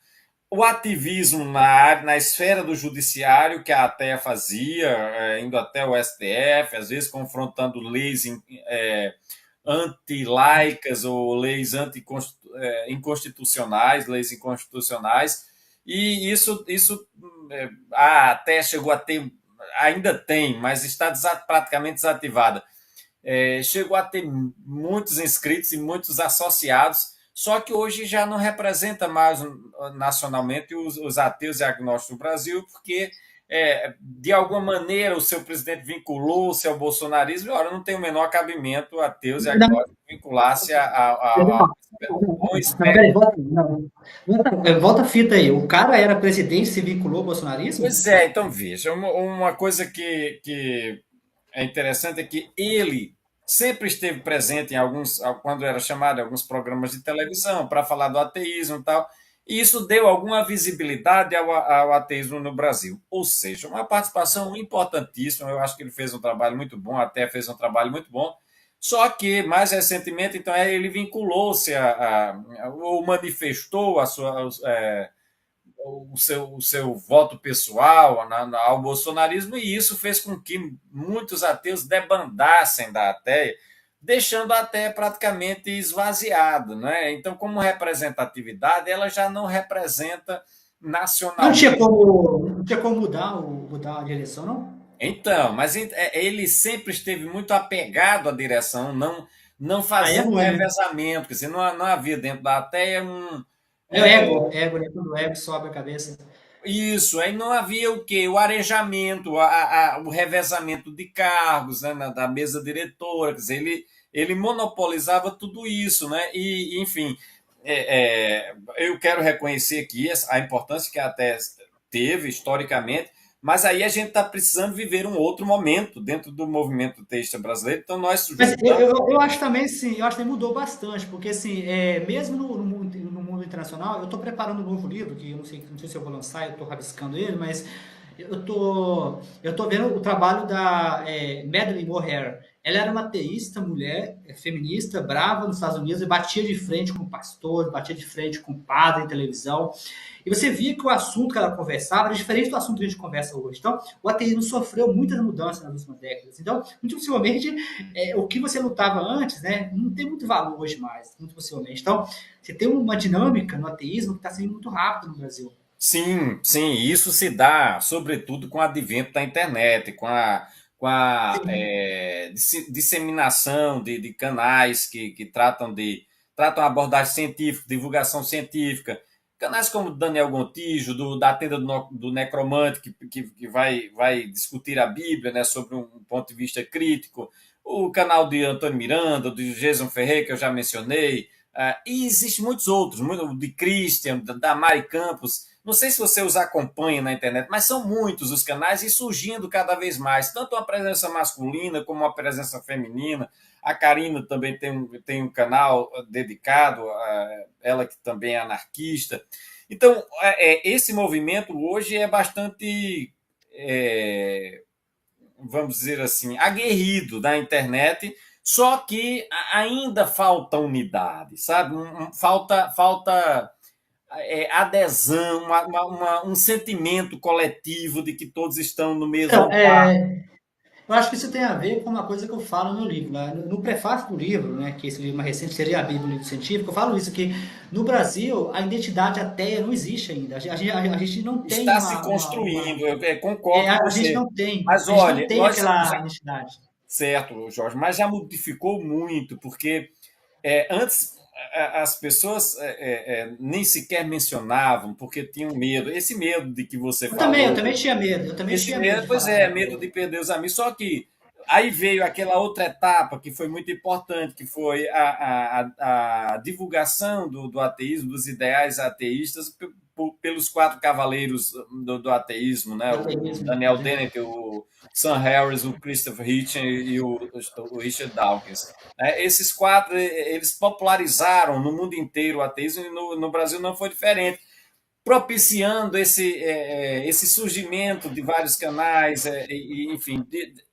O ativismo na esfera do judiciário, que a ATEA fazia, indo até o STF, às vezes confrontando leis anti-laicas ou leis inconstitucionais, leis inconstitucionais, e isso até chegou a ter, ainda tem, mas está praticamente desativada. Chegou a ter muitos inscritos e muitos associados, só que hoje já não representa mais nacionalmente os ateus e agnósticos do Brasil, porque de alguma maneira o seu presidente vinculou-se ao bolsonarismo, e ora não tem o menor cabimento ateus e Não, agnósticos vincular-se a uma não, espécie. peraí, volta a fita aí. O cara era presidente e se vinculou ao bolsonarismo? Pois é, então veja, uma coisa que é interessante é que ele sempre esteve presente quando era chamado em alguns programas de televisão, para falar do ateísmo e tal. E isso deu alguma visibilidade ao ateísmo no Brasil. Ou seja, uma participação importantíssima. Eu acho que ele fez um trabalho muito bom, até fez um trabalho muito bom. Só que, mais recentemente, então, ele vinculou-se ou manifestou o seu voto pessoal ao bolsonarismo, e isso fez com que muitos ateus debandassem da ateia, deixando a ateia praticamente esvaziado. Né? Então, como representatividade, ela já não representa nacionalmente. Não tinha como mudar a direção, não? Então, mas ele sempre esteve muito apegado à direção, não Aí é fazia um ruim, né? revezamento, quer dizer, não havia dentro da ateia um. É o ego, né? Quando o ego sobe a cabeça. Isso, aí não havia o quê? O arejamento, o revezamento de cargos, né, da mesa diretora, quer dizer, ele monopolizava tudo isso, né? E, enfim, eu quero reconhecer aqui a importância que a TES teve historicamente, mas aí a gente está precisando viver um outro momento dentro do movimento texto brasileiro, então nós Mas juntamos. eu acho também, sim, eu acho que mudou bastante, porque assim, mesmo no mundo internacional, eu estou preparando um novo livro, que eu não sei se eu vou lançar, eu estou rabiscando ele, mas eu tô vendo o trabalho da Madeleine O'Hare. Ela era uma ateísta, mulher, feminista, brava nos Estados Unidos, e batia de frente com pastores, batia de frente com padre em televisão. E você via que o assunto que ela conversava era diferente do assunto que a gente conversa hoje. Então, o ateísmo sofreu muitas mudanças nas últimas décadas. Então, muito possivelmente, o que você lutava antes, né, não tem muito valor hoje mais, muito possivelmente. Então, você tem uma dinâmica no ateísmo que está sendo muito rápido no Brasil. Sim, sim, isso se dá, sobretudo, com o advento da internet, Sim. disseminação de canais que tratam a abordagem científica, divulgação científica. Canais como Daniel Gontijo, da Tenda do Necromante, que vai discutir a Bíblia, né, sobre um ponto de vista crítico. O canal de Antônio Miranda, de Jason Ferreira, que eu já mencionei. E existem muitos outros, de Christian, da Mari Campos. Não sei se você os acompanha na internet, mas são muitos os canais e surgindo cada vez mais, tanto uma presença masculina como uma presença feminina. A Karina também tem um canal dedicado, ela que também é anarquista. Então, esse movimento hoje é bastante, é, vamos dizer assim, aguerrido na internet, só que ainda falta unidade, sabe? Falta adesão, um sentimento coletivo de que todos estão no Então, mesmo barco. eu acho que isso tem a ver com uma coisa que eu falo no livro. Lá. No prefácio do livro, né, que esse livro mais recente seria a Bíblia, um livro científico, eu falo isso, que no Brasil a identidade ateia não existe ainda. A gente não tem Está se construindo, eu concordo com a gente você. não tem. Mas A gente não olha, tem nós aquela identidade. certo, Jorge, mas já modificou muito, porque antes as pessoas nem sequer mencionavam, porque tinham medo. Esse medo de que você Eu falou. também tinha medo. Eu também Esse tinha medo medo, de pois falar alguma medo coisa. de perder os amigos. Só que aí veio aquela outra etapa que foi muito importante, que foi a divulgação do ateísmo, dos ideais ateístas, pelos quatro cavaleiros do ateísmo, né? Do O ateísmo. Daniel Dennett, o Sam Harris, o Christopher Hitchens e o Richard Dawkins. Esses quatro, eles popularizaram no mundo inteiro o ateísmo, e no Brasil não foi diferente, propiciando esse surgimento de vários canais, enfim,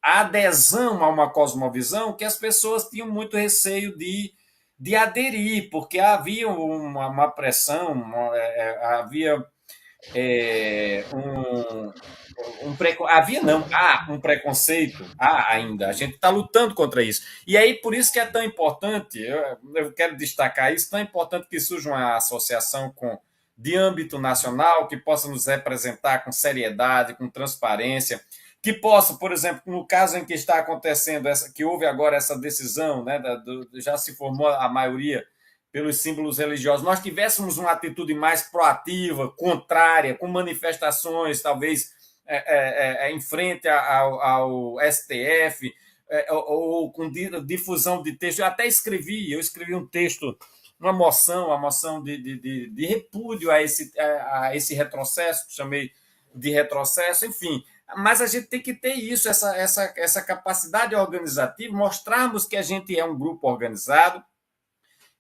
a adesão a uma cosmovisão que as pessoas tinham muito receio de aderir, porque havia uma pressão, havia havia não, há um preconceito, há ainda, a gente está lutando contra isso. E aí, por isso que é tão importante, eu quero destacar isso, tão importante que surja uma associação de âmbito nacional, que possa nos representar com seriedade, com transparência, que possa, por exemplo, no caso em que está acontecendo, que houve agora essa decisão, né, já se formou a maioria pelos símbolos religiosos, nós tivéssemos uma atitude mais proativa, contrária, com manifestações, talvez em frente ao STF, ou com difusão de texto. Eu escrevi um texto, uma moção de repúdio a esse retrocesso, que chamei de retrocesso, enfim. Mas a gente tem que ter isso, essa capacidade organizativa, mostrarmos que a gente é um grupo organizado,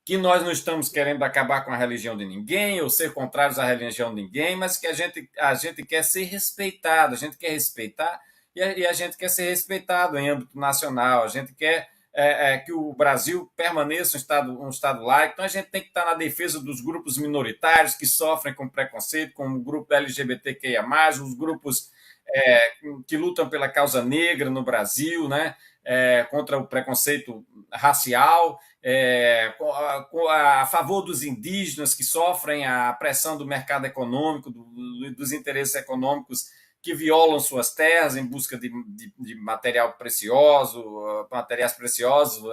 que nós não estamos querendo acabar com a religião de ninguém ou ser contrários à religião de ninguém, mas que a gente quer ser respeitado, a gente quer respeitar e a gente quer ser respeitado em âmbito nacional, a gente quer que o Brasil permaneça um estado laico, então a gente tem que estar na defesa dos grupos minoritários que sofrem com preconceito, como o grupo LGBTQIA+, os grupos que lutam pela causa negra no Brasil, né? Contra o preconceito racial, a favor dos indígenas que sofrem a pressão do mercado econômico, dos interesses econômicos que violam suas terras em busca de material precioso, materiais preciosos,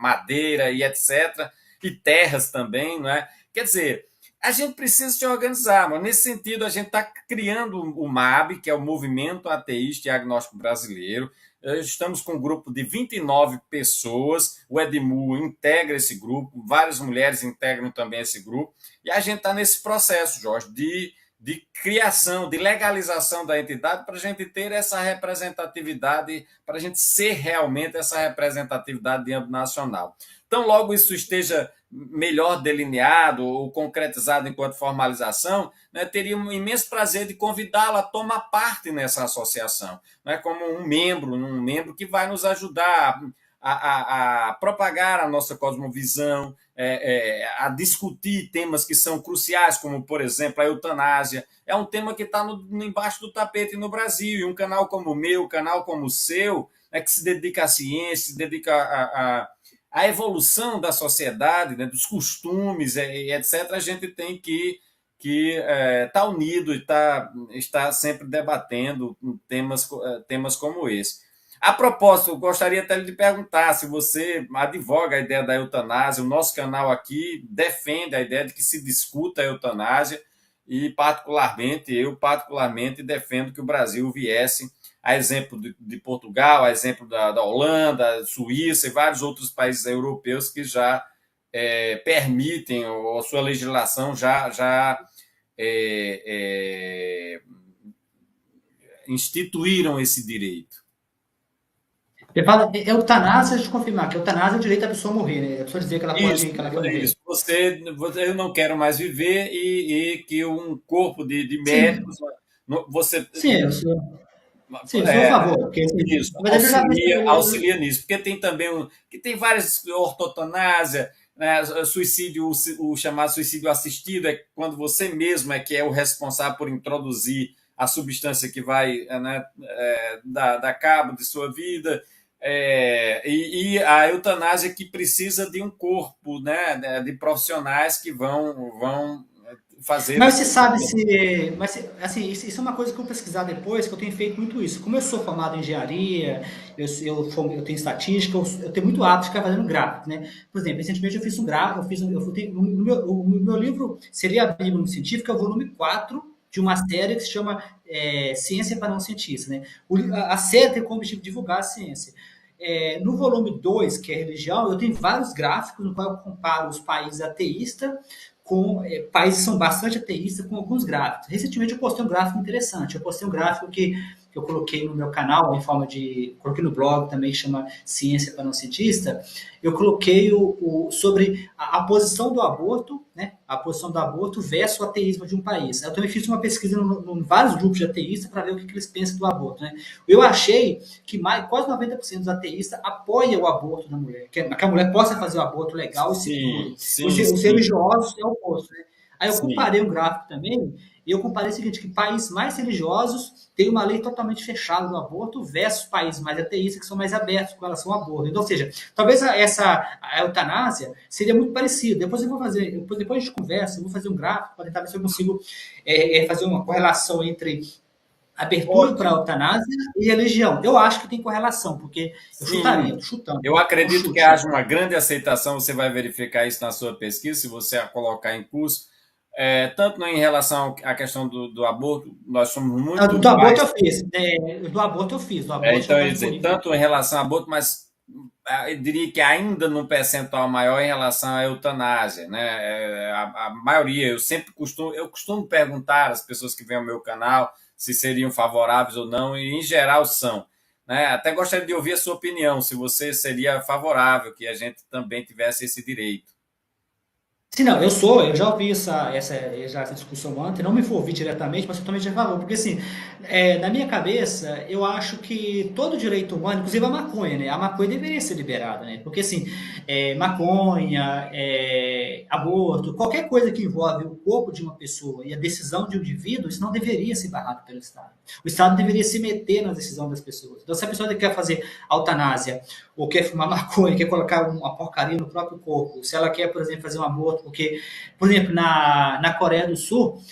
madeira e etc., e terras também, não é? Quer dizer, a gente precisa se organizar, mas nesse sentido a gente está criando o MAB, que é o Movimento Ateísta e Agnóstico Brasileiro. Estamos com um grupo de 29 pessoas, o Edmu integra esse grupo, várias mulheres integram também esse grupo, e a gente está nesse processo, Jorge, de criação, de legalização da entidade para a gente ter essa representatividade, para a gente ser realmente essa representatividade de âmbito nacional. Então, logo isso esteja melhor delineado ou concretizado enquanto formalização, né, teria um imenso prazer de convidá-la a tomar parte nessa associação, né, como um membro que vai nos ajudar a propagar a nossa cosmovisão, a discutir temas que são cruciais, como, por exemplo, a eutanásia. É um tema que está embaixo do tapete no Brasil, e um canal como o meu, um canal como o seu, que se dedica à ciência, se dedica a evolução da sociedade, né, dos costumes, etc., a gente tem que estar unido e estar sempre debatendo temas como esse. A propósito, eu gostaria até de perguntar se você advoga a ideia da eutanásia. O nosso canal aqui defende a ideia de que se discuta a eutanásia e, particularmente, defendo que o Brasil viesse, a exemplo de Portugal, a exemplo da Holanda, Suíça e vários outros países europeus que já permitem, ou a sua legislação já instituíram esse direito. Ele fala eutanásia, deixa eu confirmar, que eutanásia é o direito da pessoa morrer, né? A pessoa dizer que ela pode, que ela quer morrer. Isso. Eu não quero mais viver e que um corpo de Sim, médicos, você sim, eu sou a favor. Porque, isso, mas eu já auxilia nisso, porque tem também que tem várias ortotanásia, né, suicídio, o chamado suicídio assistido é quando você mesmo que é o responsável por introduzir a substância que vai, né, dar cabo de sua vida. E a eutanásia que precisa de um corpo, né, de profissionais que vão fazer. Mas você sabe se. Mas, assim, isso é uma coisa que eu vou pesquisar depois, que eu tenho feito muito isso. Como eu sou formado em engenharia, eu tenho estatística, eu tenho muito hábito de ficar fazendo gráfico, né? Por exemplo, recentemente eu fiz um gráfico, o meu livro seria a Bíblia Científica, o volume 4 de uma série que se chama Ciência para Não Cientistas, né? A série tem como objetivo divulgar a ciência. No volume 2, que é religião, eu tenho vários gráficos no qual eu comparo os países ateístas com países que são bastante ateístas com alguns gráficos. Recentemente eu postei um gráfico interessante. Eu postei um gráfico que eu coloquei no meu canal, em forma de. Coloquei no blog também, que chama Ciência para Não Cientista. Eu coloquei sobre a posição do aborto, né? A posição do aborto versus o ateísmo de um país. Eu também fiz uma pesquisa em vários grupos de ateístas para ver o que eles pensam do aborto. Né? Eu achei que quase 90% dos ateístas apoiam o aborto da mulher, que a mulher possa fazer o aborto legal e seguro. Os religiosos é o oposto. Né? Aí eu comparei um gráfico também, e eu comparei o seguinte, que países mais religiosos têm uma lei totalmente fechada do aborto versus países mais ateístas que são mais abertos com relação ao aborto. Então, ou seja, talvez a eutanásia seria muito parecida. Depois eu vou fazer, depois a gente conversa, eu vou fazer um gráfico para tentar ver se eu consigo fazer uma correlação entre abertura para a eutanásia e religião. Eu acho que tem correlação, porque eu chutaria, tô chutando. Eu acredito que haja uma grande aceitação, você vai verificar isso na sua pesquisa, se você a colocar em curso, tanto em relação à questão do aborto, nós somos muito. Do aborto eu fiz. Do aborto eu fiz. Do aborto então, eu ia dizer, tanto em relação ao aborto, mas eu diria que ainda num percentual maior em relação à eutanásia. Né? A maioria, eu costumo perguntar às pessoas que vêm ao meu canal se seriam favoráveis ou não, e em geral são. Né? Até gostaria de ouvir a sua opinião, se você seria favorável que a gente também tivesse esse direito. Sim, não, eu já ouvi essa discussão antes, não me envolvi diretamente, mas totalmente a favor, porque assim, na minha cabeça, eu acho que todo direito humano, inclusive a maconha, né? A maconha deveria ser liberada, né? Porque assim, maconha, aborto, qualquer coisa que envolve o corpo de uma pessoa e a decisão de um indivíduo, isso não deveria ser barrado pelo Estado. O Estado deveria se meter na decisão das pessoas. Então, se a pessoa quer fazer eutanásia, ou quer fumar maconha, quer colocar uma porcaria no próprio corpo, se ela quer, por exemplo, fazer um aborto, porque, por exemplo, na Coreia do Sul,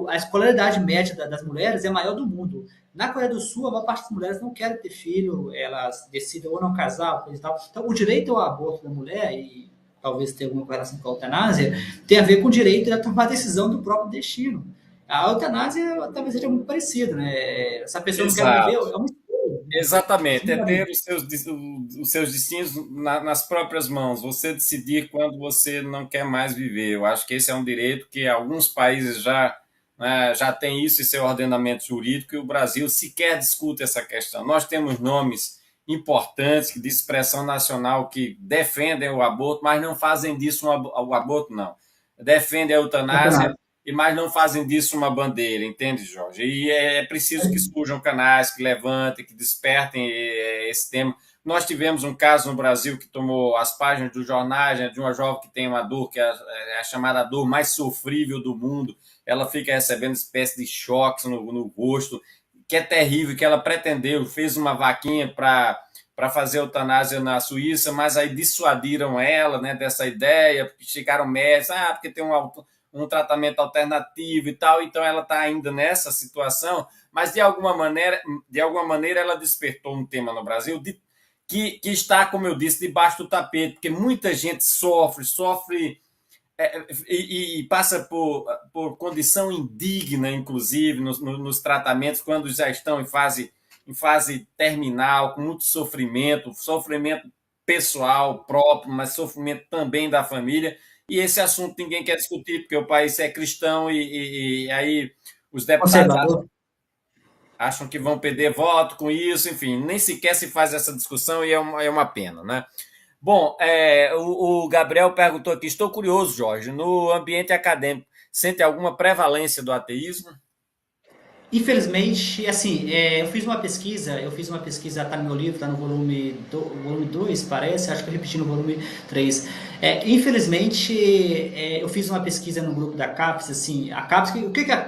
a escolaridade média das mulheres é a maior do mundo. Na Coreia do Sul, a maior parte das mulheres não quer ter filho, elas decidem ou não casar, coisa e tal. Então, o direito ao aborto da mulher, e talvez tenha alguma relação com a eutanásia, tem a ver com o direito de tomar a decisão do próprio destino. A eutanásia talvez seja muito parecida, né? Se a pessoa não quer viver, é Exato. uma escolha. Exatamente, é ter Né? os seus destinos nas próprias mãos, você decidir quando você não quer mais viver. Eu acho que esse é um direito que alguns países já, né, já têm isso em seu ordenamento jurídico e o Brasil sequer discute essa questão. Nós temos nomes importantes de expressão nacional que defendem o aborto, mas não fazem disso o aborto, não. Defendem a eutanásia, Eutanásia. e mais não fazem disso uma bandeira, entende, Jorge? E é preciso que surjam canais que levantem, que despertem esse tema. Nós tivemos um caso no Brasil que tomou as páginas dos jornais, né, de uma jovem que tem uma dor que é a chamada dor mais sofrível do mundo. Ela fica recebendo espécie de choques no rosto, que é terrível, que ela pretendeu, fez uma vaquinha para fazer eutanásia na Suíça, mas aí dissuadiram ela, né, dessa ideia, porque chegaram médicos, porque tem um tratamento alternativo e tal, então ela está ainda nessa situação, mas de alguma maneira ela despertou um tema no Brasil que está, como eu disse, debaixo do tapete, porque muita gente sofre e passa por condição indigna, inclusive, nos tratamentos, quando já estão em fase terminal, com muito sofrimento pessoal próprio, mas sofrimento também da família. E esse assunto ninguém quer discutir, porque o país é cristão e aí os deputados Conservador. acham que vão perder voto com isso, enfim, nem sequer se faz essa discussão e é uma pena, né? Bom, o Gabriel perguntou aqui, estou curioso, Jorge, no ambiente acadêmico, sente alguma prevalência do ateísmo? Infelizmente, assim, eu fiz uma pesquisa, tá no meu livro, tá no volume 2 parece, acho que eu repeti no volume 3. Infelizmente, eu fiz uma pesquisa no grupo da CAPES, assim, a CAPES,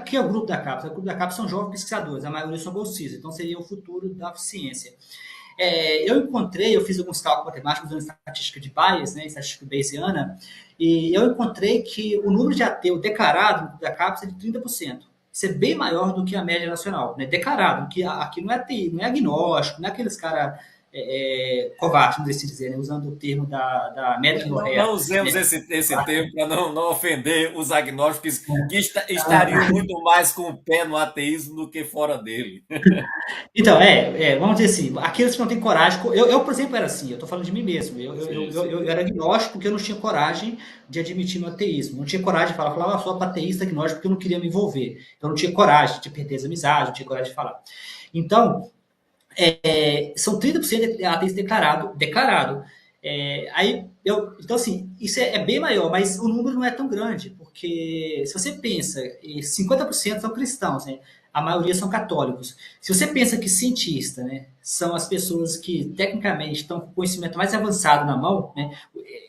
que é o grupo da CAPES? O grupo da CAPES são jovens pesquisadores, a maioria são bolsistas, então seria o futuro da ciência. Eu fiz alguns cálculos matemáticos usando estatística de Bayes, né, estatística bayesiana, e eu encontrei que o número de ateu declarado no grupo da CAPES é de 30%. Isso é bem maior do que a média nacional, né? Declarado, que aqui não é TI, não é agnóstico, não é aqueles caras covardes, vamos assim dizer, né? Usando o termo da média Não Norrea. usemos esse termo para não ofender os agnósticos que estariam muito mais com o pé no ateísmo do que fora dele. Então, vamos dizer assim, aqueles que não têm coragem. Eu, por exemplo, era assim, eu estou falando de mim mesmo. Sim, sim. Eu era agnóstico porque eu não tinha coragem de admitir meu ateísmo. Não tinha coragem de falar, eu sou ateísta agnóstico porque eu não queria me envolver. Então, não tinha coragem de perder as amizades, não tinha coragem de falar. Então, são 30% de ateísta declarado. Então, assim, isso é bem maior, mas o número não é tão grande, porque se você pensa, 50% são cristãos, né? A maioria são católicos. Se você pensa que cientista, né, são as pessoas que tecnicamente estão com conhecimento mais avançado na mão, né?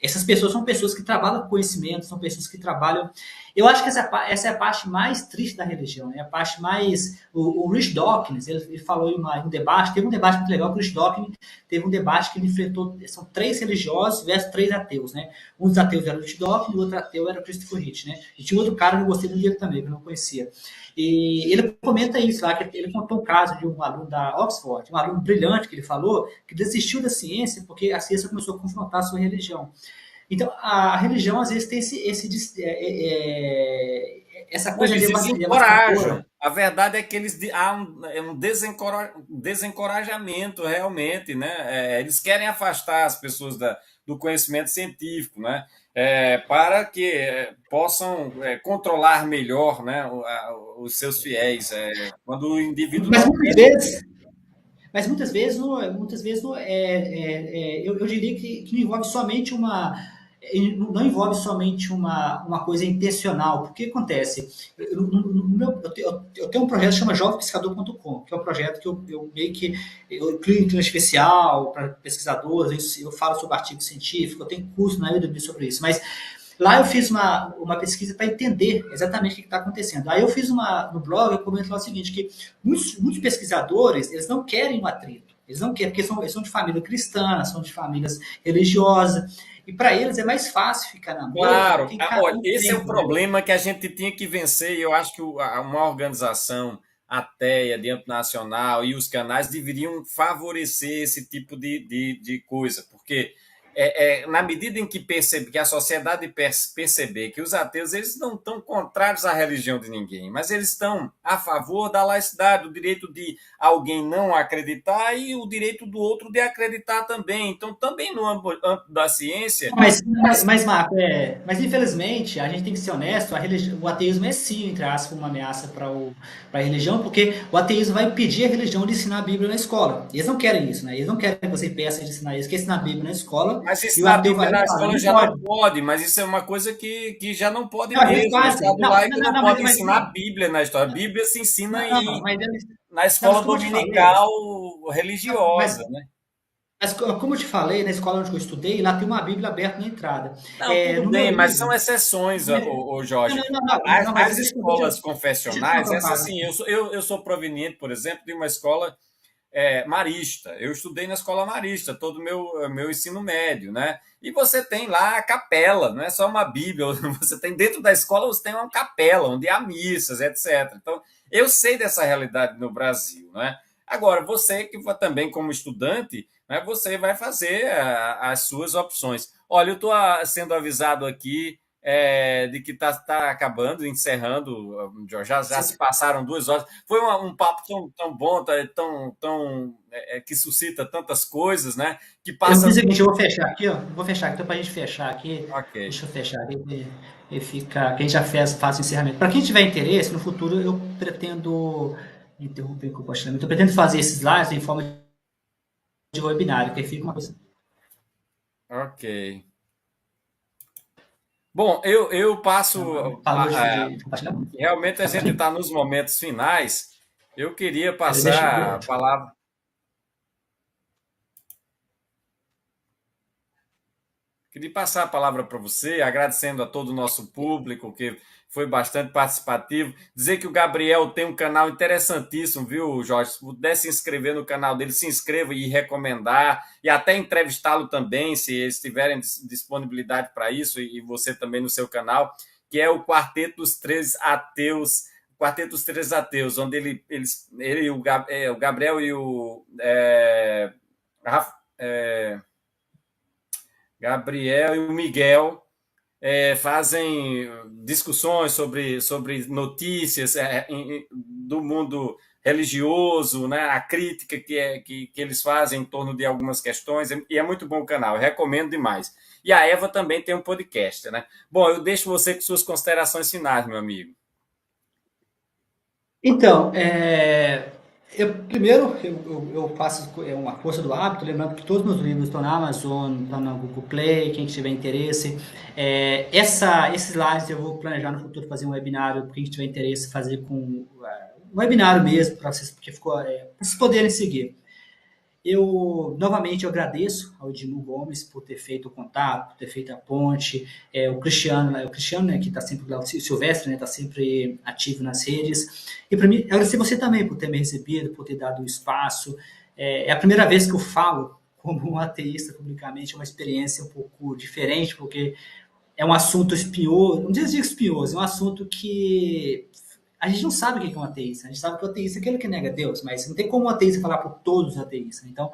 Essas pessoas são pessoas que trabalham com conhecimento, são pessoas que trabalham. Eu acho que essa é a parte mais triste da religião, né? A parte mais. O Rich Dawkins, ele falou em um debate, teve um debate muito legal que o Rich Dawkins teve um debate que ele enfrentou. São 3 religiosos versus 3 ateus, né? Um dos ateus era o Rich Dawkins, o outro ateu era o Christopher Hitch, né? E tinha outro cara que eu gostei dele também, que eu não conhecia. E ele comenta isso lá, que ele contou um caso de um aluno da Oxford, um aluno brilhante que ele falou, que desistiu da ciência porque a ciência começou a confrontar a sua religião. Então, a religião, às vezes, tem essa coisa Eles devastadora. desencorajam. A verdade é que há um desencorajamento realmente, né? Eles querem afastar as pessoas do conhecimento científico, né? Para que possam controlar melhor, né, os seus fiéis. Quando o indivíduo Mas não muitas quer. vezes, muitas vezes não eu diria que não envolve somente uma. não envolve somente uma coisa intencional. Porque acontece? Eu tenho um projeto que chama jovempescador.com, que é um projeto que eu meio que eu crio um clima especial para pesquisadores, eu falo sobre artigo científico, eu tenho curso na Udemy sobre isso, mas lá eu fiz uma pesquisa para entender exatamente o que está acontecendo. Aí eu fiz no blog, eu comento lá o seguinte, que muitos pesquisadores, eles não querem um atrito. Eles não querem, porque eles são de família cristã, são de famílias religiosas, e para eles é mais fácil ficar na boa do Claro, que encarar olha, o esse é o tempo, né? problema que a gente tinha que vencer, e eu acho que uma organização ateia de âmbito nacional e os canais deveriam favorecer esse tipo de coisa, porque na medida em que percebe que a sociedade perceber que os ateus eles não estão contrários à religião de ninguém, mas eles estão a favor da laicidade, do direito de alguém não acreditar e o direito do outro de acreditar também. Então, também no âmbito da ciência. Marco, mas infelizmente a gente tem que ser honesto, o ateísmo é sim, entre aspas, uma ameaça para a religião, porque o ateísmo vai impedir a religião de ensinar a Bíblia na escola. E eles não querem isso, né? Eles não querem que você peça de ensinar, eles querem ensinar a Bíblia na escola, Mas e o ensinar a ateu Bíblia vai lá na e fala, escola não já não pode. pode, mas isso é uma coisa que já não pode Não, eles mesmo. O fazem. Estado laico não Não, pode mas ensinar a não, Bíblia na história. A Bíblia se ensina não, mas eles, na não, mas escola como eu te falei, dominical não, religiosa, né? mas como eu te falei, na escola onde eu estudei, lá tem uma Bíblia aberta na entrada. Não, tudo No meu bem, mas são livro, exceções, não, Jorge. não, mas As escolas deixa eu te confessionais, contar um essa caso. sim, eu sou proveniente, por exemplo, de uma escola marista. Eu estudei na escola marista, todo o meu ensino médio, né? E você tem lá a capela, não é só uma Bíblia, você tem dentro da escola, você tem uma capela, onde há missas, etc. Então, eu sei dessa realidade no Brasil, né? Agora, você que também como estudante, né, você vai fazer as suas opções. Olha, eu estou sendo avisado aqui de que está acabando, encerrando, já se passaram 2 horas. Foi um papo tão bom, que suscita tantas coisas, né? Que Eu passa. fiz o seguinte, eu vou fechar aqui, ó. Vou fechar aqui, então pra gente fechar aqui. Ok. Deixa eu fechar aqui e fica. Que a gente já faz o encerramento. Para quem tiver interesse, no futuro eu pretendo interromper o compartilhamento. Eu pretendo fazer esses lives em forma de webinário, que aí fica uma coisa. Ok. Bom, eu passo. Falou de compartilhamento. Realmente a Tá gente bem? está nos momentos finais. Eu queria Deixa, passar a palavra. Queria passar a palavra para você, agradecendo a todo o nosso público, que foi bastante participativo. Dizer que o Gabriel tem um canal interessantíssimo, viu, Jorge? Se puder se inscrever no canal dele, se inscreva e recomendar, e até entrevistá-lo também, se eles tiverem disponibilidade para isso, e você também no seu canal, que é o Quarteto dos Três Ateus. Quarteto dos Três Ateus, onde ele o Gabriel e o. Gabriel e o Miguel fazem discussões sobre notícias do mundo religioso, né? A crítica que eles fazem em torno de algumas questões, e é muito bom o canal, eu recomendo demais. E a Eva também tem um podcast, né? Bom, eu deixo você com suas considerações finais, meu amigo. Então, primeiro eu faço uma força do hábito, lembrando que todos os meus livros estão na Amazon, estão na Google Play, quem tiver interesse. Esses lives eu vou planejar no futuro fazer um webinário, para quem tiver interesse, fazer com um webinário mesmo, para vocês, porque ficou, pra vocês poderem seguir. Novamente, eu agradeço ao Edmundo Gomes por ter feito o contato, por ter feito a ponte, o Cristiano, né, que está sempre lá, o Silvestre, né, está sempre ativo nas redes. E para mim, agradecer você também por ter me recebido, por ter dado o espaço. É a primeira vez que eu falo como um ateísta publicamente, é uma experiência um pouco diferente, porque é um assunto espinhoso, não digo espinhoso, é um assunto que a gente não sabe o que é um ateísta. A gente sabe que o ateísta é aquele que nega Deus, mas não tem como um ateísta falar por todos os ateístas. Então,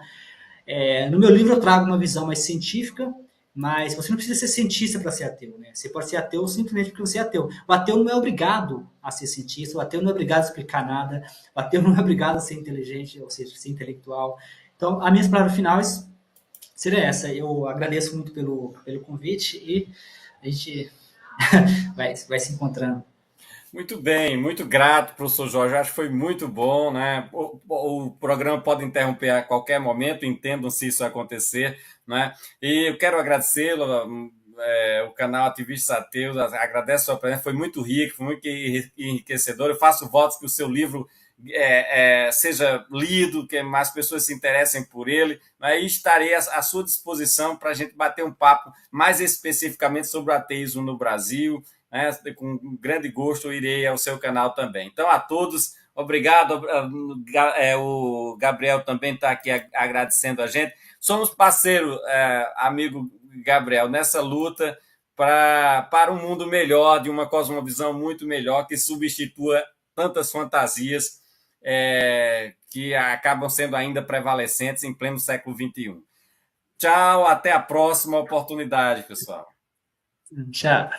no meu livro eu trago uma visão mais científica, mas você não precisa ser cientista para ser ateu, né? Você pode ser ateu simplesmente porque você é ateu. O ateu não é obrigado a ser cientista, o ateu não é obrigado a explicar nada, o ateu não é obrigado a ser inteligente, ou seja, ser intelectual. Então, as minhas palavras finais seria essa. Eu agradeço muito pelo convite e a gente vai se encontrando. Muito bem, muito grato, professor Jorge. Acho que foi muito bom, né? O programa pode interromper a qualquer momento, entendam se isso acontecer, né? E eu quero agradecê-lo. o canal Ativistas Ateus, agradeço a sua presença, foi muito rico, foi muito enriquecedor. Eu faço votos que o seu livro seja lido, que mais pessoas se interessem por ele, aí estarei à sua disposição para a gente bater um papo mais especificamente sobre o ateísmo no Brasil, né? Com grande gosto eu irei ao seu canal também. Então, a todos, obrigado. O Gabriel também está aqui agradecendo a gente. Somos parceiros, amigo Gabriel, nessa luta para um mundo melhor, de uma cosmovisão muito melhor, que substitua tantas fantasias que acabam sendo ainda prevalecentes em pleno século XXI. Tchau, até a próxima oportunidade, pessoal. Tchau.